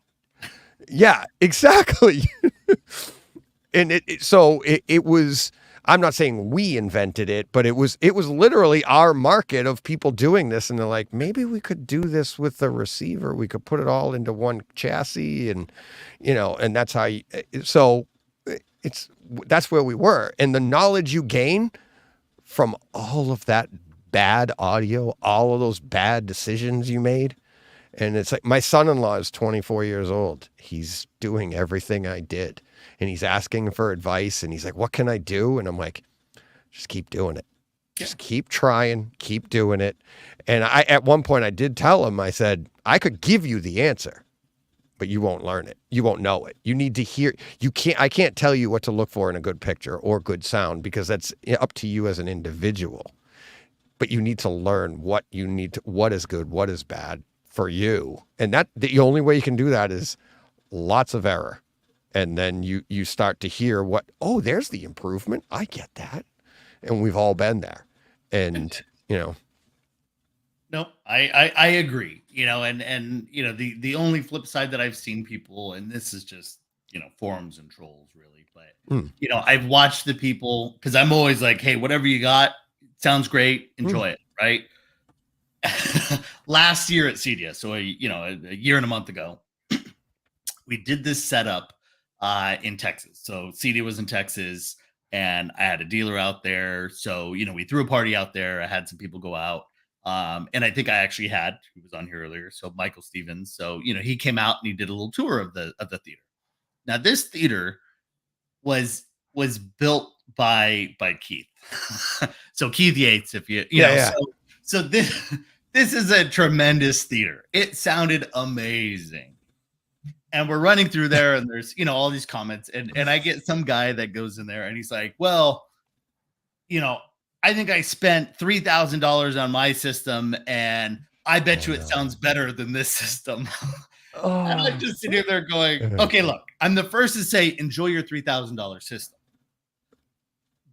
Yeah, exactly. And it was, I'm not saying we invented it, but it was literally our market of people doing this. And they're like, maybe we could do this with the receiver. We could put it all into one chassis, and, and that's how that's where we were. And the knowledge you gain from all of that bad audio, all of those bad decisions you made. And it's like, my son-in-law is 24 years old. He's doing everything I did. And he's asking for advice, and he's like, what can I do? And I'm like, just keep doing it. Just keep trying, keep doing it. And at one point I did tell him, I said, I could give you the answer, but you won't learn it. You won't know it. You need to hear. I can't tell you what to look for in a good picture or good sound, because that's up to you as an individual. But you need to learn what is good, what is bad for you. And that the only way you can do that is lots of error. And then you start to hear there's the improvement. I get that. And we've all been there. And, No, I agree, and the only flip side that I've seen people, and this is just, forums and trolls really, but, I've watched the people, because I'm always like, hey, whatever you got, sounds great, enjoy it, right? Last year at CEDIA, so, a year and a month ago, we did this setup in Texas. So CEDIA was in Texas, and I had a dealer out there. So, we threw a party out there. I had some people go out. And I think I actually had, who was on here earlier, so Michael Stevens. So, he came out and he did a little tour of the theater. Now, this theater was built by Keith. So Keith Yates, if you know. So this is a tremendous theater. It sounded amazing. And we're running through there, and there's, all these comments, and I get some guy that goes in there and he's like, well, I think I spent $3,000 on my system, and I bet you it sounds better than this system. And I'm just sitting there going, okay, look, I'm the first to say, enjoy your $3,000 system.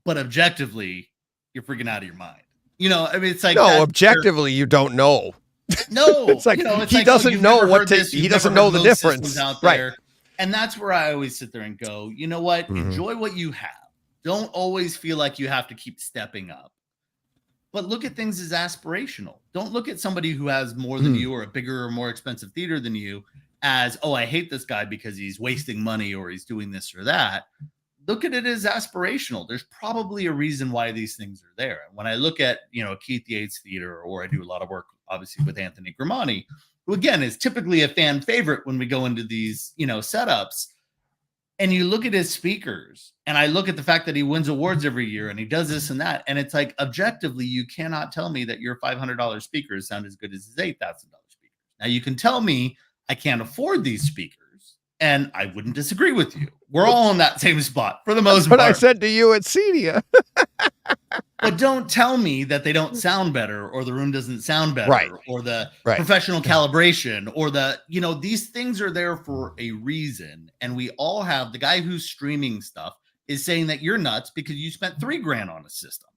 But objectively, you're freaking out of your mind. It's like, no, objectively, you don't know. No, it's like he doesn't know what to. He doesn't know the difference out there. Right. And that's where I always sit there and go, you know what? Enjoy what you have. Don't always feel like you have to keep stepping up. But look at things as aspirational. Don't look at somebody who has more than you, or a bigger or more expensive theater than you, as, oh, I hate this guy because he's wasting money or he's doing this or that. Look at it as aspirational. There's probably a reason why these things are there. When I look at, Keith Yates Theater, or I do a lot of work, obviously, with Anthony Grimani, who again is typically a fan favorite when we go into these, setups, and you look at his speakers, and I look at the fact that he wins awards every year and he does this and that. And it's like, objectively, you cannot tell me that your $500 speakers sound as good as his $8,000 speakers. Now you can tell me I can't afford these speakers, and I wouldn't disagree with you. We're all in that same spot for the most part. But I said to you at CEDIA. But don't tell me that they don't sound better, or the room doesn't sound better, right, or the professional calibration, or these things are there for a reason. And we all have, the guy who's streaming stuff is saying that you're nuts because you spent $3,000 on a system,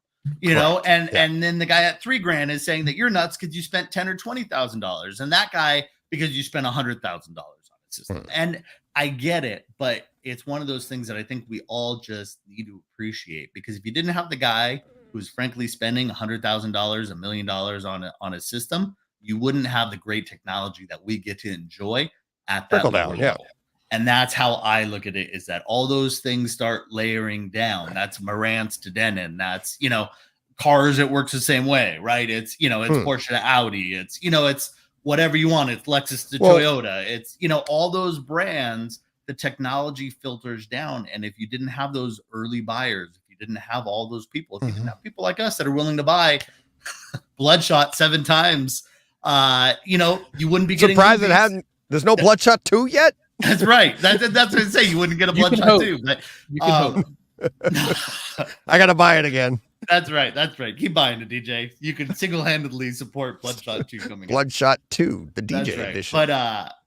and then the guy at $3,000 is saying that you're nuts because you spent $10,000 or $20,000, and that guy because you spent $100,000 on a system. And I get it, but it's one of those things that I think we all just need to appreciate, because if you didn't have the guy who's frankly spending $100,000, $1 million on a system, you wouldn't have the great technology that we get to enjoy at that level. Yeah. And that's how I look at it, is that all those things start layering down. That's Marantz to Denon. That's, cars, it works the same way, right? It's, it's Porsche to Audi. It's, it's whatever you want. It's Lexus to Toyota. It's, all those brands, the technology filters down. And if you didn't have those early buyers, if you didn't have all those people, if you didn't have people like us that are willing to buy Bloodshot 7 times, you wouldn't be getting surprised it hadn't. There's no Bloodshot 2 yet. That's right. That's what I say. You wouldn't get a Bloodshot 2, but you can hope. I gotta buy it again. That's right. Keep buying it, DJ. You can single-handedly support Bloodshot 2 coming. Bloodshot 2, the DJ edition.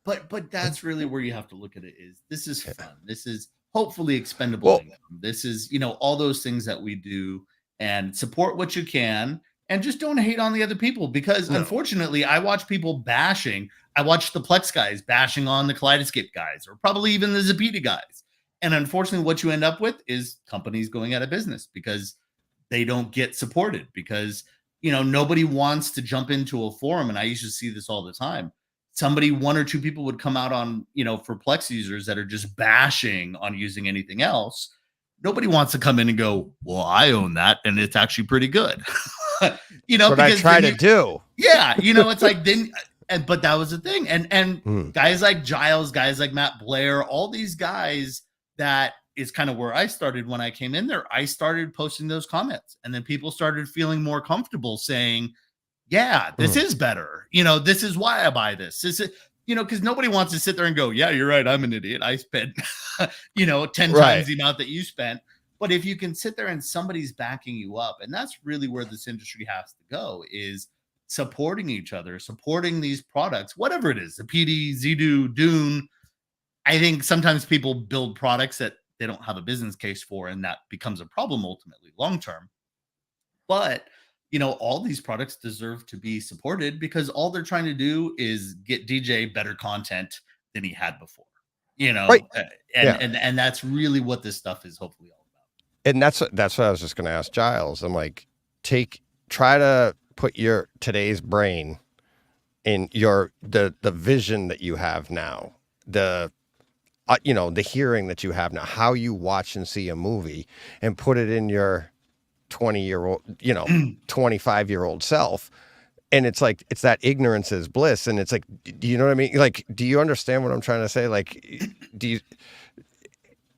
But that's really where you have to look at it. Is this is fun? This is hopefully expendable income. This is all those things that we do, and support what you can, and just don't hate on the other people, because unfortunately, I watch people bashing. I watch the Plex guys bashing on the Kaleidoscape guys, or probably even the Zappiti guys. And unfortunately, what you end up with is companies going out of business because they don't get supported, because, nobody wants to jump into a forum. And I used to see this all the time. One or two people would come out on, for Plex users that are just bashing on using anything else. Nobody wants to come in and go, well, I own that, and it's actually pretty good. What I try to do. Yeah. It's like, but that was the thing. And guys like Jiles, guys like Matt Blair, all these guys, that is kind of where I started when I came in there. I started posting those comments, and then people started feeling more comfortable saying, yeah, this is better. This is why I buy this. This is, because nobody wants to sit there and go, yeah, you're right, I'm an idiot. I spent, 10 times the amount that you spent. But if you can sit there and somebody's backing you up, and that's really where this industry has to go, is supporting each other, supporting these products, whatever it is, the PD, Zedo, Dune. I think sometimes people build products that they don't have a business case for, and that becomes a problem ultimately long-term. But, all these products deserve to be supported, because all they're trying to do is get DJ better content than he had before, Right. And that's really what this stuff is hopefully all about. And that's what I was just going to ask Jiles. I'm like, try to put your today's brain in the vision that you have now, the hearing that you have now, how you watch and see a movie, and put it in your 20-year-old, 25-year-old self. And it's like, it's that ignorance is bliss. And it's like, do you know what I mean? Like, do you understand what I'm trying to say? Like,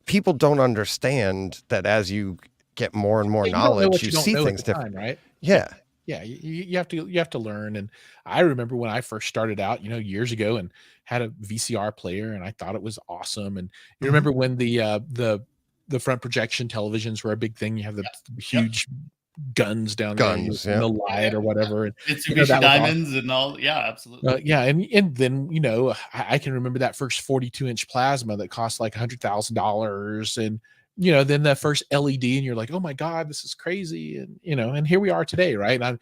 people don't understand that as you get more and more knowledge, you see things different, right? Yeah. Yeah, you have to learn. And I remember when I first started out, years ago, and had a VCR player, and I thought it was awesome. And you remember when the front projection televisions were a big thing. You have the huge guns down there, the light or whatever. And it's diamonds and all. Yeah, absolutely. And then I can remember that first 42-inch plasma that cost like $100,000, and then the first LED, and you're like, oh my God, this is crazy. And, and here we are today. Right. I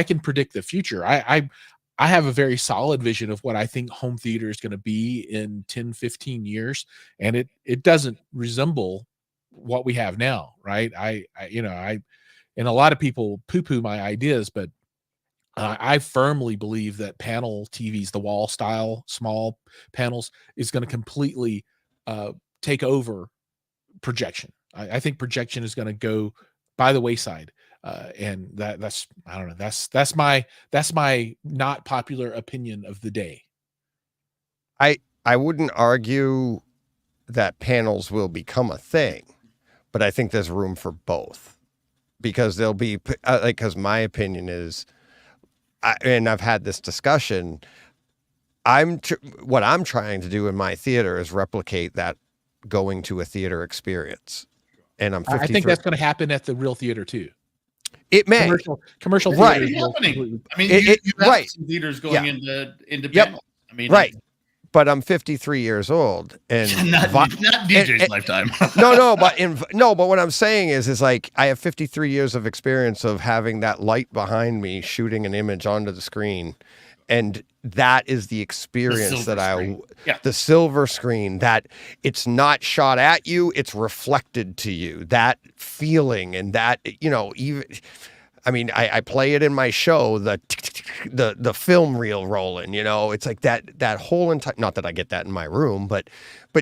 can predict the future. I have a very solid vision of what I think home theater is going to be in 10, 15 years. And it doesn't resemble what we have now. Right. And a lot of people poo-poo my ideas, but I firmly believe that panel TVs, the wall style, small panels, is going to completely take over projection. I think projection is going to go by the wayside, and that's I don't know. That's my not popular opinion of the day. I wouldn't argue that panels will become a thing, but I think there's room for both, because there'll be because my opinion is, and I've had this discussion. What I'm trying to do in my theater is replicate that going to a theater experience, and I'm 53. I think that's going to happen at the real theater too. It may commercial right. Happening. I mean, you have some theaters going into panels. I mean, right. But I'm 53 years old, and not DJ's lifetime. But what I'm saying is like, I have 53 years of experience of having that light behind me shooting an image onto the screen. And that is the experience the silver screen, that it's not shot at you, it's reflected to you, that feeling. And that, even, I mean, I play it in my show, the film reel rolling, it's like that whole entire, not that I get that in my room, but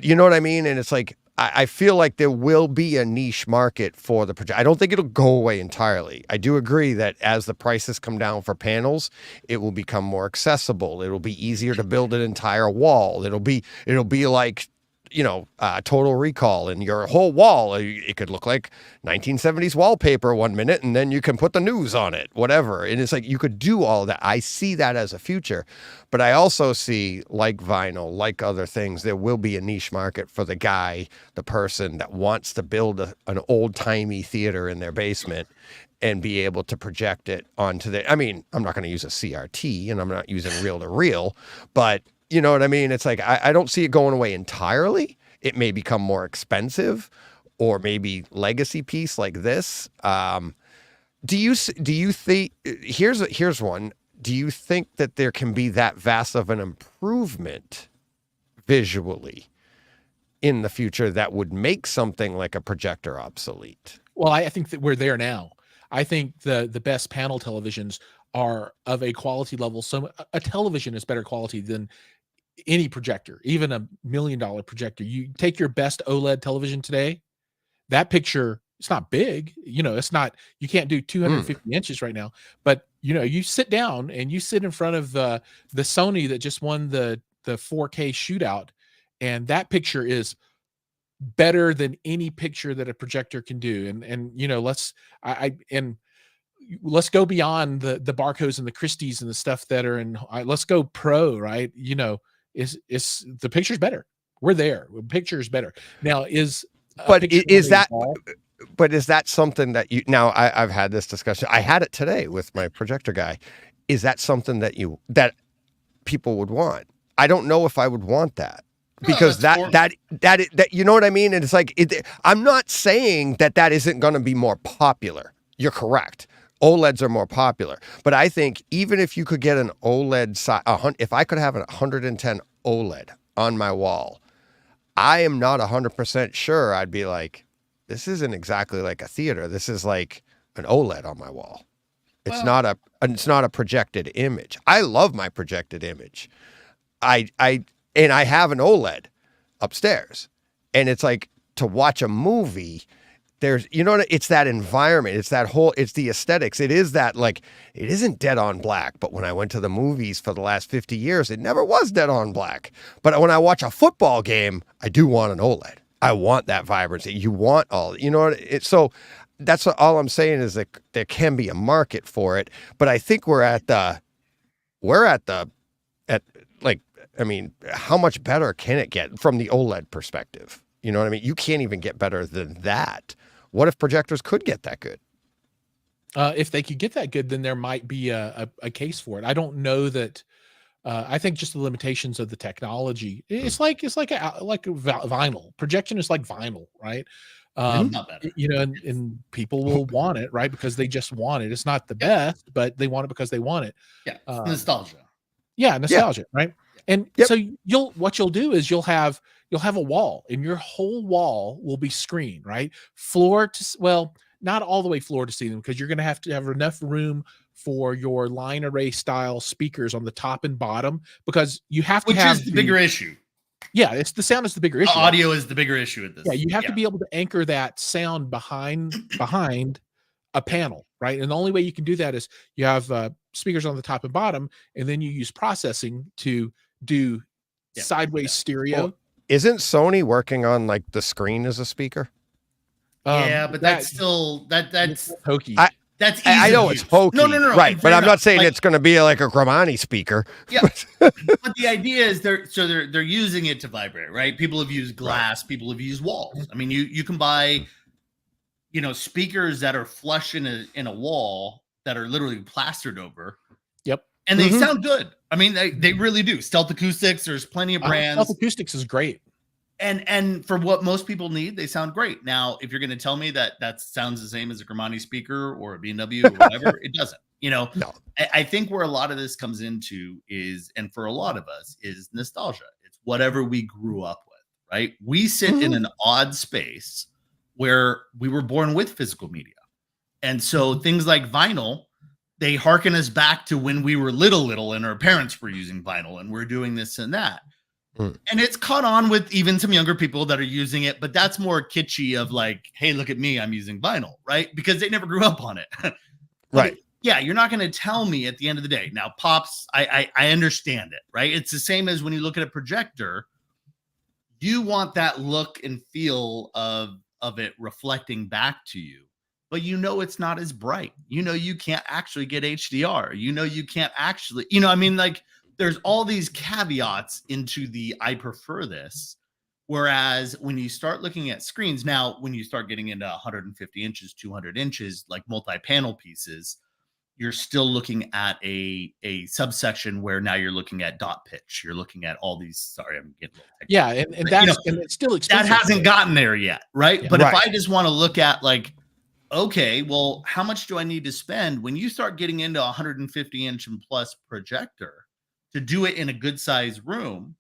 you know what I mean? And it's like, I feel like there will be a niche market for the project. I don't think it'll go away entirely. I do agree that as the prices come down for panels, it will become more accessible. It'll be easier to build an entire wall. It'll be like, Total Recall, and your whole wall, it could look like 1970s wallpaper one minute, and then you can put the news on it, whatever. And it's like you could do all that. I see that as a future, but I also see, like vinyl, like other things, there will be a niche market for the guy, the person that wants to build an old-timey theater in their basement and be able to project it onto I'm not going to use a CRT, and I'm not using reel-to-reel, but you know what I mean? It's like, I don't see it going away entirely. It may become more expensive, or maybe legacy piece like this. Do you think, here's one. Do you think that there can be that vast of an improvement visually in the future that would make something like a projector obsolete? Well, I think that we're there now. I think the best panel televisions are of a quality level. So a television is better quality than any projector, even $1 million projector. You take your best OLED television today, that picture, it's not big, it's not, you can't do 250 inches right now, but you sit down and you sit in front of the Sony that just won the 4K shootout, and that picture is better than any picture that a projector can do. Let's go beyond the Barcos and the Christies and the stuff that are in, let's go pro, right? Is the picture's better. We're there. The picture is better. Now is that something that I've had this discussion. I had it today with my projector guy. Is that something that people would want? I don't know if I would want that, because that you know what I mean? And it's like, I'm not saying that isn't going to be more popular. You're correct. OLEDs are more popular, but I think even if you could get an OLED, if I could have a 110 OLED on my wall, I am not 100% sure I'd be like, this isn't exactly like a theater. This is like an OLED on my wall. It's not a projected image. I love my projected image. I have an OLED upstairs, and it's like, to watch a movie, there's, it's that environment. It's it's the aesthetics. It is that, like, it isn't dead on black, but when I went to the movies for the last 50 years, it never was dead on black. But when I watch a football game, I do want an OLED. I want that vibrancy. You want all, so that's all I'm saying, is that there can be a market for it, but I think how much better can it get from the OLED perspective? You know what I mean? You can't even get better than that. What if projectors could get that good? If they could get that good, then there might be a case for it. I don't know that. I think just the limitations of the technology. It's like vinyl. Projection is like vinyl, right? Not better. And people will want it, right? Because they just want it. It's not the best, but they want it because they want it. Yeah, nostalgia. Yeah, nostalgia, right? And so what you'll do is you'll have a wall, and your whole wall will be screened, right? Not all the way floor to ceiling, because you're going to have enough room for your line array style speakers on the top and bottom, because you have to Which is the bigger issue. Yeah, it's the sound is the bigger issue. Audio is the bigger issue at this. Yeah, you have to be able to anchor that sound behind a panel, right? And the only way you can do that is you have speakers on the top and bottom, and then you use processing to do sideways stereo. Well, isn't Sony working on, like, the screen as a speaker? But that's still that's hokey. That's easy. I know it's hokey. No. Right, but I'm not saying it's going to be like a Gramani speaker. Yeah, but the idea is they're using it to vibrate, right? People have used glass. Right. People have used walls. I mean, you can buy, speakers that are flush in a wall that are literally plastered over. Yep, and they sound good. I mean, they really do. Stealth Acoustics. There's plenty of brands. Stealth Acoustics is great. And for what most people need, they sound great. Now, if you're going to tell me that sounds the same as a Gramani speaker or a B&W or whatever, it doesn't. No. I think where a lot of this comes into is, and for a lot of us, is nostalgia. It's whatever we grew up with, right? We sit in an odd space where we were born with physical media. And so things like vinyl, they hearken us back to when we were little, and our parents were using vinyl, and we're doing this and that. And it's caught on with even some younger people that are using it, but that's more kitschy of like, hey, look at me, I'm using vinyl, right? Because they never grew up on it. Right. Yeah, you're not going to tell me at the end of the day. Now, pops, I understand it, right? It's the same as when you look at a projector. You want that look and feel of it reflecting back to you, but you know it's not as bright. You know you can't actually get HDR. You know you can't actually, I mean, like there's all these caveats into the I prefer this. Whereas when you start looking at screens now, when you start getting into 150 inches, 200 inches, like multi-panel pieces, you're still looking at a subsection where now you're looking at dot pitch. You're looking at all these. Sorry, I'm getting a little technical. Yeah, and that's and it's still expensive. That hasn't gotten there yet, right? Yeah. But Right. if I just want to look at like, okay, well, how much do I need to spend when you start getting into 150 inch and plus projector to do it in a good size room?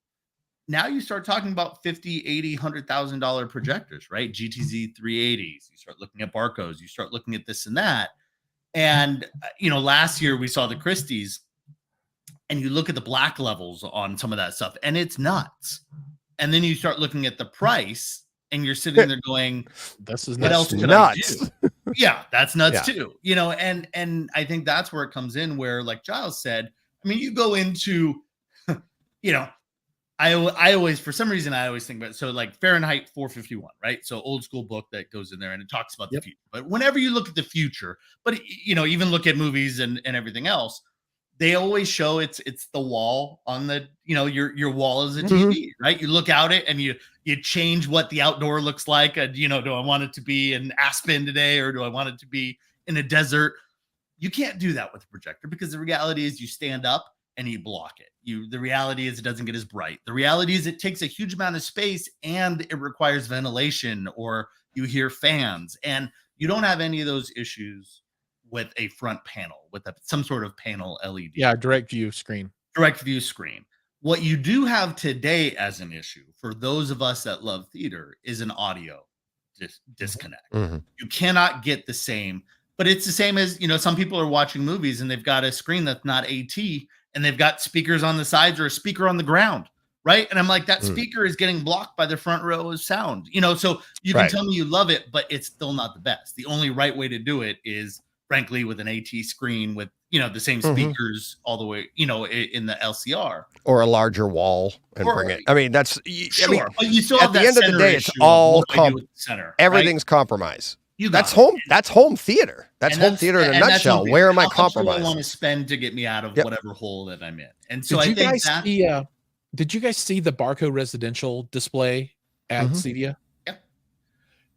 Now you start talking about 50, 80, $100,000 projectors, right? GTZ 380s. You start looking at Barcos. You start looking at this and that. And, last year we saw the Christie's and you look at the black levels on some of that stuff and it's nuts. And then you start looking at the price and you're sitting there going, this is what else could nuts. I do? Yeah, that's nuts Yeah. too. And I think that's where it comes in where, like Giles said, I mean, you go into, I always, for some reason, I always think about it. So like Fahrenheit 451, right? So old school book that goes in there and it talks about the future. But whenever you look at the future, but even look at movies and everything else, they always show it's the wall on the, your wall is a TV, right? You look out it and you change what the outdoor looks like. And, do I want it to be in Aspen today or do I want it to be in a desert? You can't do that with a projector because the reality is you stand up and you block it. The reality is it doesn't get as bright. The reality is it takes a huge amount of space and it requires ventilation or you hear fans and you don't have any of those issues with a front panel, with some sort of panel LED. Yeah, direct view screen. Direct view screen. What you do have today as an issue for those of us that love theater is an audio disconnect. Mm-hmm. You cannot get the same, but it's the same as, some people are watching movies and they've got a screen that's not AT and they've got speakers on the sides or a speaker on the ground, right? And I'm like, that speaker is getting blocked by the front row of sound, so you can tell me you love it, but it's still not the best. The only right way to do it is, frankly, with an AT screen with, the same speakers all the way, in the LCR. Or a larger wall and bring it. I mean, that's, sure, but you still at have the that end of the center day, it's issue of all what do I do with the center, everything's right? compromise. That's home theater. That's home theater in a nutshell. Where am I compromising? I want to spend to get me out of whatever hole that I'm in. And so did you guys see the Barco residential display at Cedia? Yeah.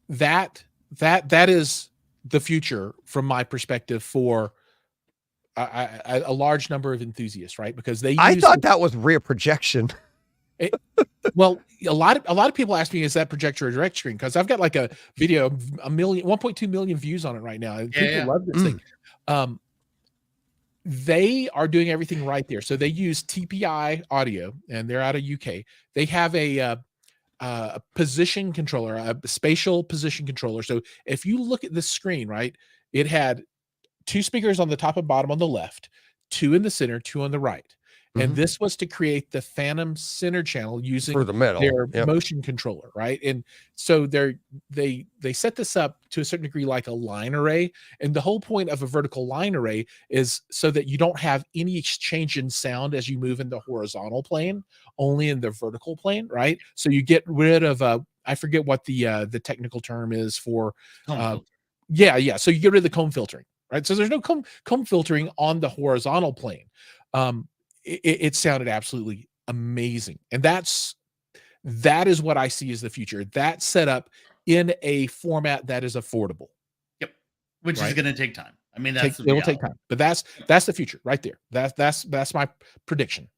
That is the future from my perspective for a large number of enthusiasts, right? Because I thought that was rear projection. Well, a lot of people ask me, is that projector a direct screen? Because I've got like a video, 1.2 million views on it right now. People love this thing. They are doing everything right there. So they use TPI audio, and they're out of UK. They have a position controller, a spatial position controller. So if you look at this screen, right, it had 2 speakers on the top and bottom on the left, 2 in the center, 2 on the right. And this was to create the phantom center channel using for the middle. their motion controller, right? And so they set this up to a certain degree like a line array. And the whole point of a vertical line array is so that you don't have any exchange in sound as you move in the horizontal plane, only in the vertical plane, right? So you get rid of I forget what the technical term is for So you get rid of the comb filtering, right? So there's no comb filtering on the horizontal plane. It sounded absolutely amazing. And that is what I see as the future. That set up in a format that is affordable. Yep. Which is going to take time. I mean, it will take time, but that's the future right there. That's my prediction.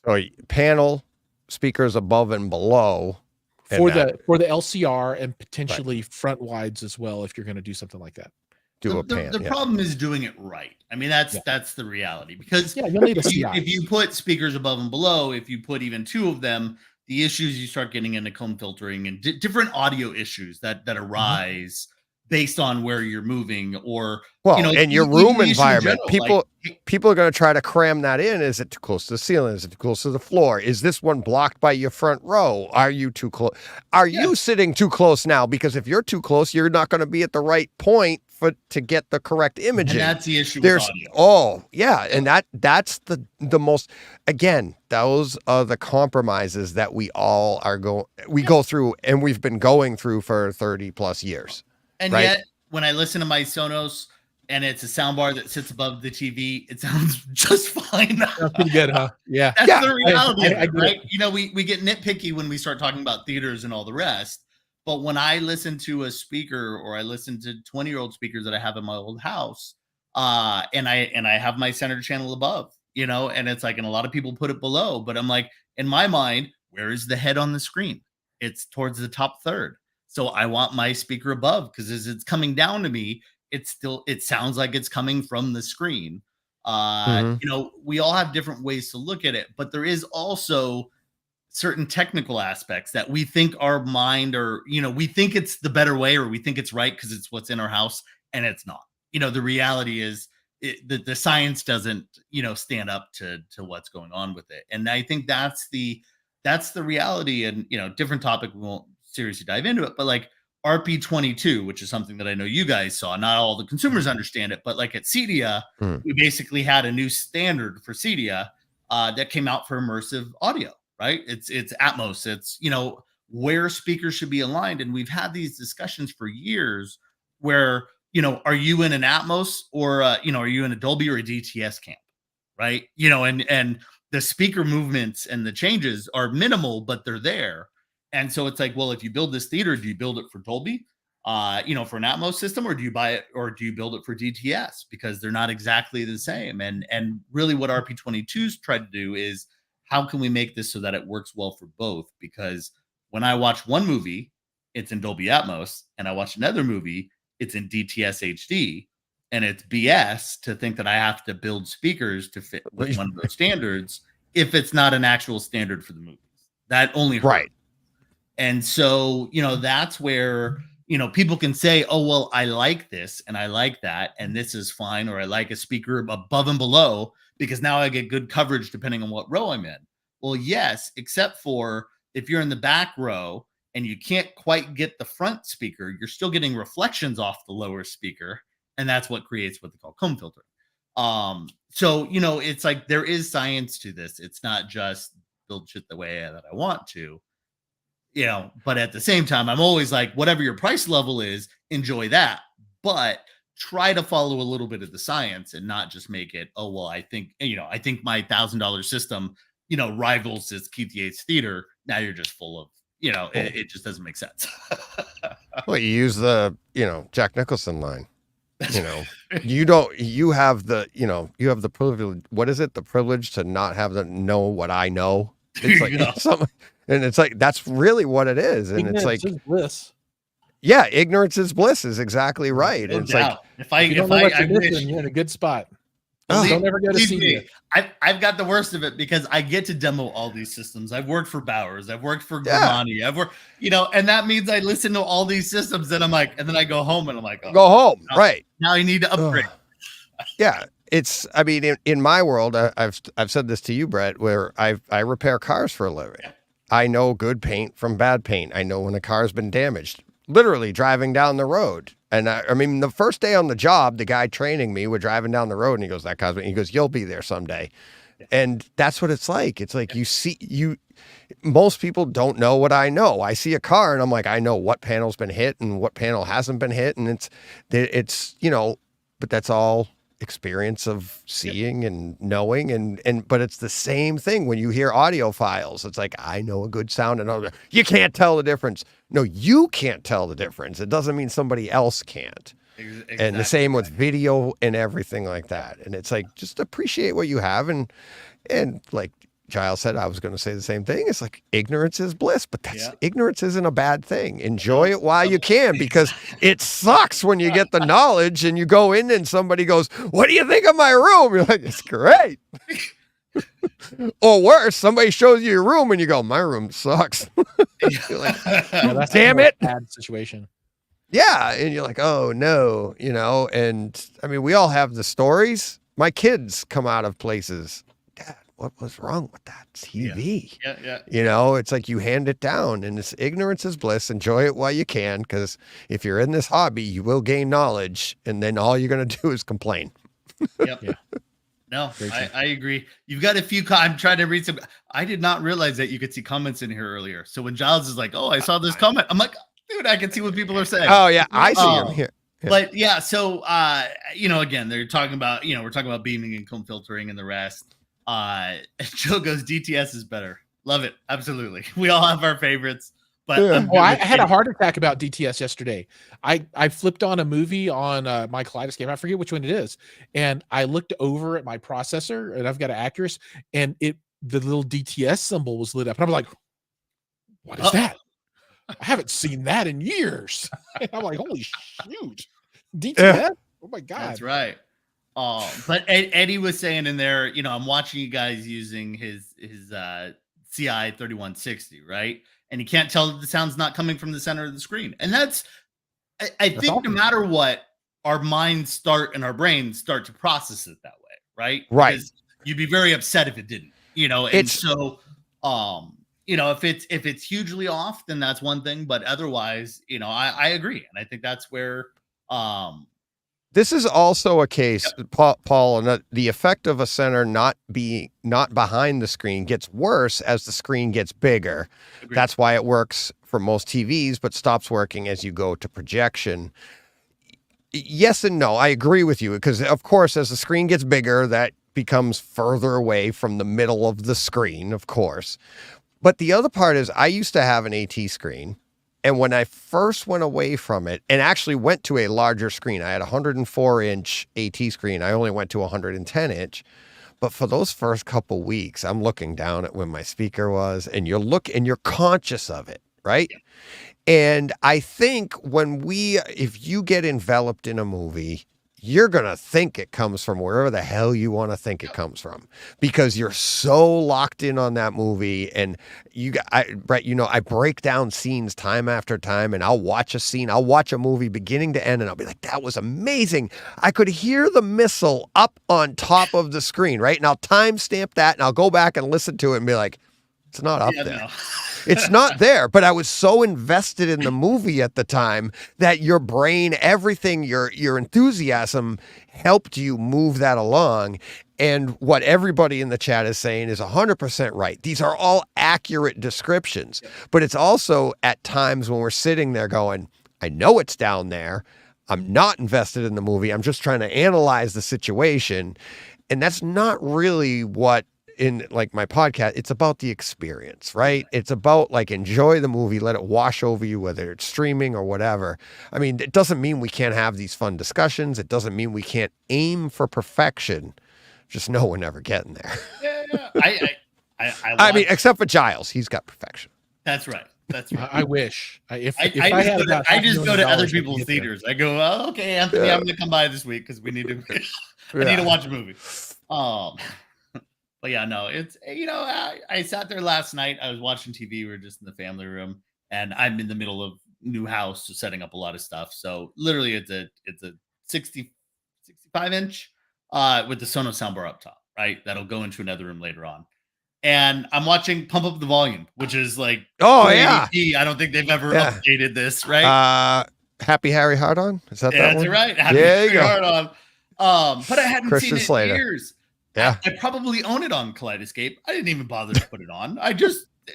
So panel speakers above and below for the LCR and potentially front wides as well, if you're going to do something like that. The problem is doing it right. I mean, that's the reality, because you'll need if you put speakers above and below, if you put even 2 of them, the issues you start getting into comb filtering and different audio issues that arise based on where you're moving, or Well, you know, and your even room the issue in environment, general, people are going to try to cram that in. Is it too close to the ceiling? Is it too close to the floor? Is this one blocked by your front row? Are you too close? Are you sitting too close now? Because if you're too close, you're not going to be at the right point to get the correct imaging. and that's the issue with audio. Oh, yeah, and that's the most, again, those are the compromises that we all go through, and we've been going through for 30 plus years. And right? yet, when I listen to my Sonos and it's a soundbar that sits above the TV, it sounds just fine. That's pretty good, huh? Yeah. That's the reality of I it, get right? it. You know, we get nitpicky when we start talking about theaters and all the rest. But when I listen to a speaker, or I listen to 20-year-old speakers that I have in my old house, and I have my center channel above, you know, and it's like, and a lot of people put it below, but I'm like, in my mind, where is the head on the screen? It's towards the top third. So I want my speaker above, because as it's coming down to me, it sounds like it's coming from the screen. You know, we all have different ways to look at it, but there is also certain technical aspects that we think our mind, or, you know, we think it's the better way, or we think it's right because it's what's in our house, and it's not. You know, the reality is the science doesn't, you know, stand up to what's going on with it. And I think that's the reality. And, you know, different topic, we won't seriously dive into it, but like RP22, which is something that I know you guys saw, not all the consumers understand it, but like at CEDIA, we basically had a new standard for CEDIA that came out for immersive audio, right? It's Atmos, it's, you know, where speakers should be aligned. And we've had these discussions for years where, you know, are you in an Atmos, or, you know, are you in a Dolby or a DTS camp, right? You know, and the speaker movements and the changes are minimal, but they're there. And so it's like, well, if you build this theater, do you build it for Dolby, you know, for an Atmos system, or do you buy it, or do you build it for DTS? Because they're not exactly the same. And really what RP22's tried to do is, how can we make this so that it works well for both? Because when I watch one movie, it's in Dolby Atmos, and I watch another movie, it's in DTS HD. And it's BS to think that I have to build speakers to fit with one of those standards if it's not an actual standard for the movies. That only hurts. Right. And so, you know, that's where, you know, people can say, oh, well, I like this and I like that, and this is fine, or I like a speaker above and below because now I get good coverage depending on what row I'm in. Well, yes, except for if you're in the back row and you can't quite get the front speaker, you're still getting reflections off the lower speaker, and that's what creates what they call comb filtering. So, you know, it's like there is science to this. It's not just build shit the way that I want to. You know, but at the same time, I'm always like, whatever your price level is, enjoy that, but try to follow a little bit of the science and not just make it, oh, well, I think my $1,000 system, you know, rivals this Keith Yates theater. Now you're just full of, you know, it just doesn't make sense. Well, you use the, you know, Jack Nicholson line. You know, you have the privilege. What is it? The privilege to not have to know what I know. It's like something. And it's like, that's really what it is. And Ignorance it's like, is bliss. Yeah, ignorance is bliss is exactly right. No And it's doubt. like, If you don't know what you're missing, you're in a good spot. Don't ever go to CEDIA. I've got the worst of it because I get to demo all these systems. I've worked for Bowers. I've worked for Grimani. I've worked, you know, and that means I listen to all these systems and I'm like, and then I go home and I'm like, oh, go home. Right. Now I need to upgrade. Yeah. It's, I mean, in my world, I've said this to you, Brett, where I repair cars for a living. Yeah. I know good paint from bad paint. I know when a car's been damaged, literally driving down the road. And I mean, the first day on the job, the guy training me, we're driving down the road and he goes, that car's, he goes, you'll be there someday. Yeah. And that's what it's like. It's like, most people don't know what I know. I see a car and I'm like, I know what panel's been hit and what panel hasn't been hit. And it's, you know, but that's all experience of seeing and knowing but it's the same thing when you hear audio files. It's like, I know a good sound and you can't tell the difference. No, you can't tell the difference. It doesn't mean somebody else can't. Exactly. And the same with video and everything like that. And it's like, just appreciate what you have. And like Giles said, I was going to say the same thing. It's like, ignorance is bliss, but ignorance isn't a bad thing. Enjoy it while you can, because it sucks when you get the knowledge and you go in and somebody goes, what do you think of my room? You're like, it's great. Or worse, somebody shows you your room and you go, my room sucks. You're like, damn it. Bad situation. Yeah, and you're like, oh no, and I mean, we all have the stories. My kids come out of places. Dad, what was wrong with that TV? Yeah. It's like you hand it down, and it's ignorance is bliss. Enjoy it while you can, because if you're in this hobby, you will gain knowledge, and then all you're going to do is complain. Yep. Yeah. No, I agree. You've got a few. I'm trying to read some. I did not realize that you could see comments in here earlier. So when Giles is like, "Oh, I saw this comment," I'm like, "Dude, I can see what people are saying." Oh yeah, I see them here. Yeah. But yeah, so again, they're talking about, we're talking about beaming and comb filtering and the rest. Joe goes, DTS is better. Love it. Absolutely. We all have our favorites. But I had a heart attack about DTS yesterday. I flipped on a movie on my Kaleidoscope. I forget which one it is. And I looked over at my processor, and I've got an Acurus, and the little DTS symbol was lit up. And I'm like, what is that? I haven't seen that in years. And I'm like, holy shoot. DTS? Oh my God. That's right. But Eddie was saying in there, I'm watching you guys using his CI 3160, right? And you can't tell that the sound's not coming from the center of the screen. And that's think awesome. No matter what, our minds and our brains start to process it that way, right? Right. Because you'd be very upset if it didn't, and so, if it's hugely off, then that's one thing, but otherwise, I agree. And I think that's where, this is also a case, Paul, and the effect of a center not behind the screen gets worse as the screen gets bigger. Agreed. That's why it works for most TVs, but stops working as you go to projection. Yes and no. I agree with you, because of course, as the screen gets bigger, that becomes further away from the middle of the screen, of course. But the other part is, I used to have an AT screen. And when I first went away from it and actually went to a larger screen, I had a 104-inch AT screen. I only went to a 110-inch. But for those first couple weeks, I'm looking down at where my speaker was, and you're conscious of it, right? Yeah. And I think if you get enveloped in a movie, you're going to think it comes from wherever the hell you want to think it comes from, because you're so locked in on that movie. And Brett, I break down scenes time after time, and I'll watch a movie beginning to end, and I'll be like, that was amazing. I could hear the missile up on top of the screen, right? And I'll timestamp that, and I'll go back and listen to it and be like, it's not up there. No. It's not there, but I was so invested in the movie at the time that your brain, everything, your enthusiasm helped you move that along. And what everybody in the chat is saying is 100% right. These are all accurate descriptions, but it's also at times when we're sitting there going, I know it's down there. I'm not invested in the movie. I'm just trying to analyze the situation. And that's not really what, in like my podcast, it's about the experience, right? It's about like, enjoy the movie, let it wash over you, whether it's streaming or whatever. I mean, it doesn't mean we can't have these fun discussions. It doesn't mean we can't aim for perfection. Just know we're never getting there. Yeah. I mean, except for Giles, he's got perfection. That's right. That's right. I wish. I just go to other people's theaters. I go, oh, okay, Anthony, I'm going to come by this week because we need to. I need to watch a movie. But yeah, no, it's, I sat there last night. I was watching TV. We were just in the family room, and I'm in the middle of new house, so setting up a lot of stuff. So literally, it's a 65-inch with the Sonos soundbar up top, right? That'll go into another room later on. And I'm watching Pump Up the Volume, which is like, oh yeah, I don't think they've ever updated this, right? Happy Harry Hard On, is that that one? That's right. Happy Harry Hard On. But I hadn't Christian seen it Slater. in years. Yeah, I probably own it on Kaleidoscope. I didn't even bother to put it on.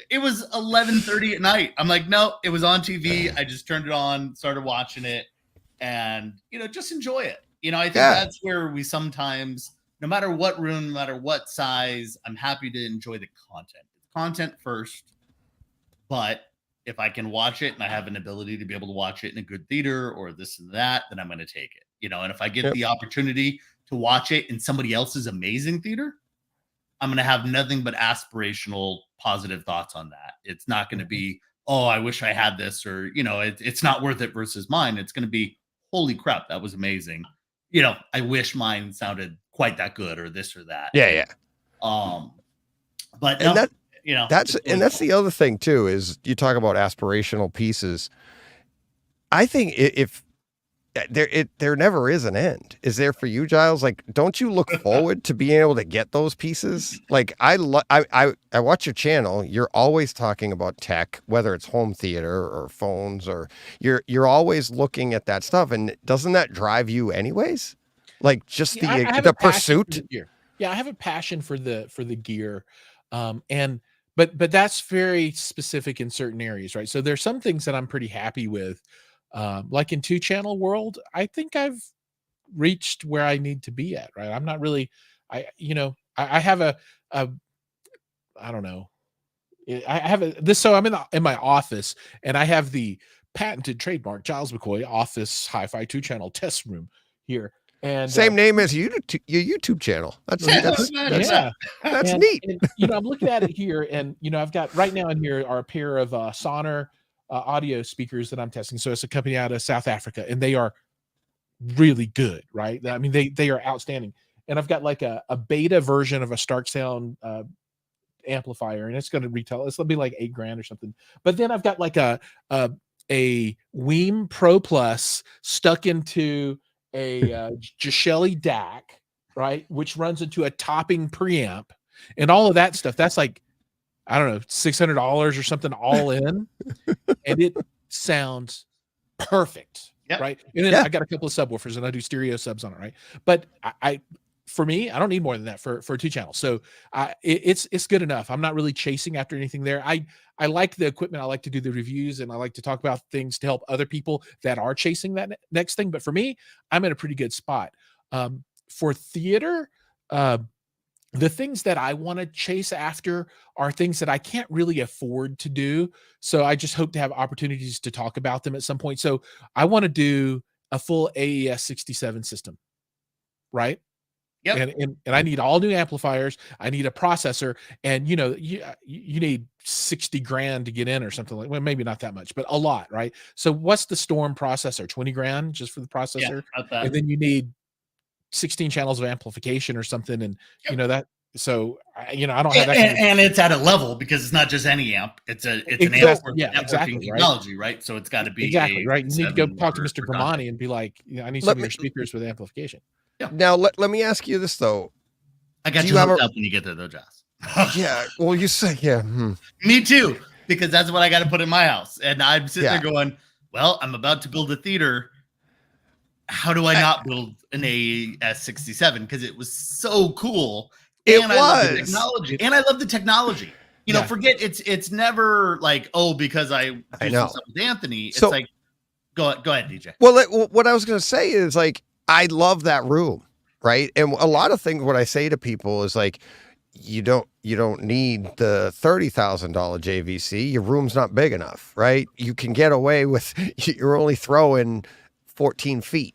It was 11:30 at night. I'm like, no, it was on TV. I just turned it on, started watching it, and just enjoy it. I think that's where we sometimes, no matter what room, no matter what size, I'm happy to enjoy the content. It's content first, but if I can watch it and I have an ability to be able to watch it in a good theater or this and that, then I'm going to take it. And if I get the opportunity to watch it in somebody else's amazing theater, I'm going to have nothing but aspirational, positive thoughts on that. It's not going to be, oh, I wish I had this, or, it's not worth it versus mine. It's going to be, holy crap, that was amazing. I wish mine sounded quite that good, or this or that. Yeah. But and no, that's the other thing too, is you talk about aspirational pieces. I think if there never is an end. Is there for you, Giles? Like, don't you look forward to being able to get those pieces? Like, I watch your channel. You're always talking about tech, whether it's home theater or phones, or you're always looking at that stuff. And doesn't that drive you anyways? Like, just I have the a passion for pursuit. the gear. Yeah, I have a passion for the gear, but that's very specific in certain areas, right? So there's some things that I'm pretty happy with. Like in 2-channel world, I think I've reached where I need to be at, right? I'm not really, I have a, I don't know. I have this, so I'm in my office and I have the patented trademark Jiles McCoy office hi-fi 2-channel test room here. And Same name as your YouTube channel. That's and, neat. And, I'm looking at it here, and I've got right now in here are a pair of Sonar audio speakers that I'm testing. So it's a company out of South Africa, and they are really good, right? I mean, they are outstanding. And I've got like a beta version of a Stark Sound amplifier, and it's going to retail. It's going to be like $8,000 or something. But then I've got like a Weem Pro Plus stuck into a Gishelli DAC, right, which runs into a topping preamp, and all of that stuff. That's like, I don't know, $600 or something all in, and it sounds perfect, right? And then I got a couple of subwoofers, and I do stereo subs on it, right? But for me, I don't need more than that for a 2-channel. So it's good enough. I'm not really chasing after anything there. I like the equipment. I like to do the reviews, and I like to talk about things to help other people that are chasing that next thing. But for me, I'm in a pretty good spot. For theater, the things that I want to chase after are things that I can't really afford to do. So I just hope to have opportunities to talk about them at some point. So I want to do a full AES 67 system, right? Yep. And I need all new amplifiers. I need a processor, and you need $60,000 to get in or something like. Well, maybe not that much, but a lot, right? So what's the Storm processor? $20,000 just for the processor, and then you need 16 channels of amplification or something, and that. So I don't have that. And it's at a level, because it's not just any amp. It's an amp for networking technology, right? So it's got to be right. You need to go talk to Mr. Gramani and be like, I need some of your speakers with amplification. Yeah. Now let me ask you this though. I got you hooked up when you get there, though, Joss. Yeah. Well, you say Me too, because that's what I got to put in my house, and I'm sitting there going, "Well, I'm about to build a theater. How do I not build an AES 67? Because it was so cool, and I love the technology, and I love the technology. Forget it's never like, because I do some stuff with Anthony. It's like, go ahead, DJ. Well, what I was going to say is like, I love that room, right? And a lot of things, what I say to people is like, you don't need the $30,000 JVC. Your room's not big enough, right? You can get away with, you're only throwing 14 feet.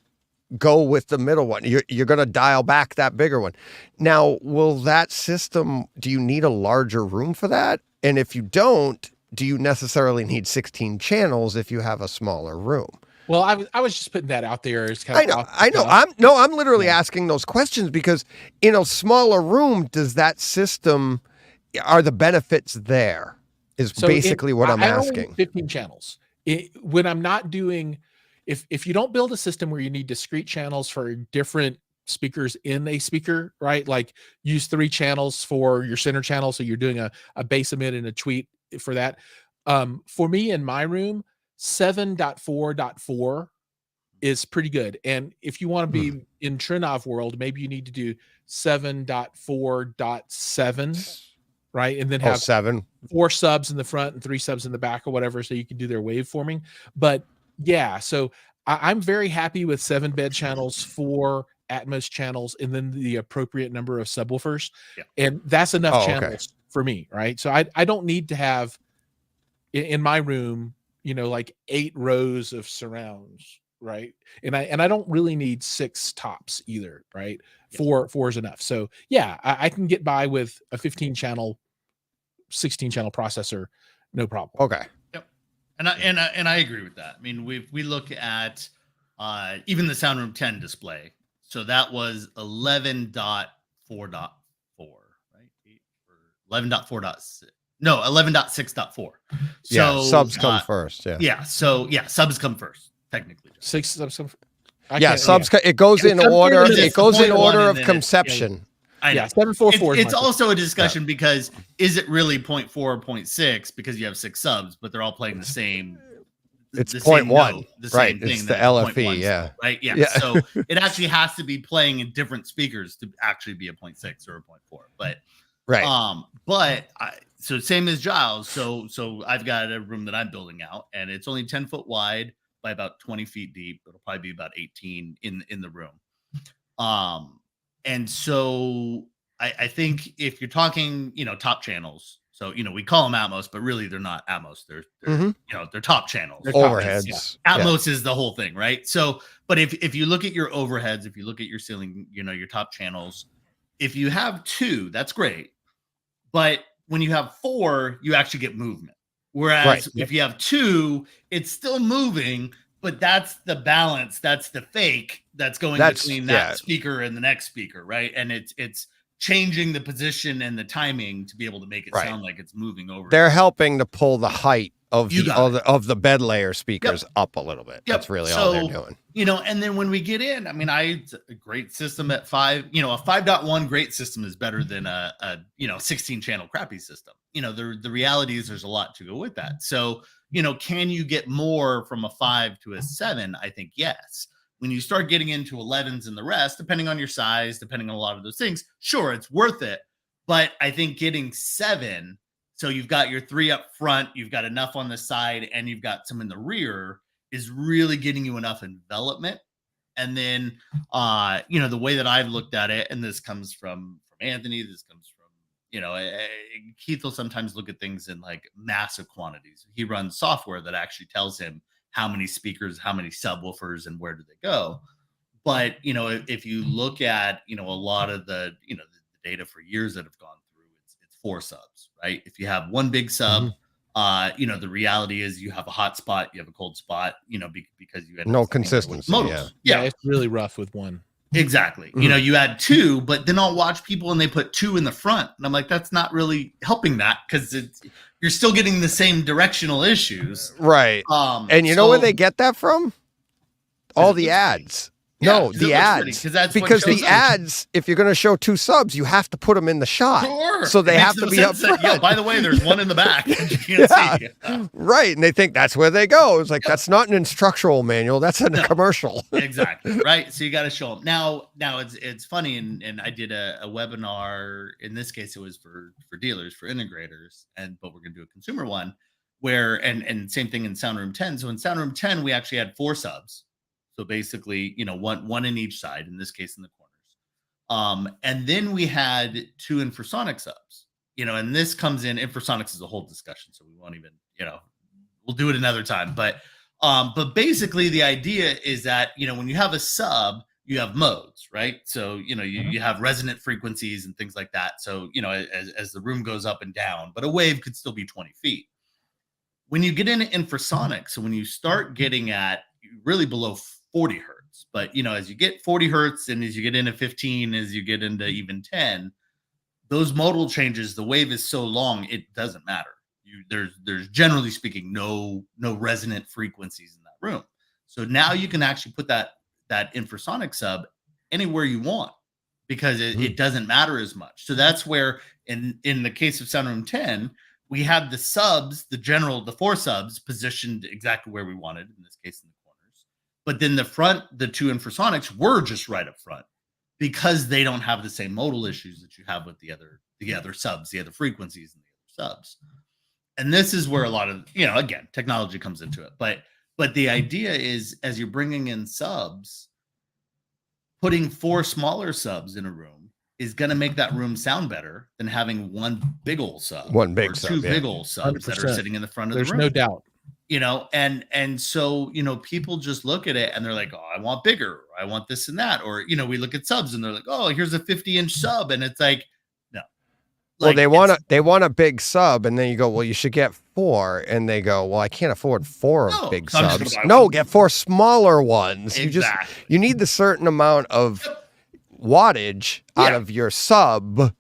Go with the middle one. You're going to dial back that bigger one. Now, will that system, do you need a larger room for that? And if you don't, do you necessarily need 16 channels if you have a smaller room? Well, I was just putting that out there as kind of. I know. I'm literally asking those questions because in a smaller room, does that system, are the benefits there? Is basically what I'm asking. 15 channels. When I'm not doing, if you don't build a system where you need discrete channels for different speakers in a speaker, right? Like use 3 channels for your center channel, so you're doing a bass emit and a tweet for that. For me in my room, 7.4.4 is pretty good. And if you want to be in Trinov world, maybe you need to do 7.4.7, right? And then have 4 subs in the front and 3 subs in the back or whatever, so you can do their waveforming. But yeah, so I'm very happy with 7 bed channels, 4 Atmos channels, and then the appropriate number of subwoofers. Yeah. And that's enough channels for me, right? So I don't need to have in my room, like 8 rows of surrounds, right? And I don't really need 6 tops either, right? 4 is enough. So yeah, I can get by with a 15 channel, 16 channel processor, no problem. Okay. Yep. And I agree with that. I mean, we look at even the Soundroom 10 display. So that was 11.4.4, right? 11.4.6. No, 11.6.4. So subs come first. So subs come first. technically. Six. Yeah, subs. It goes in It's order. something It goes in 4.1 order and of then conception. I know. Yeah, 744. It's also a discussion because is it really 0.4 or 0.6 because you have 6 subs, but they're all playing the same. It's the 0.1, same note, the right? same thing. It's the that it's LFE, 0.1 yeah. still, right. Yeah. Yeah. So it actually has to be playing in different speakers to actually be a 0.6 or a 0.4. But so same as Giles. So I've got a room that I'm building out, and it's only 10 foot wide by about 20 feet deep. It'll probably be about 18 in the room. And so I think if you're talking, top channels, so we call them Atmos, but really they're not Atmos. They're they're top channels. They're top Overheads. Atmos is the whole thing, right? So, but if you look at your overheads, if you look at your ceiling, your top channels, if you have 2, that's great. But when you have 4, you actually get movement. Whereas if you have 2, it's still moving, but that's the balance, that's the fake that's going between that speaker and the next speaker, right? And it's changing the position and the timing to be able to make it sound like it's moving over. They're helping to pull the height of the bed layer speakers up a little bit. That's really all they're doing. And then when we get in, I mean, a great system at 5, a 5.1 great system is better than a 16 channel crappy system. The reality is there's a lot to go with that. So, can you get more from a 5 to a 7? I think yes. When you start getting into 11s and the rest, depending on your size, depending on a lot of those things, sure, it's worth it. But I think getting 7, so you've got your 3 up front, you've got enough on the side, and you've got some in the rear, is really getting you enough envelopment. And then, the way that I've looked at it, and this comes from Anthony, this comes from, Keith will sometimes look at things in like massive quantities. He runs software that actually tells him how many speakers, how many subwoofers, and where do they go. But, if you look at, a lot of the data for years that have gone through, it's 4 subs, right? If you have one big sub, the reality is you have a hot spot, you have a cold spot, because you had no consistency. Yeah, it's really rough with 1. Exactly. You add 2, but then I'll watch people and they put 2 in the front, and I'm like, that's not really helping that because you're still getting the same directional issues, right? And you know where they get that from? All the ads. No, the ads. Because the ads, if you're going to show 2 subs, you have to put them in the shot. Sure. So they have to be up front. Yeah, by the way, there's one in the back. You can't see. Right. And they think that's where they go. It's like, that's not an instructional manual. That's a commercial. Exactly. Right. So you got to show them. Now it's funny. And I did a webinar. In this case, it was for dealers, for integrators. But we're going to do a consumer one where, and same thing in Sound Room 10. So in Sound Room 10, we actually had 4 subs. So basically, one in each side, in this case in the corners. And then we had 2 infrasonic subs, and this comes in, infrasonics is a whole discussion. So we won't even, we'll do it another time. But basically the idea is that, when you have a sub, you have modes, right? So, you have resonant frequencies and things like that. So, as the room goes up and down, but a wave could still be 20 feet. When you get into infrasonic, so when you start getting at really below 40 hertz, but as you get 40 hertz and as you get into 15, as you get into even 10, those modal changes, the wave is so long, it doesn't matter. There's generally speaking no resonant frequencies in that room. So now you can actually put that infrasonic sub anywhere you want because it doesn't matter as much. So that's where in the case of Sound Room 10, we had the subs, the 4 subs positioned exactly where we wanted, in this case in the corners. But then the front, the 2 infrasonics were just right up front because they don't have the same modal issues that you have with the other subs, the other frequencies and the other subs. And this is where a lot of, again, technology comes into it. But the idea is, as you're bringing in subs, putting 4 smaller subs in a room is going to make that room sound better than having one big old sub. One big sub, 2 big old subs 100%. That are sitting in the front of the room. There's no doubt. And so, people just look at it and they're like, oh, I want bigger, or I want this and that. Or, we look at subs and they're like, oh, here's a 50-inch sub. And it's like, no. Well, they want a big sub, and then you go, well, you should get 4. And they go, well, I can't afford 4 big subs. No, get 4 smaller ones. Exactly. You need the certain amount of wattage out of your sub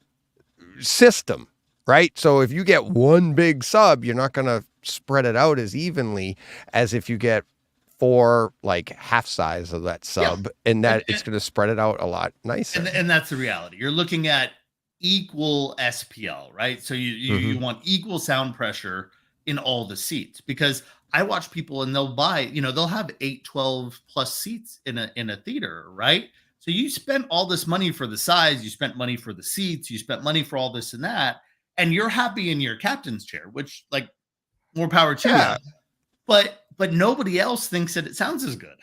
system, right? So if you get one big sub, you're not going to spread it out as evenly as if you get for like half size of that sub, and that it's going to spread it out a lot nicer. And that's the reality. You're looking at equal SPL, right? So you want equal sound pressure in all the seats, because I watch people and they'll buy, they'll have 8, 12 plus seats in a theater, right? So you spent all this money for the size, you spent money for the seats, you spent money for all this and that, and you're happy in your captain's chair, which, like, more power to you. But nobody else thinks that it sounds as good.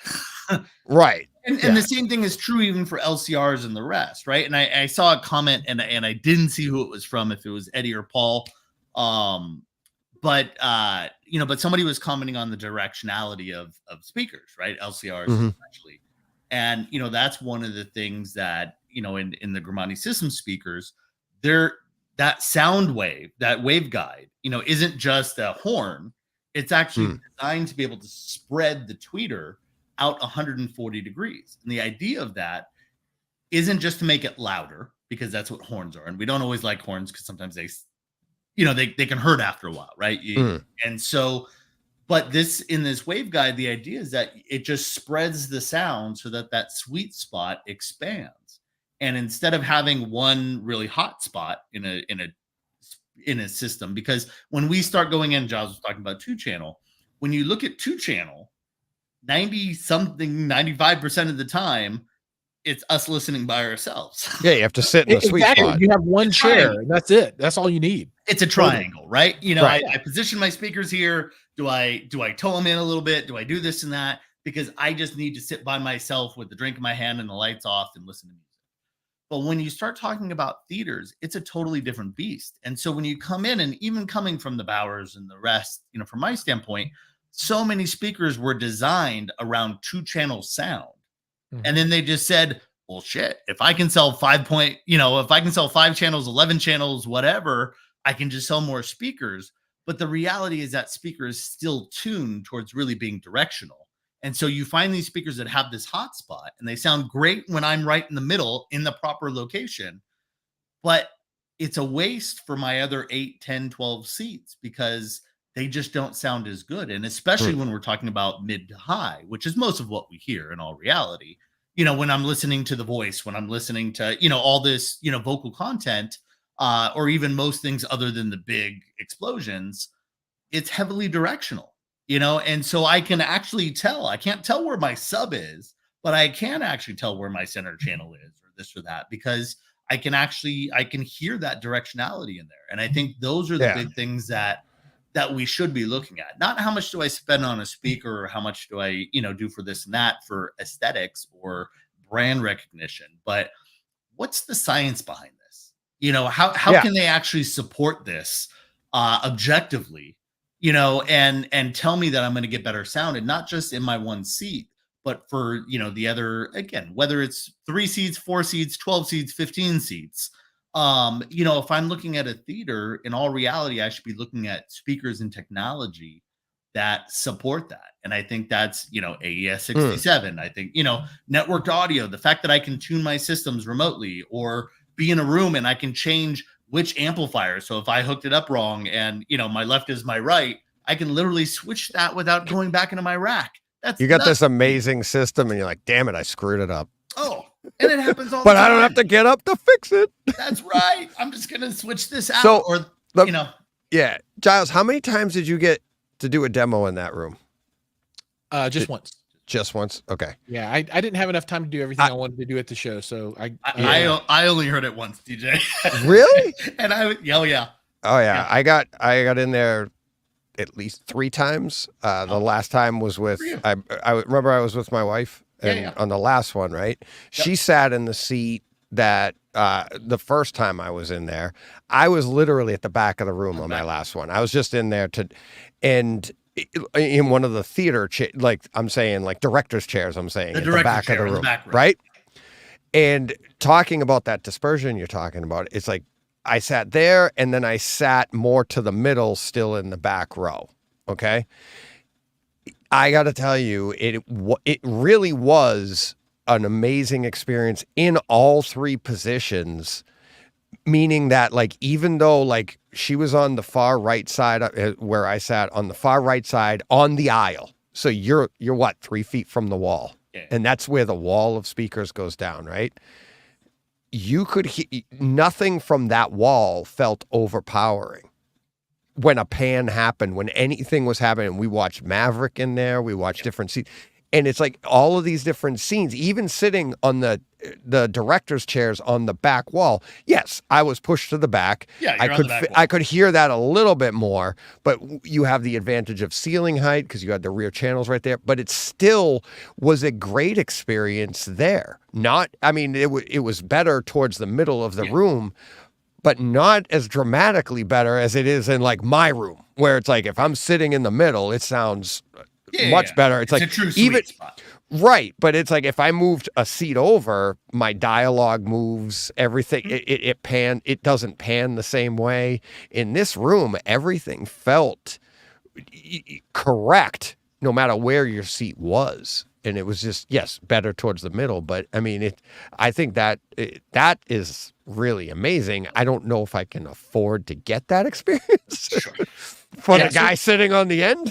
Right. And the same thing is true even for LCRs and the rest, right? And I saw a comment and I didn't see who it was from, if it was Eddie or Paul. But somebody was commenting on the directionality of speakers, right? LCRs especially. And that's one of the things that, in the Grimani system speakers, that sound wave, that waveguide, isn't just a horn. It's actually designed to be able to spread the tweeter out 140 degrees. And the idea of that isn't just to make it louder, because that's what horns are. And we don't always like horns because sometimes they can hurt after a while, right? And so, but in this waveguide, the idea is that it just spreads the sound so that sweet spot expands. And instead of having one really hot spot in a system, because when we start going in, Giles was talking about 2-channel. When you look at 2-channel, 95% of the time, it's us listening by ourselves. Yeah, you have to sit in the sweet spot. You have one chair, and that's it. That's all you need. It's a triangle, right? I position my speakers here. Do I toe them in a little bit? Do I do this and that? Because I just need to sit by myself with the drink in my hand and the lights off and listen to music. But when you start talking about theaters, it's a totally different beast. And so when you come in, and even coming from the Bowers and the rest, from my standpoint, so many speakers were designed around 2-channel sound. And then they just said, well, shit, if I can sell 5 channels, 11 channels, whatever, I can just sell more speakers. But the reality is that speaker is still tuned towards really being directional. And so you find these speakers that have this hot spot, and they sound great when I'm right in the middle in the proper location, but it's a waste for my other 8, 10, 12 seats, because they just don't sound as good. And especially when we're talking about mid to high, which is most of what we hear in all reality, when I'm listening to The Voice, when I'm listening to, all this, vocal content, or even most things other than the big explosions, it's heavily directional. And so I can actually tell. I can't tell where my sub is, but I can actually tell where my center channel is, or this or that, because I can hear that directionality in there. And I think those are the big things that we should be looking at. Not how much do I spend on a speaker, or how much do I, do for this and that for aesthetics or brand recognition, but what's the science behind this? How can they actually support this objectively? And tell me that I'm going to get better sound, and not just in my one seat, but for, the other, again, whether it's 3 seats, 4 seats, 12 seats, 15 seats. If I'm looking at a theater, in all reality, I should be looking at speakers and technology that support that. And I think that's, AES 67. I think, networked audio, the fact that I can tune my systems remotely, or be in a room and I can change which amplifier. So if I hooked it up wrong and, my left is my right, I can literally switch that without going back into my rack. You got this amazing system, and you're like, damn it, I screwed it up. Oh, and it happens all the time. But I don't have to get up to fix it. That's right. I'm just going to switch this out. Yeah. Giles, how many times did you get to do a demo in that room? Just once. Just once? Okay. Yeah, I didn't have enough time to do everything I wanted to do at the show, so I only heard it once, DJ. Really? And Oh yeah. I got in there at least 3 times. The last time was with I remember I was with my wife, and on the last one, right? Yep. She sat in the seat that the first time I was in there, I was literally at the back of the room on my last one. I was just in there in one of the theater, director's chairs, at the back of the room, right? And talking about that dispersion you're talking about, it's like I sat there, and then I sat more to the middle, still in the back row, okay? I got to tell you, it really was an amazing experience in all 3 positions, meaning that, even though, she was on the far right side, where I sat on the far right side on the aisle. So you're what, 3 feet from the wall, Yeah. and that's where the wall of speakers goes down, right? You could nothing from that wall felt overpowering. When a pan happened, when anything was happening, we watched Maverick in there, we watched different scenes. And it's like all of these different scenes, even sitting on the director's chairs on the back wall. Yes, I was pushed to the back. Yeah, I you're on could the back wall. I could hear that a little bit more, but you have the advantage of ceiling height because you had the rear channels right there. But it still was a great experience there. I mean, it was better towards the middle of the room, but not as dramatically better as it is in like my room, where it's like if I'm sitting in the middle, it sounds much better. It's like a true sweet spot. Right, but it's like if I moved a seat over, my dialogue moves, everything. It doesn't pan the same way. In this room, everything felt correct, no matter where your seat was, and it was just better towards the middle. But I mean, I think that is really amazing. I don't know if I can afford to get that experience. Sure. For the guy sitting on the end.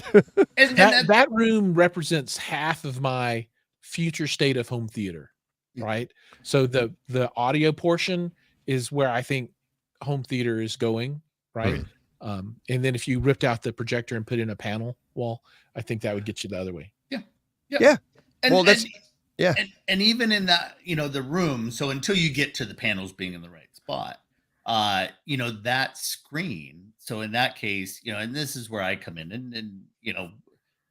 And that room represents half of my future state of home theater, right? So the audio portion is where I think home theater is going, right? And then if you ripped out the projector and put in a panel wall, I think that would get you the other way. Yeah. And, Well, that's and even in that, the room. So until you get to the panels being in the right spot, that screen. So in that case, and this is where I come in and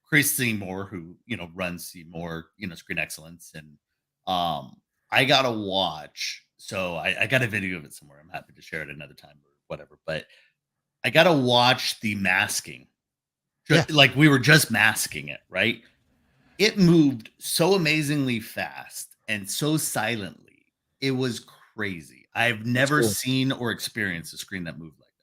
Chris Seymour, who, runs Seymour, Screen Excellence. And I got to watch. So I got a video of it somewhere. I'm happy to share it another time or whatever. But I got to watch the masking. Like we were just masking it, right? It moved so amazingly fast and so silently. It was crazy. I've never seen or experienced a screen that moved like that.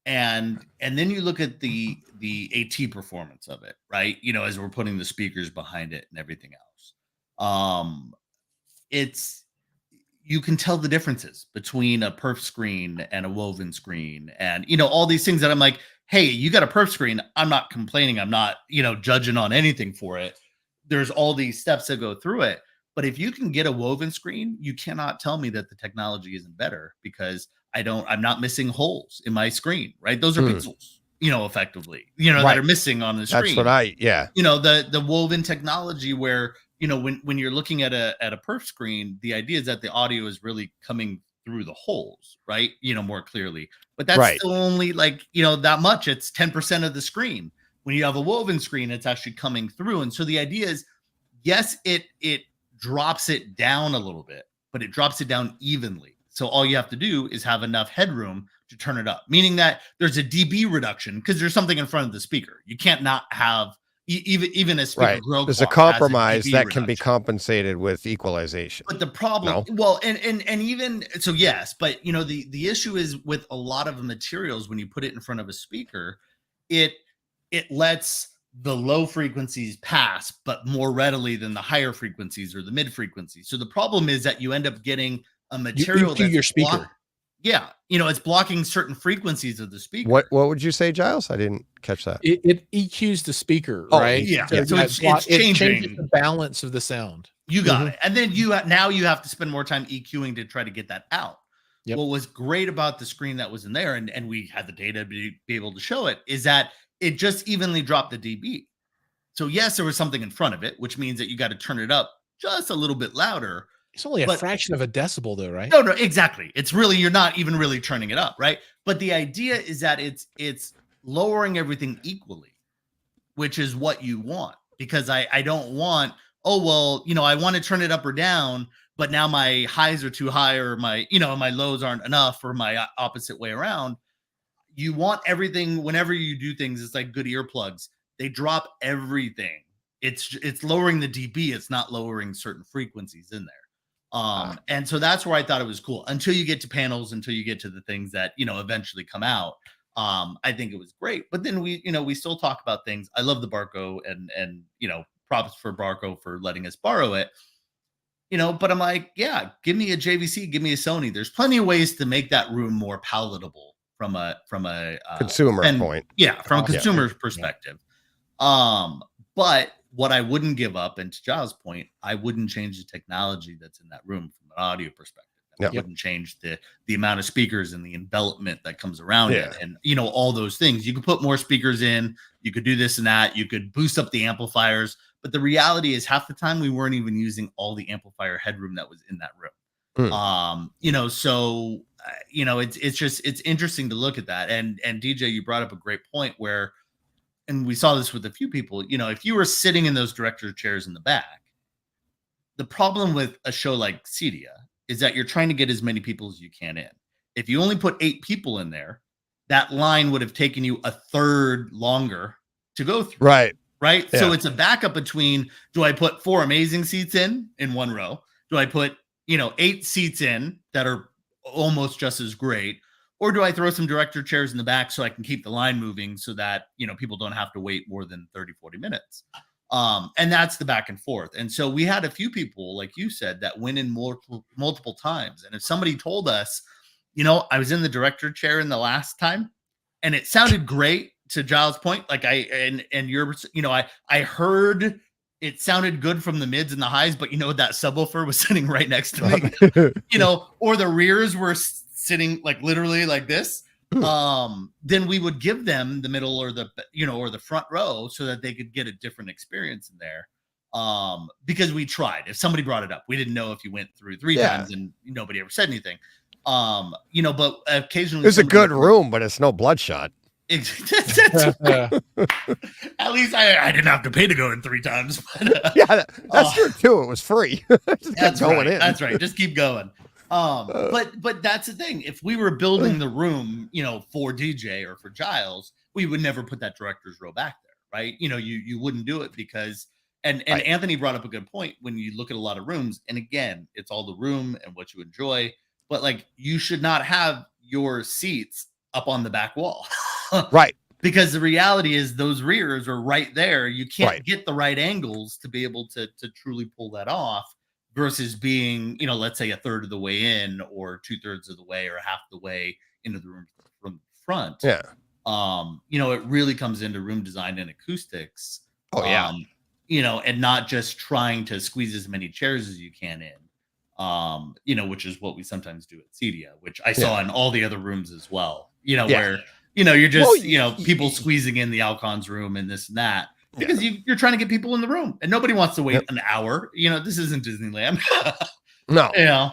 And then you look at the AT performance of it, right? As we're putting the speakers behind it and everything else. You can tell the differences between a perf screen and a woven screen and, all these things that I'm like, hey, you got a perf screen. I'm not complaining. I'm not, judging on anything for it. There's all these steps that go through it. But if you can get a woven screen, you cannot tell me that the technology isn't better because I'm not missing holes in my screen, right? Those are pixels, effectively, that are missing on the screen. That's what the woven technology where, when you're looking at a perf screen, the idea is that the audio is really coming through the holes, right? More clearly, but that's still only like, that much. It's 10% of the screen. When you have a woven screen, it's actually coming through. And so the idea is, yes, it drops it down a little bit, but it drops it down evenly. So all you have to do is have enough headroom to turn it up, meaning that there's a dB reduction because there's something in front of the speaker. You can't not have even a speaker grow. There's a compromise that can be compensated with equalization. But the problem, and even so, yes, but the issue is with a lot of materials when you put it in front of a speaker, it lets the low frequencies pass, but more readily than the higher frequencies or the mid frequencies. So the problem is that you end up getting a material that's your speaker. It's blocking certain frequencies of the speaker. What would you say, Giles? I didn't catch that. It EQs the speaker, right? Yeah. So it's changing. changing It changes the balance of the sound. You got it. And then you have to spend more time EQing to try to get that out. Yep. What was great about the screen that was in there, and we had the data to be able to show it, is that it just evenly dropped the dB. So yes, there was something in front of it, which means that you got to turn it up just a little bit louder. It's only a fraction of a decibel though, right? No, exactly. It's really, you're not even really turning it up, right? But the idea is that it's lowering everything equally, which is what you want. Because I don't want, I want to turn it up or down, but now my highs are too high or my lows aren't enough or my opposite way around. You want everything, whenever you do things, it's like good earplugs. They drop everything. It's lowering the dB. It's not lowering certain frequencies in there. And so that's where I thought it was cool until you get to panels, until you get to the things that, eventually come out. I think it was great, but then we still talk about things. I love the Barco and props for Barco for letting us borrow it, but I'm like, yeah, give me a JVC, give me a Sony. There's plenty of ways to make that room more palatable from a consumer point. Yeah. From a consumer's perspective. But what I wouldn't give up, and to Giles' point, I wouldn't change the technology that's in that room from an audio perspective. I wouldn't change the amount of speakers and the envelopment that comes around it, and all those things. You could put more speakers in, you could do this and that, you could boost up the amplifiers, but the reality is half the time we weren't even using all the amplifier headroom that was in that room. So it's interesting to look at that. And DJ, you brought up a great point where, and we saw this with a few people, if you were sitting in those director chairs in the back, the problem with a show like Cedia is that you're trying to get as many people as you can in. If you only put 8 people in there, that line would have taken you a third longer to go through. Right. Yeah. So it's a backup between, do I put 4 amazing seats in one row? Do I put, 8 seats in that are almost just as great? Or do I throw some director chairs in the back so I can keep the line moving so that, people don't have to wait more than 30, 40 minutes? And that's the back and forth. And so we had a few people, like you said, that went in multiple times. And if somebody told us, I was in the director chair in the last time and it sounded great, to Giles' point, like I heard it sounded good from the mids and the highs, but that subwoofer was sitting right next to me, or the rears were sitting like literally like this. Then we would give them the middle or the front row so that they could get a different experience in there. Because we tried. If somebody brought it up, we didn't know if you went through 3 times and nobody ever said anything. But occasionally it's a good room, but it's no Bloodshot. At least I didn't have to pay to go in 3 times. But, that's true too. It was free. That's right. That's right. Just keep going. But that's the thing. If we were building the room, for DJ or for Giles, we would never put that director's row back there, right? You wouldn't do it because, and right. Anthony brought up a good point when you look at a lot of rooms, and again, it's all the room and what you enjoy, but like you should not have your seats up on the back wall. Right. Because the reality is those rears are right there. You can't get the right angles to be able to truly pull that off versus being, let's say a third of the way in or 2/3 of the way or half the way into the room from the front. Yeah. It really comes into room design and acoustics. And not just trying to squeeze as many chairs as you can in, which is what we sometimes do at Cedia, which I saw in all the other rooms as well, where, you're just, people squeezing in the Alcon's room and this and that. Because you're trying to get people in the room and nobody wants to wait an hour. This isn't Disneyland. No.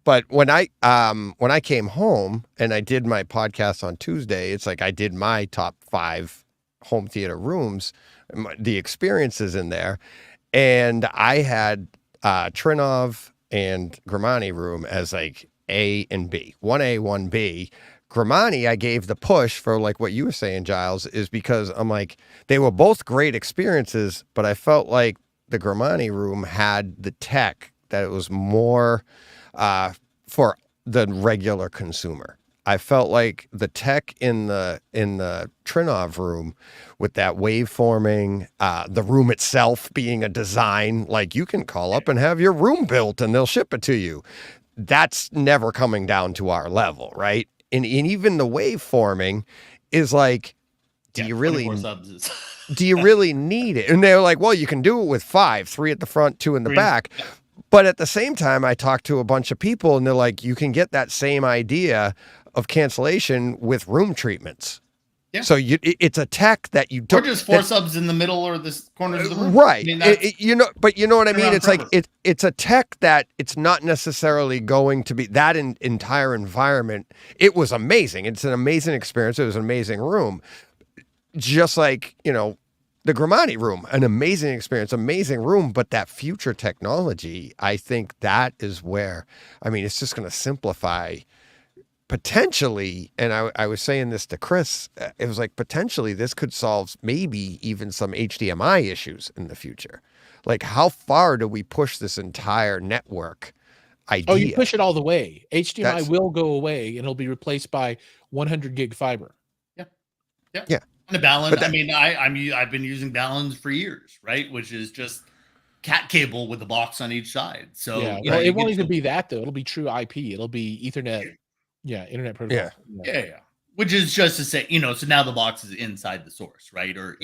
But when I came home and I did my podcast on Tuesday, it's like I did my top 5 home theater rooms, the experiences in there. And I had Trinov and Grimani room as like A and B, 1A, 1B. Grimani, I gave the push for like what you were saying, Giles, is because I'm like, they were both great experiences, but I felt like the Grimani room had the tech that it was more for the regular consumer. I felt like the tech in the Trinov room with that waveforming, the room itself being a design, like you can call up and have your room built and they'll ship it to you. That's never coming down to our level, right? And even the waveforming is like, do you really need it? And they're like, well, you can do it with 5, 3 at the front, 2 in the back. Yeah. But at the same time, I talked to a bunch of people and they're like, you can get that same idea of cancellation with room treatments. Yeah. So it's a tech that you don't. Or just 4 subs in the middle or the corners of the room. Right. I mean, but you know what I mean? It's forever. Like it's a tech that it's not necessarily going to be that entire environment. It was amazing. It's an amazing experience. It was an amazing room. Just like, the Grimani room, an amazing experience, amazing room. But that future technology, I think that is where, it's just going to simplify potentially, and I was saying this to Chris, it was like potentially this could solve maybe even some HDMI issues in the future. Like how far do we push this entire network idea? Oh, you push it all the way. HDMI will go away and it'll be replaced by 100 gig fiber. Yeah. And the balance, I've been using balance for years, right? Which is just cat cable with a box on each side. So it won't even be that though. It'll be true IP. It'll be Ethernet. Yeah, internet protocol. Yeah. Which is just to say, so now the box is inside the source, right? Or,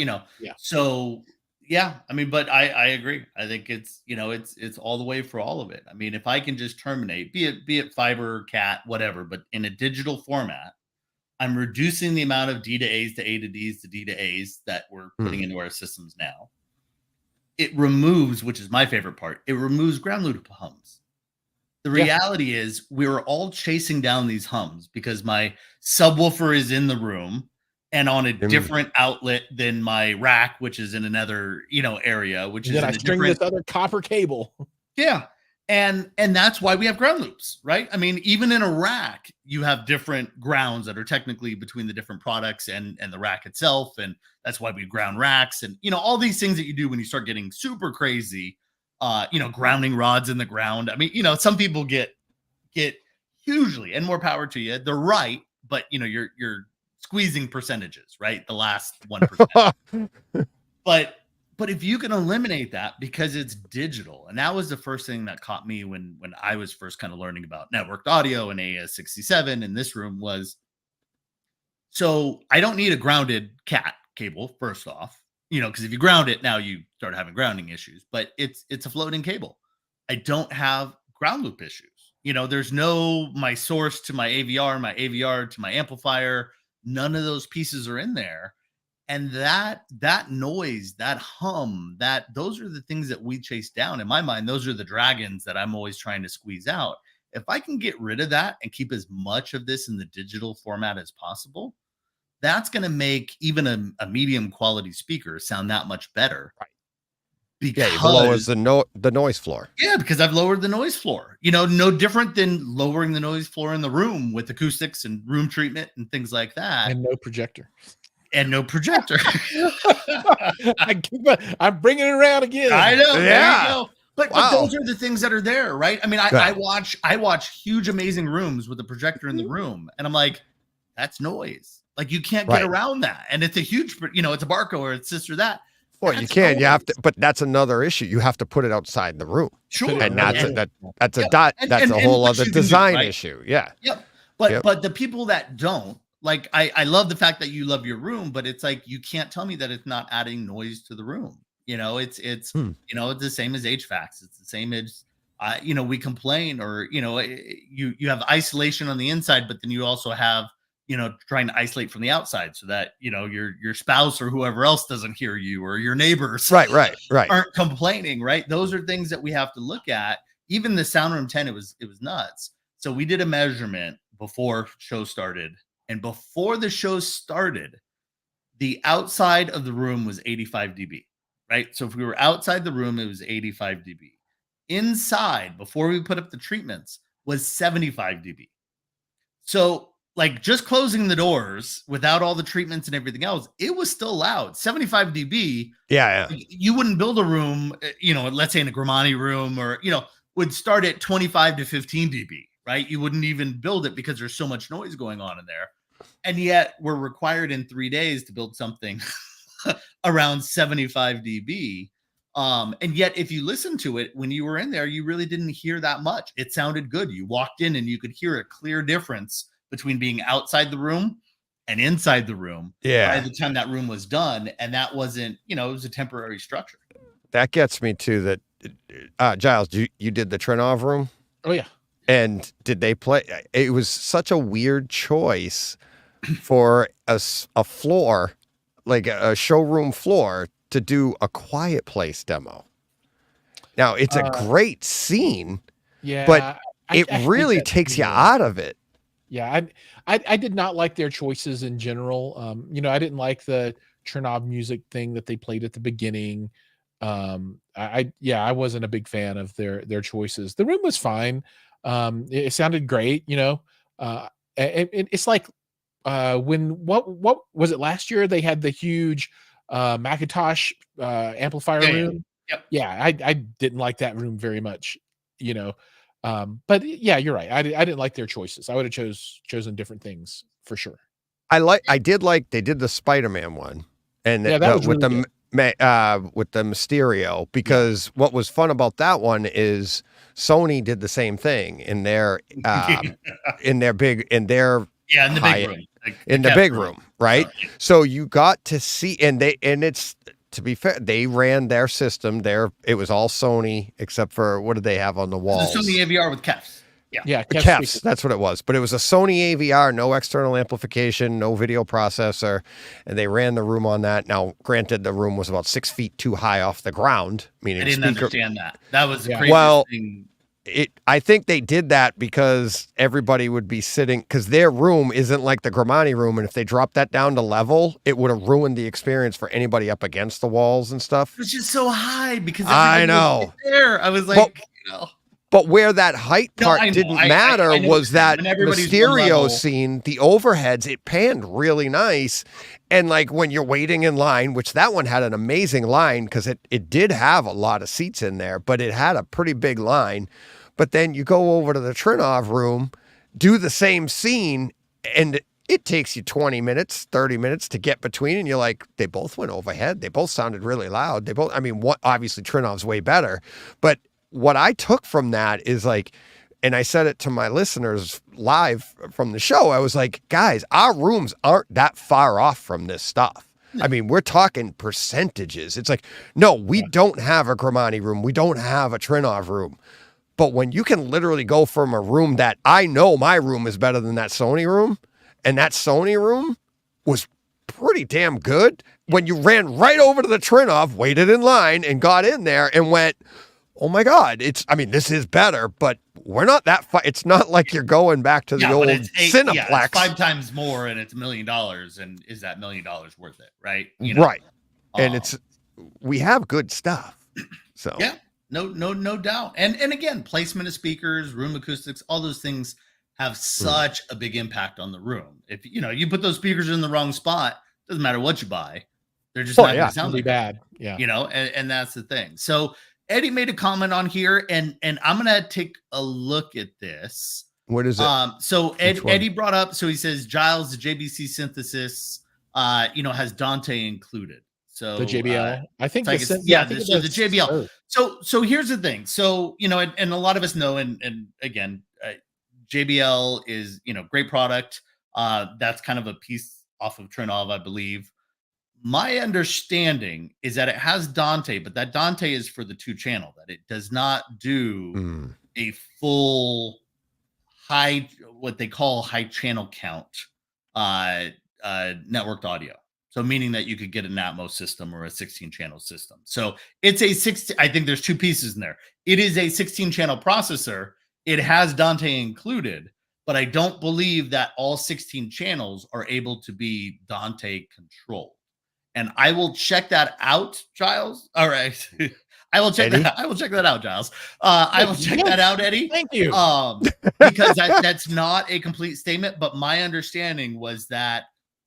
so, Yeah, I mean, but I agree. I think it's, it's all the way for all of it. I mean, if I can just terminate, be it fiber, cat, whatever, but in a digital format, I'm reducing the amount of D to A's to A to D's to D to A's that we're putting into our systems now. It removes, which is my favorite part, it removes ground loop hums. The reality is we were all chasing down these hums because my subwoofer is in the room and on a different outlet than my rack, which is in another, area, which And is then I in a string different. this other copper cable. Yeah. And that's why we have ground loops, right? I mean, even in a rack, you have different grounds that are technically between the different products and the rack itself. And that's why we ground racks and, all these things that you do when you start getting super crazy, grounding rods in the ground. I mean, some people get hugely, and more power to you. They're right, but you're squeezing percentages, right? The last 1%. But if you can eliminate that because it's digital, and that was the first thing that caught me when I was first kind of learning about networked audio and AES-67 in this room was, so I don't need a grounded cat cable, first off, because if you ground it, now you start having grounding issues, but it's a floating cable. I don't have ground loop issues. There's no my source to my AVR to my amplifier. None of those pieces are in there. And that noise, that hum, those are the things that we chase down. In my mind, those are the dragons that I'm always trying to squeeze out. If I can get rid of that and keep as much of this in the digital format as possible, that's going to make even a medium quality speaker sound that much better. Right. Because it lowers the noise floor. Yeah, because I've lowered the noise floor. No different than lowering the noise floor in the room with acoustics and room treatment and things like that. And no projector. And no projector. I'm bringing it around again. I know. Yeah. There you go. But Wow. those are the things that are there, right? I mean, I watch huge, amazing rooms with a projector in the room, and I'm like, that's noise. Like you can't get around that. And it's a huge, it's a Barco or it's this or that. Well, you can. You have to, but that's another issue. You have to put it outside the room. Sure. And that's a whole other design issue. Yeah. Yep. But the people that don't, like, I love the fact that you love your room, but it's like, you can't tell me that it's not adding noise to the room. It's it's the same as HVACs. It's the same as, we complain, or, you have isolation on the inside, but then you also have, trying to isolate from the outside so that, your spouse or whoever else doesn't hear you, or your neighbors right aren't complaining, right? Those are things that we have to look at. Even the sound room 10, it was nuts. So we did a measurement before show started. And before the show started, the outside of the room was 85 dB, right? So if we were outside the room, it was 85 dB. Inside, before we put up the treatments, was 75 dB. So, like, just closing the doors without all the treatments and everything else, it was still loud. 75 dB. Yeah. You wouldn't build a room, let's say in a Grimani room, or, would start at 25 to 15 dB, right? You wouldn't even build it because there's so much noise going on in there. And yet we're required in 3 days to build something around 75 dB. And yet if you listen to it, when you were in there, you really didn't hear that much. It sounded good. You walked in and you could hear a clear difference between being outside the room and inside the room. Yeah. By the time that room was done. And that wasn't, it was a temporary structure. That gets me to that. Jiles, you did the Trinov room? Oh, yeah. And did they play? It was such a weird choice for a floor, like a showroom floor, to do a Quiet Place demo. Now, it's a great scene, but it really takes you out of it. Yeah, I did not like their choices in general. I didn't like the Chernobyl music thing that they played at the beginning. I wasn't a big fan of their choices. The room was fine. It sounded great, it's like when what was it last year? They had the huge Macintosh amplifier room. Yep. Yeah, I didn't like that room very much, but yeah, you're right. I didn't like their choices. I would have chosen different things for sure. I did like they did the Spider-Man one, and that was with really with the Mysterio, because what was fun about that one is Sony did the same thing in their in the big room. Like, in the big room, right? So you got to see, and it's to be fair, they ran their system there. It was all Sony except for what did they have on the walls? The Sony AVR with Kefs. Yeah, Kefs, that's what it was. But it was a Sony AVR, no external amplification, no video processor, and they ran the room on that. Now, granted, the room was about 6 feet too high off the ground. Meaning I didn't understand that. That was the craziest thing. I think they did that because everybody would be sitting, because their room isn't like the Gramani room, and if they dropped that down to level, it would have ruined the experience for anybody up against the walls and stuff. It was just so high because I know. There, I was like, But where that height part didn't matter was that Mysterio scene, the overheads, it panned really nice. And like when you're waiting in line, which that one had an amazing line because it did have a lot of seats in there, but it had a pretty big line. But then you go over to the Trinov room, do the same scene, and it takes you 20 minutes, 30 minutes to get between, and you're like, they both went overhead. They both sounded really loud. Obviously Trinov's way better, but what I took from that is like, and I said it to my listeners live from the show, I was like, guys, our rooms aren't that far off from this stuff. I mean, we're talking percentages. It's like, no, we don't have a Gramani room. We don't have a Trinov room. But when you can literally go from a room that I know my room is better than that Sony room, and that Sony room was pretty damn good, when you ran right over to the Trinov, waited in line, and got in there and went, oh my God, this is better, but we're not that far. It's not like you're going back to the old Cineplex. Yeah, it's 5 times more and it's $1 million. And is that $1 million worth it? Right. Right. And we have good stuff. So yeah, no doubt. And again, placement of speakers, room acoustics, all those things have such a big impact on the room. If you put those speakers in the wrong spot, doesn't matter what you buy. They're just not going to sound bad. Yeah. And that's the thing. So Eddie made a comment on here, and I'm gonna take a look at this. What is it? So Eddie brought up. So he says Jiles, the JBC synthesis, has Dante included. So the JBL, I think. The JBL. So here's the thing. So and a lot of us know, and again, JBL is great product. That's kind of a piece off of Trinov, I believe. My understanding is that it has Dante, but that Dante is for the 2-channel, that it does not do a full what they call high channel count networked audio. So meaning that you could get an Atmos system or a 16-channel system. So it's I think there's 2 pieces in there. It is a 16-channel processor. It has Dante included, but I don't believe that all 16 channels are able to be Dante controlled. And I will check that out, Giles. All right. I will check that. I will check that out, Giles. I will check that out, Eddie. Thank you. Because that's not a complete statement, but my understanding was that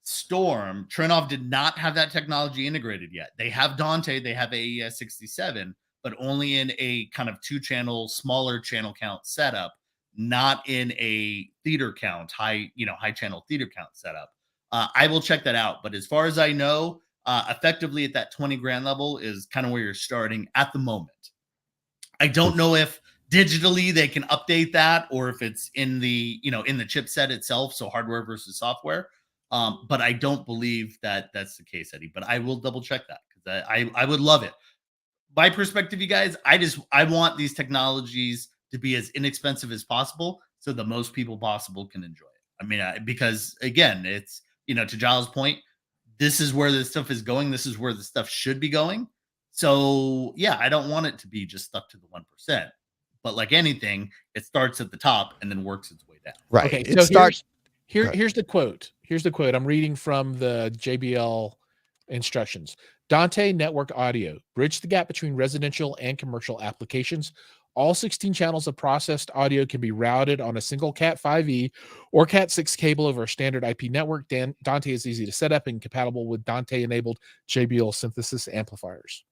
Trinov did not have that technology integrated yet. They have Dante, they have AES 67, but only in a kind of 2-channel, smaller channel count setup, not in a theater count, high channel theater count setup. I will check that out. But as far as I know, effectively at that 20 grand level is kind of where you're starting at the moment. I don't know if digitally they can update that or if it's in the chipset itself. So hardware versus software. But I don't believe that that's the case, Eddie, but I will double check that because I would love it. My perspective, you guys, I want these technologies to be as inexpensive as possible so the most people possible can enjoy it. Because again, it's, to Giles' point, this is where this stuff is going. This is where the stuff should be going. So yeah, I don't want it to be just stuck to the 1%, but like anything, it starts at the top and then works its way down. Right. Okay, so here's the quote. Here's the quote. I'm reading from the JBL instructions. Dante network audio, bridge the gap between residential and commercial applications. All 16 channels of processed audio can be routed on a single Cat5e or Cat6 cable over a standard IP network. Dante is easy to set up and compatible with Dante-enabled JBL synthesis amplifiers.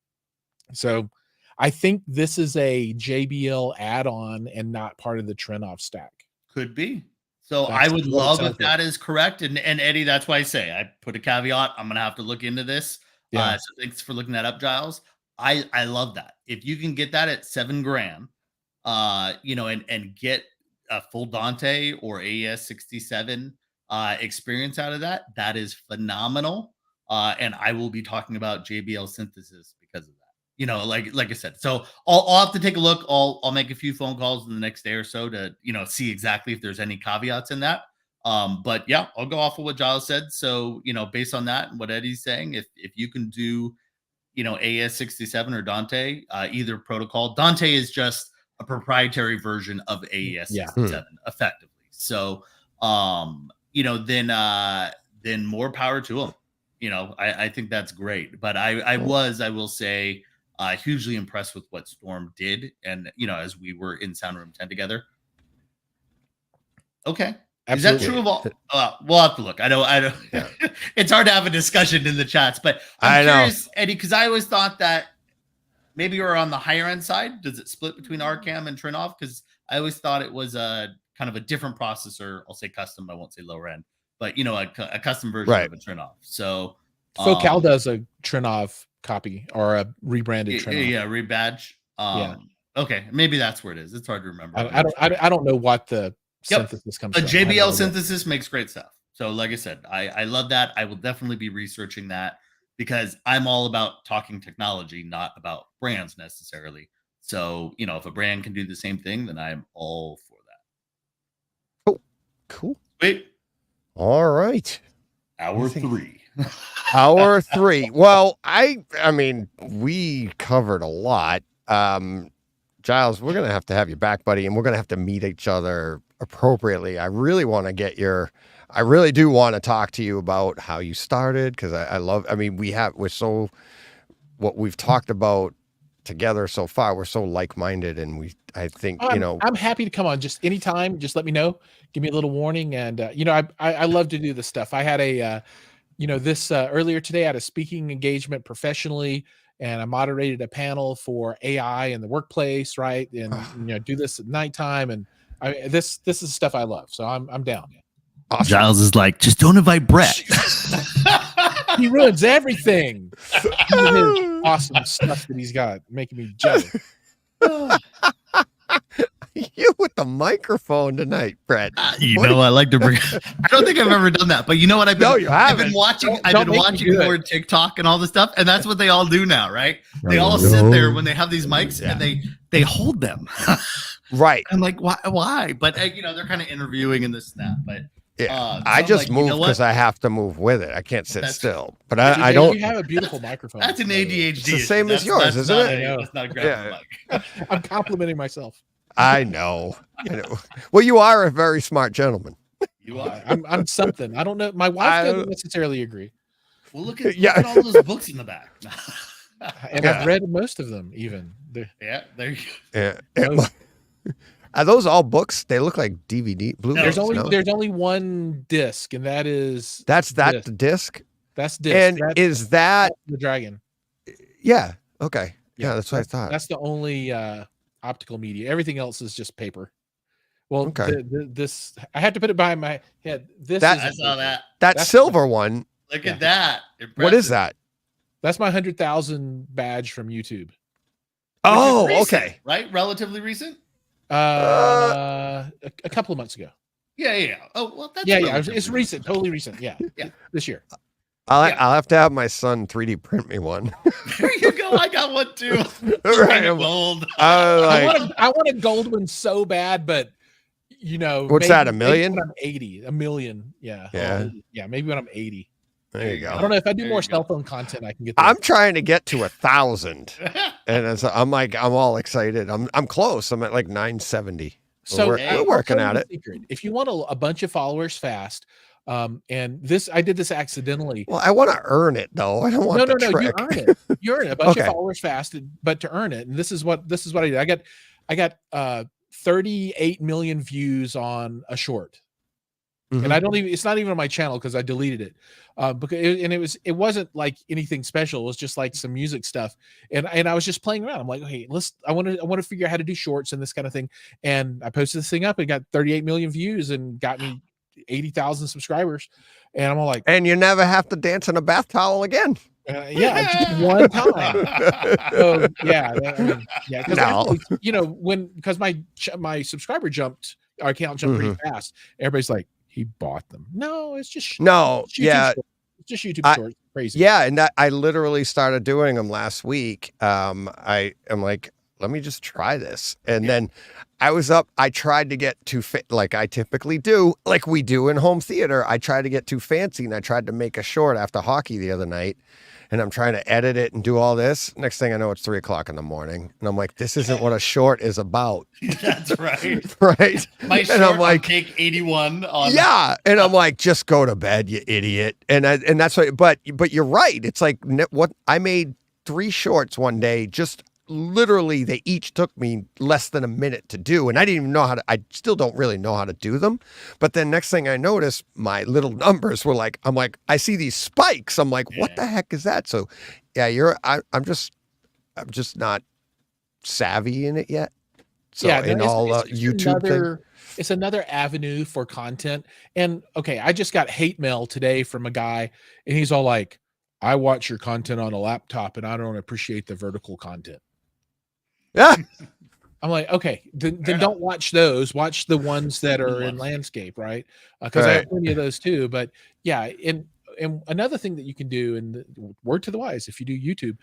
So I think this is a JBL add-on and not part of the Trinov stack. Could be. So I would love if that is correct. And Eddie, that's why I say I put a caveat. I'm going to have to look into this. So thanks for looking that up, Giles. I love that. If you can get that at $7 grand, and get a full Dante or AES 67 experience out of that, that is phenomenal. and I will be talking about JBL synthesis because of that. Like I said. So I'll have to take a look. I'll make a few phone calls in the next day or so to see exactly if there's any caveats in that. But yeah, I'll go off of what Giles said. So based on that and what Eddie's saying, if you can do AES67 or Dante, either protocol. Dante is just a proprietary version of AES67 effectively. So then more power to them. I think that's great. But I will say hugely impressed with what Storm did, and as we were in Sound Room 10 together. Okay. Absolutely. Is that true of all? We'll have to look. I don't. Yeah. It's hard to have a discussion in the chats, but I'm curious, Eddie, because I always thought that maybe we're on the higher end side. Does it split between RCam and Trinov? Because I always thought it was a kind of a different processor. I'll say custom. I won't say lower end, but a custom version of a Trinov. So Focal does a Trinov copy or a rebranded Trinov. Yeah, rebadge. Okay, maybe that's where it is. It's hard to remember. I don't know what the synthesis comes from. A JBL synthesis makes great stuff. So like I said, I love that. I will definitely be researching that because I'm all about talking technology, not about brands necessarily. So, if a brand can do the same thing, then I'm all for that. Oh, cool. Wait. All right. Hour 3. Hour 3. Well, I mean, we covered a lot. Giles, we're going to have you back, buddy, and we're going to have to meet each other appropriately. I really want to I really do want to talk to you about how you started, because what we've talked about together so far, we're so like-minded, and I think, I'm happy to come on just anytime. Just let me know, give me a little warning. And, I love to do this stuff. I had earlier today, I had a speaking engagement professionally, and I moderated a panel for AI in the workplace, right? And do this at nighttime, and this is stuff I love, so I'm down. Awesome. Giles is like, just don't invite Brett. He ruins everything. His awesome stuff that he's got, making me jealous. You with the microphone tonight, Brett. I like to bring. I don't think I've ever done that, but you know what? I've been watching more TikTok and all this stuff, and that's what they all do now, right? They all sit there when they have these mics and they hold them. Right. I'm like, why? But they're kind of interviewing in this snap, but. Yeah, I just move because I have to move with it. I can't sit still. But I don't. You have a beautiful microphone. That's an ADHD. It's the same as yours, isn't it? That's not a grab mic. I'm complimenting myself. I know. Well, you are a very smart gentleman. You are. I'm something. I don't know. My wife doesn't necessarily agree. Well, look at all those books in the back. And I've read most of them, even. There you go. Yeah. Are those all books? They look like DVD. Blue. There's only one disc, and that is the disc. That's disc. And that's is that the Dragon? Yeah. Okay. Yeah, that's what I thought. That's the only optical media. Everything else is just paper. Well, okay. This I had to put it by my head. I saw that. That's silver one. Look at that. Impressive. What is that? That's my 100,000 badge from YouTube. Oh, recent, okay. Right, relatively recent. A couple of months ago. Yeah. Oh, well, that's it's recent, totally recent. Yeah. This year. I'll have to have my son 3D print me one. There you go. I got one too. Right. Gold. I want a gold one so bad, but what's that? $1 million? Maybe when I'm 80. $1 million. Yeah. Yeah. Maybe when I'm 80. There you go. I don't know if I do more cell phone content, I can get. I'm trying to get to 1,000, and I'm all excited. I'm close. I'm at like 970. So we're working at it. Secret. If you want a bunch of followers fast, and I did this accidentally. Well, I want to earn it though. I don't want No. You earn it. You earn it. A bunch of followers fast, but to earn it, and this is what I did. I got 38 million views on a short. Mm-hmm. And it's not even on my channel because I deleted it. Because it wasn't like anything special. It was just like some music stuff. And I was just playing around. I'm like, hey, I want to figure out how to do shorts and this kind of thing. And I posted this thing up and got 38 million views and got me 80,000 subscribers. And I'm all like, and you never have to dance in a bath towel again. Just one time. So because my subscriber jumped, our account jumped pretty fast. Everybody's like, he bought them. No, it's just just YouTube Shorts. Crazy. Yeah, and that I literally started doing them last week. I am like, let me just try this, and then I tried to get too fit, like I typically do, like we do in home theater. I tried to get too fancy, and I tried to make a short after hockey the other night, and I'm trying to edit it and do all this. Next thing I know, it's 3:00 in the morning, and I'm like, this isn't what a short is about. That's right. Right? My short, and I'm like, take 81 on. yeah, and I'm like, just go to bed, you idiot. And that's what. But you're right. It's like what I made 3 shorts one day. Just literally, they each took me less than a minute to do, and I didn't even know how to. I still don't really know how to do them. But then next thing I noticed, my little numbers were like, I'm like, I see these spikes. I'm like, what the heck is that? So, yeah, I'm just not savvy in it yet. So yeah, in all YouTube thing. It's another avenue for content. And okay, I just got hate mail today from a guy, and he's all like, I watch your content on a laptop and I don't appreciate the vertical content. Yeah. I'm like, okay, then don't watch those. Watch the ones that are in landscape, right? Because I have plenty of those too. But yeah, and another thing that you can do, and word to the wise, if you do YouTube,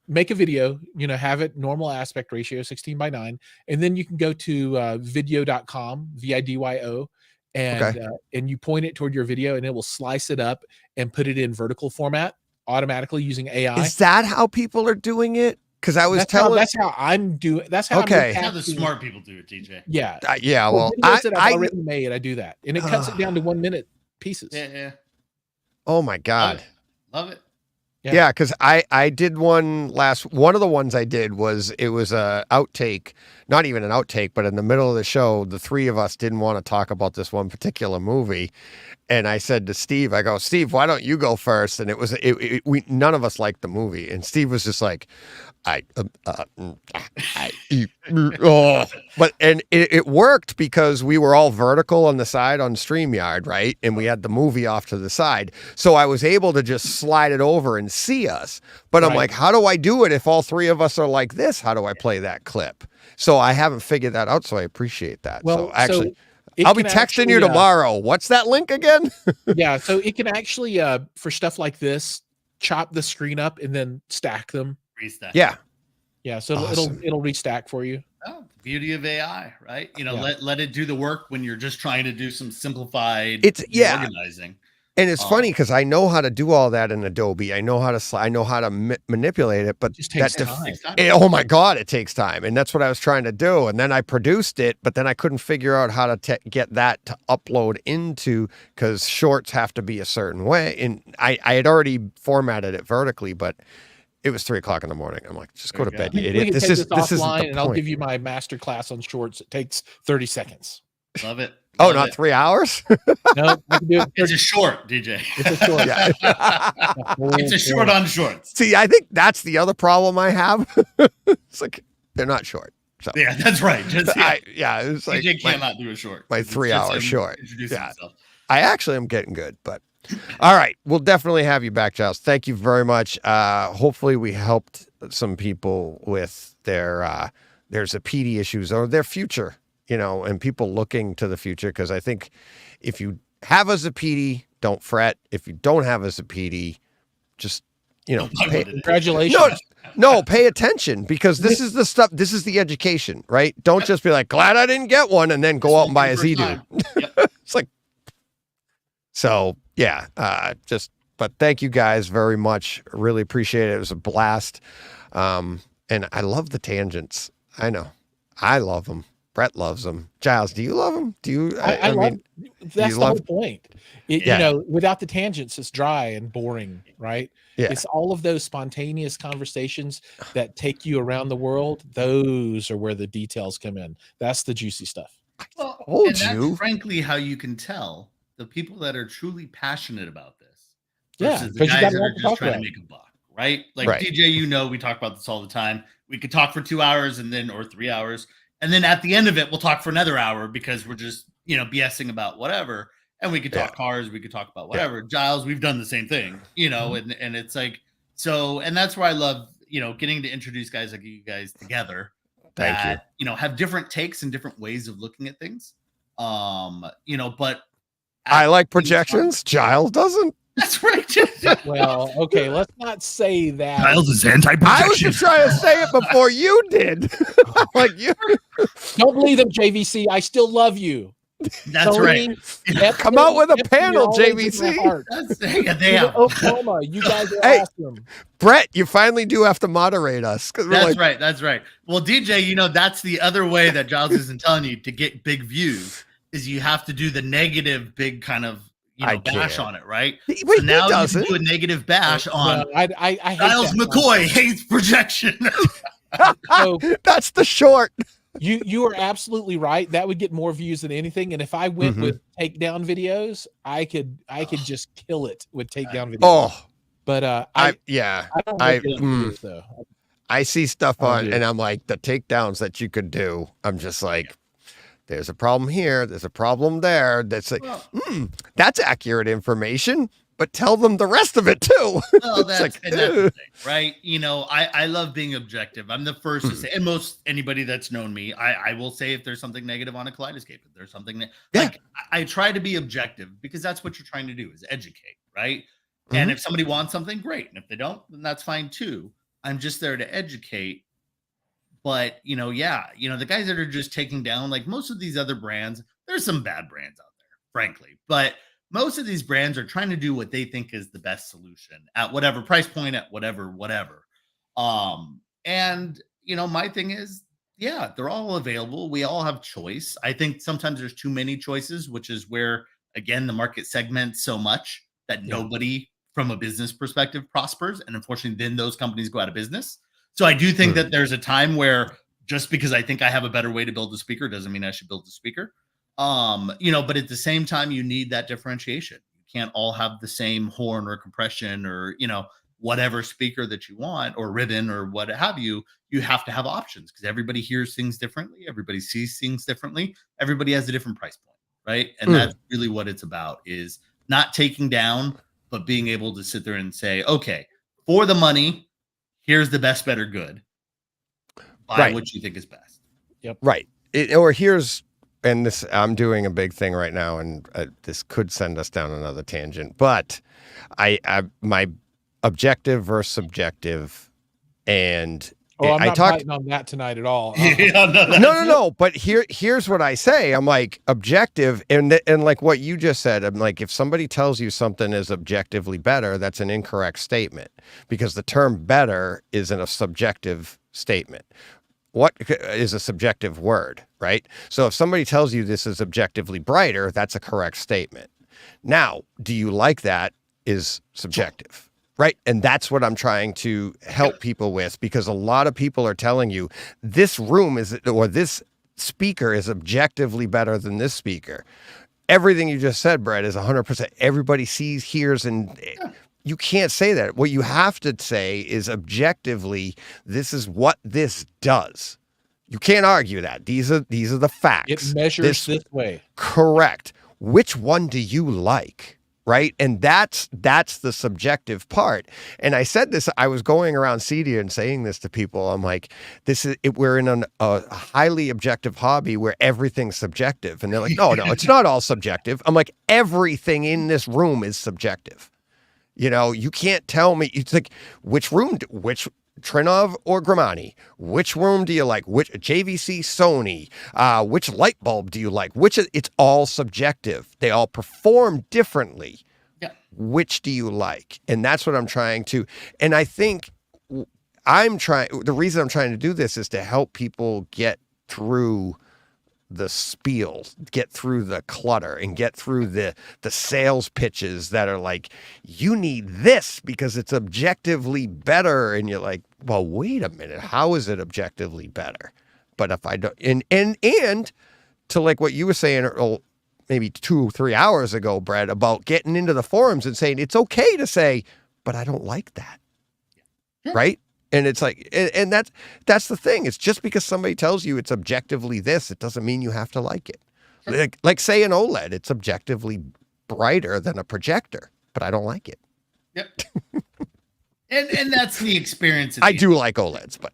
make a video, have it normal aspect ratio 16:9, and then you can go to video.com, VIDYO, and you point it toward your video, and it will slice it up and put it in vertical format automatically using AI. Is that how people are doing it? Because I was that's how I'm doing. That's how That's how the smart people do it, DJ. Yeah, yeah. Well, I've already made. I do that, and it cuts it down to 1 minute pieces. Yeah. Oh my God, love it. Yeah, because I did one of the ones I did was a outtake, not even an outtake, but in the middle of the show, the 3 of us didn't want to talk about this one particular movie. And I said to Steve, I go, Steve, why don't you go first? And we none of us liked the movie. And Steve was just like, but it worked because we were all vertical on the side on StreamYard, right? And we had the movie off to the side. So I was able to just slide it over and see us. But I'm like, how do I do it if all 3 of us are like this? How do I play that clip? So I haven't figured that out. So I appreciate that. Well, so actually, I'll be texting you tomorrow. What's that link again? Yeah. So it can actually, for stuff like this, chop the screen up and then stack them. Restack. Yeah. Yeah. So it'll restack for you. Oh, the beauty of AI, right? Let it do the work when you're just trying to do some simplified organizing. And it's funny because I know how to do all that in Adobe. I know how to manipulate it, but it just takes time. Oh my God, it takes time. And that's what I was trying to do. And then I produced it, but then I couldn't figure out how to get that to upload into, because shorts have to be a certain way. And I had already formatted it vertically, but it was 3:00 in the morning. I'm like, just go to bed, you idiot. This isn't the point. And I'll give you my master class on shorts. It takes 30 seconds. Love it. Oh, not 3 hours? No, I can do it. It's a short, DJ. It's a short. Yeah. It's a short on shorts. See, I think that's the other problem I have. It's like they're not short. So yeah, that's right. it's like DJ cannot do a short. My 3-hour short. Introducing himself. I actually am getting good, but all right, we'll definitely have you back, Giles. Thank you very much. Hopefully, we helped some people with their Zappiti issues or their future. And people looking to the future, because I think if you have a Zappiti, don't fret. If you don't have a Zappiti, just, congratulations. No, pay attention, because this is the stuff. This is the education, right? Don't just be like, glad I didn't get one, and then go out and buy a Z-Dude. It's like, so yeah, but thank you guys very much. Really appreciate it. It was a blast. And I love the tangents. I know. I love them. Brett loves them. Giles, do you love them? Do you? I love. That's the whole point. Without the tangents, it's dry and boring, right? Yeah. It's all of those spontaneous conversations that take you around the world. Those are where the details come in. That's the juicy stuff. Well, and that's frankly how you can tell the people that are truly passionate about this. Versus the guys that are just trying to make a buck, right? Like DJ, we talk about this all the time. We could talk for 2 hours or 3 hours. And then at the end of it, we'll talk for another hour because we're just, BSing about whatever. And we could talk cars. We could talk about whatever. Yeah. Giles, we've done the same thing, and it's like, so, and that's where I love, getting to introduce guys like you guys together. Thank you. Have different takes and different ways of looking at things. But I like projections. Giles doesn't. That's right. Well, okay, let's not say that. Jiles is I was anti-projection. just trying to say it before you did. Like you Don't believe them, JVC. I still love you. That's right. Tony, come out with a Epson, panel, you're always in my JVC. heart. Hey, they Even have. Oklahoma, you guys are Hey. awesome. Brett, you finally do have to moderate us. 'Cause we're That's like, right. That's right. Well, DJ, that's the other way that Giles isn't telling you to get big views is you have to do the negative big kind of I bash can't. on it, right? Wait, So now you doesn't. can do a negative bash on No, I hate Jiles that. McCoy hates projection. So That's the short. you are absolutely right. That would get more views than anything. And if I went Mhm. with takedown videos, I could just kill it with takedown videos. Oh, But I I don't I- look at videos, though. I see stuff Oh, on, dude. and I'm like, the takedowns that you could do. I'm just like, there's a problem here. There's a problem there. That's like, Well, that's accurate information, but tell them the rest of it too. well, It's that's, like, and that's the thing, right? I love being objective. I'm the first Mm-hmm. to say, and most anybody that's known me, I will say if there's something negative on a kaleidoscope, if there's something that, Yeah. like, I try to be objective because that's what you're trying to do is educate, right? And if somebody wants something, great. And if they don't, then that's fine too. I'm just there to educate. But the guys that are just taking down, like most of these other brands, there's some bad brands out there, frankly. But most of these brands are trying to do what they think is the best solution at whatever price point, at whatever. My thing is, yeah, they're all available. We all have choice. I think sometimes there's too many choices, which is where, again, the market segments so much that nobody from a business perspective prospers. And unfortunately, then those companies go out of business. So I do think that there's a time where just because I think I have a better way to build a speaker doesn't mean I should build a speaker. But at the same time, you need that differentiation. You can't all have the same horn or compression or, whatever speaker that you want or ribbon or what have you. You have to have options because everybody hears things differently. Everybody sees things differently. Everybody has a different price point, right? And that's really what it's about is not taking down, but being able to sit there and say, okay, for the money, here's the best, better, good. Buy Right. what you think is best. Right. And this, I'm doing a big thing right now, and this could send us down another tangent, but my objective versus subjective, and I'm I not talked biting on that tonight at all. no. But here's what I say. I'm like objective, and like what you just said. I'm like, if somebody tells you something is objectively better, that's an incorrect statement because the term "better" isn't a subjective statement. What is a subjective word, right? So if somebody tells you this is objectively brighter, that's a correct statement. Now, do you like that is subjective, right? And that's what I'm trying to help people with because a lot of people are telling you this room is, or this speaker is objectively better than this speaker. Everything you just said, Brett, is 100%. Everybody sees, hears, and you can't say that. What you have to say is objectively, this is what this does. You can't argue that. These are the facts. It measures this way. Correct. Which one do you like? Right. And that's the subjective part. And I said this, I was going around CEDIA and saying this to people. I'm like, we're in a highly objective hobby where everything's subjective. And they're like, no, it's not all subjective. I'm like, everything in this room is subjective. You can't tell me. It's like, which Trinov or Grimani? Which room do you like? Which JVC, Sony? Which light bulb do you like? It's all subjective. They all perform differently. Yeah. Which do you like? And that's what I'm trying to. And I think the reason I'm trying to do this is to help people get through the spiel, get through the clutter, and get through the sales pitches that are like, you need this because it's objectively better. And you're like, well, wait a minute. How is it objectively better? But if I don't, and to like what you were saying maybe 2-3 hours ago, Brett, about getting into the forums and saying, it's okay to say, but I don't like that. Yeah. Right. And it's like, and that's the thing. It's just because somebody tells you it's objectively this, it doesn't mean you have to like it. Sure. Like say an OLED, it's objectively brighter than a projector, but I don't like it. Yep. and that's the experience. I do like OLEDs, but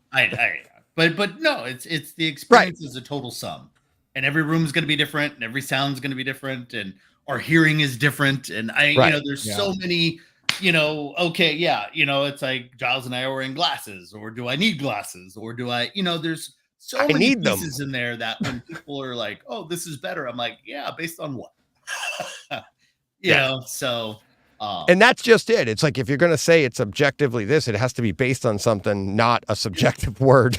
but no, it's the experience is a total sum, and every room is going to be different, and every sound is going to be different, and our hearing is different, and there's so many, okay, it's like Giles and I are wearing glasses, or do I need glasses, or do I, there's so many pieces in there that when people are like, oh, this is better, I'm like, yeah, based on what? you know, so and that's just it. It's like, if you're going to say it's objectively this, it has to be based on something, not a subjective word.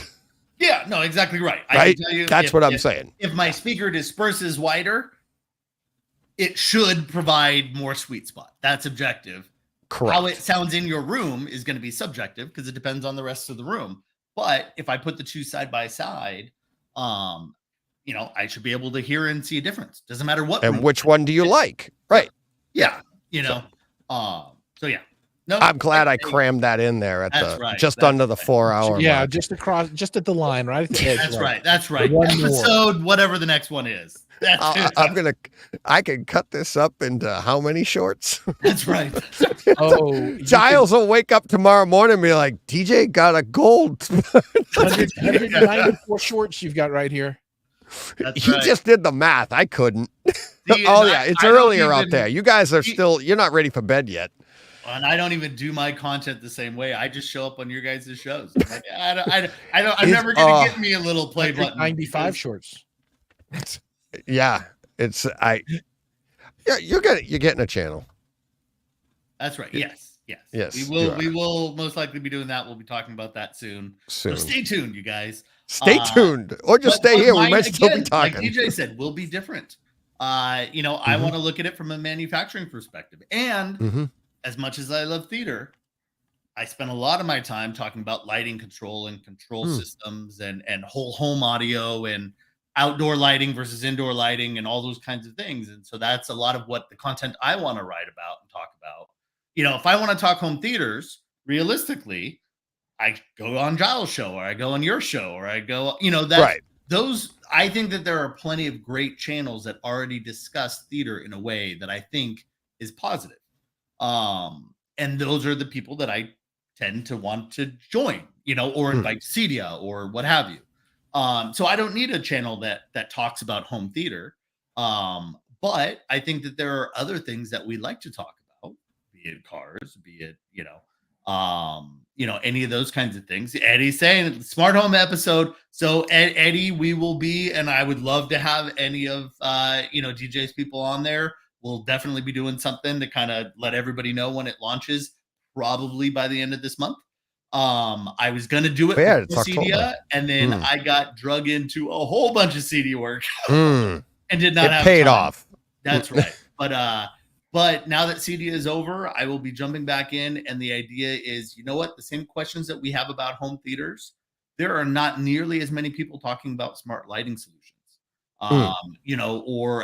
Yeah, no, exactly right. Right? I can tell you, that's what I'm saying. If my speaker disperses wider, it should provide more sweet spot. That's objective. Correct. How it sounds in your room is going to be subjective because it depends on the rest of the room. But if I put the two side by side, I should be able to hear and see a difference. Doesn't matter what. And which one do you like? Right. Yeah. So yeah. No, I'm glad I crammed that in there at just under the 4 hour. Yeah, mark. just at the line, right at the edge. That's right. Episode, whatever the next one is. I can cut this up into how many shorts? That's right. Giles will wake up tomorrow morning and be like, DJ got a gold. 194 shorts you've got right here. He just did the math. I couldn't. It's earlier out there. You guys are you're not ready for bed yet. And I don't even do my content the same way. I just show up on your guys' shows. Like, I'm never going to get me a little play button. 95 shorts. Yeah, you're getting a channel. That's right. Yes. We will most likely be doing that. We'll be talking about that soon. So stay tuned, you guys. Stay tuned, or just stay here. We might still be talking. Like DJ said, we'll be different. I want to look at it from a manufacturing perspective, and as much as I love theater, I spend a lot of my time talking about lighting control and control systems and whole home audio and outdoor lighting versus indoor lighting and all those kinds of things. And so that's a lot of what the content I want to write about and talk about. If I want to talk home theaters, realistically, I go on Giles' show, or I go on your show, or I go, those, I think that there are plenty of great channels that already discuss theater in a way that I think is positive. And those are the people that I tend to want to join, or invite to Cedia or what have you. So I don't need a channel that talks about home theater. But I think that there are other things that we like to talk about, be it cars, be it, any of those kinds of things. Eddie's saying smart home episode. So Eddie, we will be, and I would love to have any of, DJ's people on there. We'll definitely be doing something to kind of let everybody know when it launches, probably by the end of this month. I was going to do it for Cedia, and then I got drug into a whole bunch of Cedia work and did not have paid time. Off. That's right. But now that Cedia is over, I will be jumping back in. And the idea is, the same questions that we have about home theaters, there are not nearly as many people talking about smart lighting solutions, or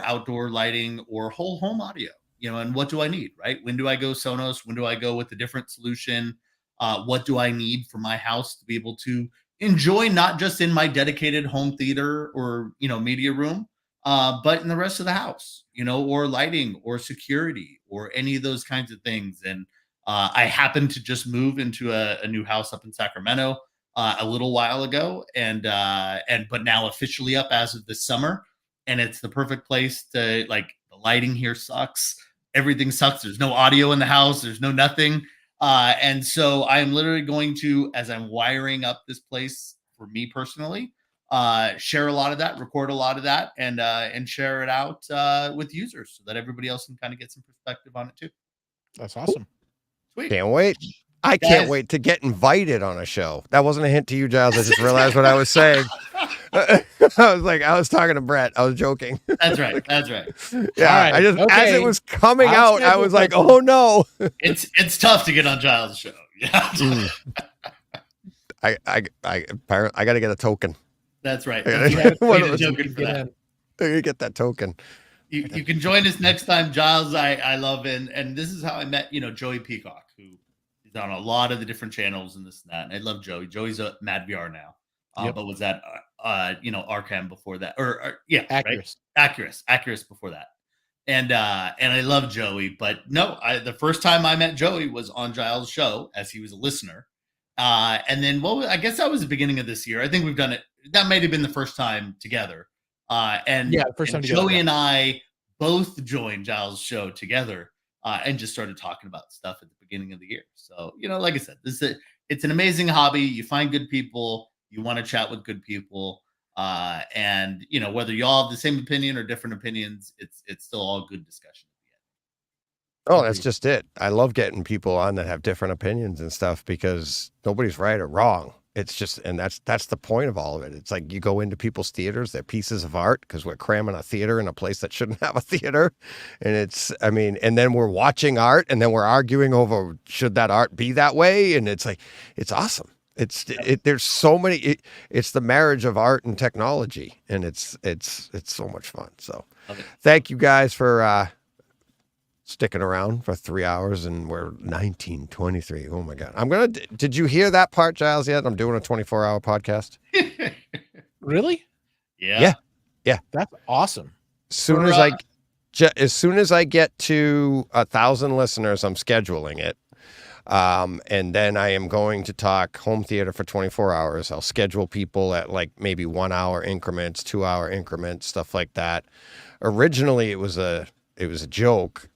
outdoor lighting or whole home audio, and what do I need, right? When do I go Sonos? When do I go with a different solution? What do I need for my house to be able to enjoy, not just in my dedicated home theater or, media room, but in the rest of the house, or lighting or security or any of those kinds of things. And I happened to just move into a new house up in Sacramento a little while ago, but now officially up as of this summer. And it's the perfect place to, like, the lighting here sucks. Everything sucks. There's no audio in the house. There's no nothing. And so I'm literally going to, as I'm wiring up this place for me personally, share a lot of that, record a lot of that, and share it out with users so that everybody else can kind of get some perspective on it too. That's awesome. Sweet. Can't wait. I can't wait to get invited on a show. That wasn't a hint to you, Giles. I just realized what I was saying. I was talking to Brett. I was joking. That's right. Yeah. Right. As it was coming out, I was like, oh no. It's tough to get on Giles' show. Yeah. I got to get a token. That's right. You get that token. You can join us next time, Giles. I love and this is how I met, Joey Peacock, who is on a lot of the different channels and this and that. And I love Joey. Joey's a Mad VR now. But was that Arkham before that, or Accurus. Right? Accurus before that, and I love Joey, but no, the first time I met Joey was on Giles' show as he was a listener, and then I guess that was the beginning of this year. I think we've done it. That might have been the first time together, first time together. Joey and I both joined Giles' show together and just started talking about stuff at the beginning of the year. So, like I said, it's an amazing hobby. You find good people, you want to chat with good people. And whether you all have the same opinion or different opinions, it's still all good discussion. Oh, that's just it. I love getting people on that have different opinions and stuff because nobody's right or wrong. It's just, and that's the point of all of it. It's like you go into people's theaters, they're pieces of art because we're cramming a theater in a place that shouldn't have a theater. And and then we're watching art and then we're arguing over should that art be that way? And it's like, it's awesome. There's so many, it's the marriage of art and technology, and it's so much fun. So thank you guys for, sticking around for 3 hours, and we're 19:23. Oh my God. Did you hear that part, Giles, yet? I'm doing a 24-hour podcast. Really? Yeah. That's awesome. As soon as I get to 1,000 listeners, I'm scheduling it. And then I am going to talk home theater for 24 hours. I'll schedule people at like maybe 1 hour increments, 2 hour increments, stuff like that. Originally it was a joke.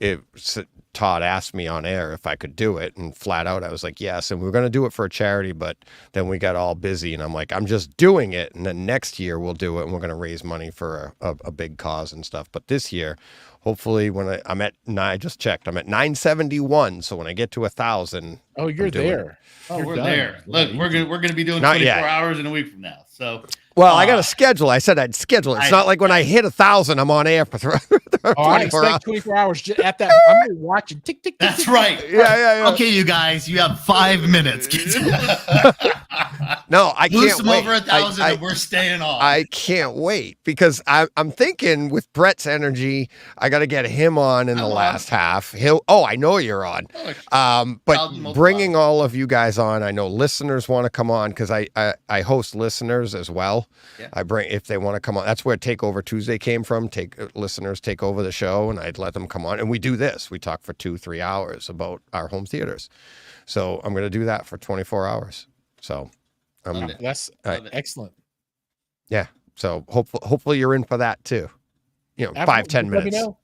Todd asked me on air if I could do it, and flat out I was like, yes. And we were going to do it for a charity, but then we got all busy, and I'm like, I'm just doing it. And then next year we'll do it, and we're going to raise money for a big cause and stuff. But this year, hopefully I just checked, I'm at 971. So when I get to 1,000. Oh, you're there. We're there. Look, we're going to be doing Not 24 yet. hours in a week from now. So, well, I got to schedule. I said I'd schedule it. It's not like when I hit 1,000, I'm on air for 24 I hours. expect 24 hours at that. I'm going to be watching. Tick, tick, tick. That's right. Yeah. Okay, you guys, you have 5 minutes. No, I Lose can't them wait. over 1,000 and we're staying on. I can't wait because I'm thinking with Brett's energy, I got to get him on in the last half. I know you're on. But bringing all of you guys on, I know listeners want to come on because I host listeners as well. Yeah. I bring, if they want to come on, that's where Takeover Tuesday came from. Listeners take over the show, and I'd let them come on. And we do this. We talk for 2-3 hours about our home theaters. So I'm going to do that for 24 hours. So That's excellent. yeah. So hopefully you're in for that too. 5-10 minutes. Let me know.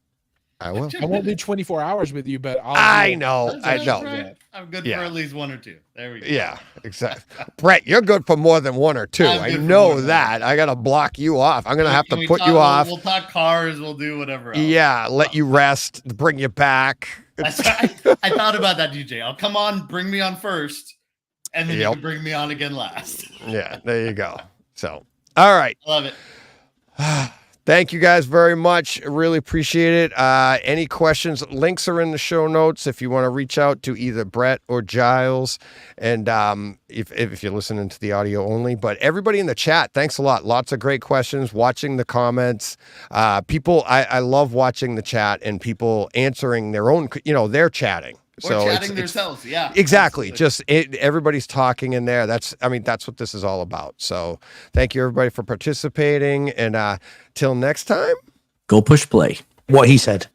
I will. I won't do 24 hours with you, but I know. That's right. I'm good for at least 1 or 2. There we go. Yeah, exactly. Brett, you're good for more than 1 or 2. I know that. I got to block you off. I'm going to have to put you off. We'll talk cars. We'll do whatever else. Yeah, let you rest, bring you back. I thought about that, DJ. I'll come on, bring me on first, and then you can bring me on again last. Yeah, there you go. So, all right. I love it. Thank you guys very much. I really appreciate it. Any questions? Links are in the show notes if you want to reach out to either Brett or Giles. And if you're listening to the audio only, but everybody in the chat, thanks a lot. Lots of great questions, watching the comments. People, I love watching the chat and people answering their own, they're chatting. Or chatting themselves, yeah. Exactly. Everybody's talking in there. That's what this is all about. So thank you everybody for participating. And till next time. Go push play. What he said.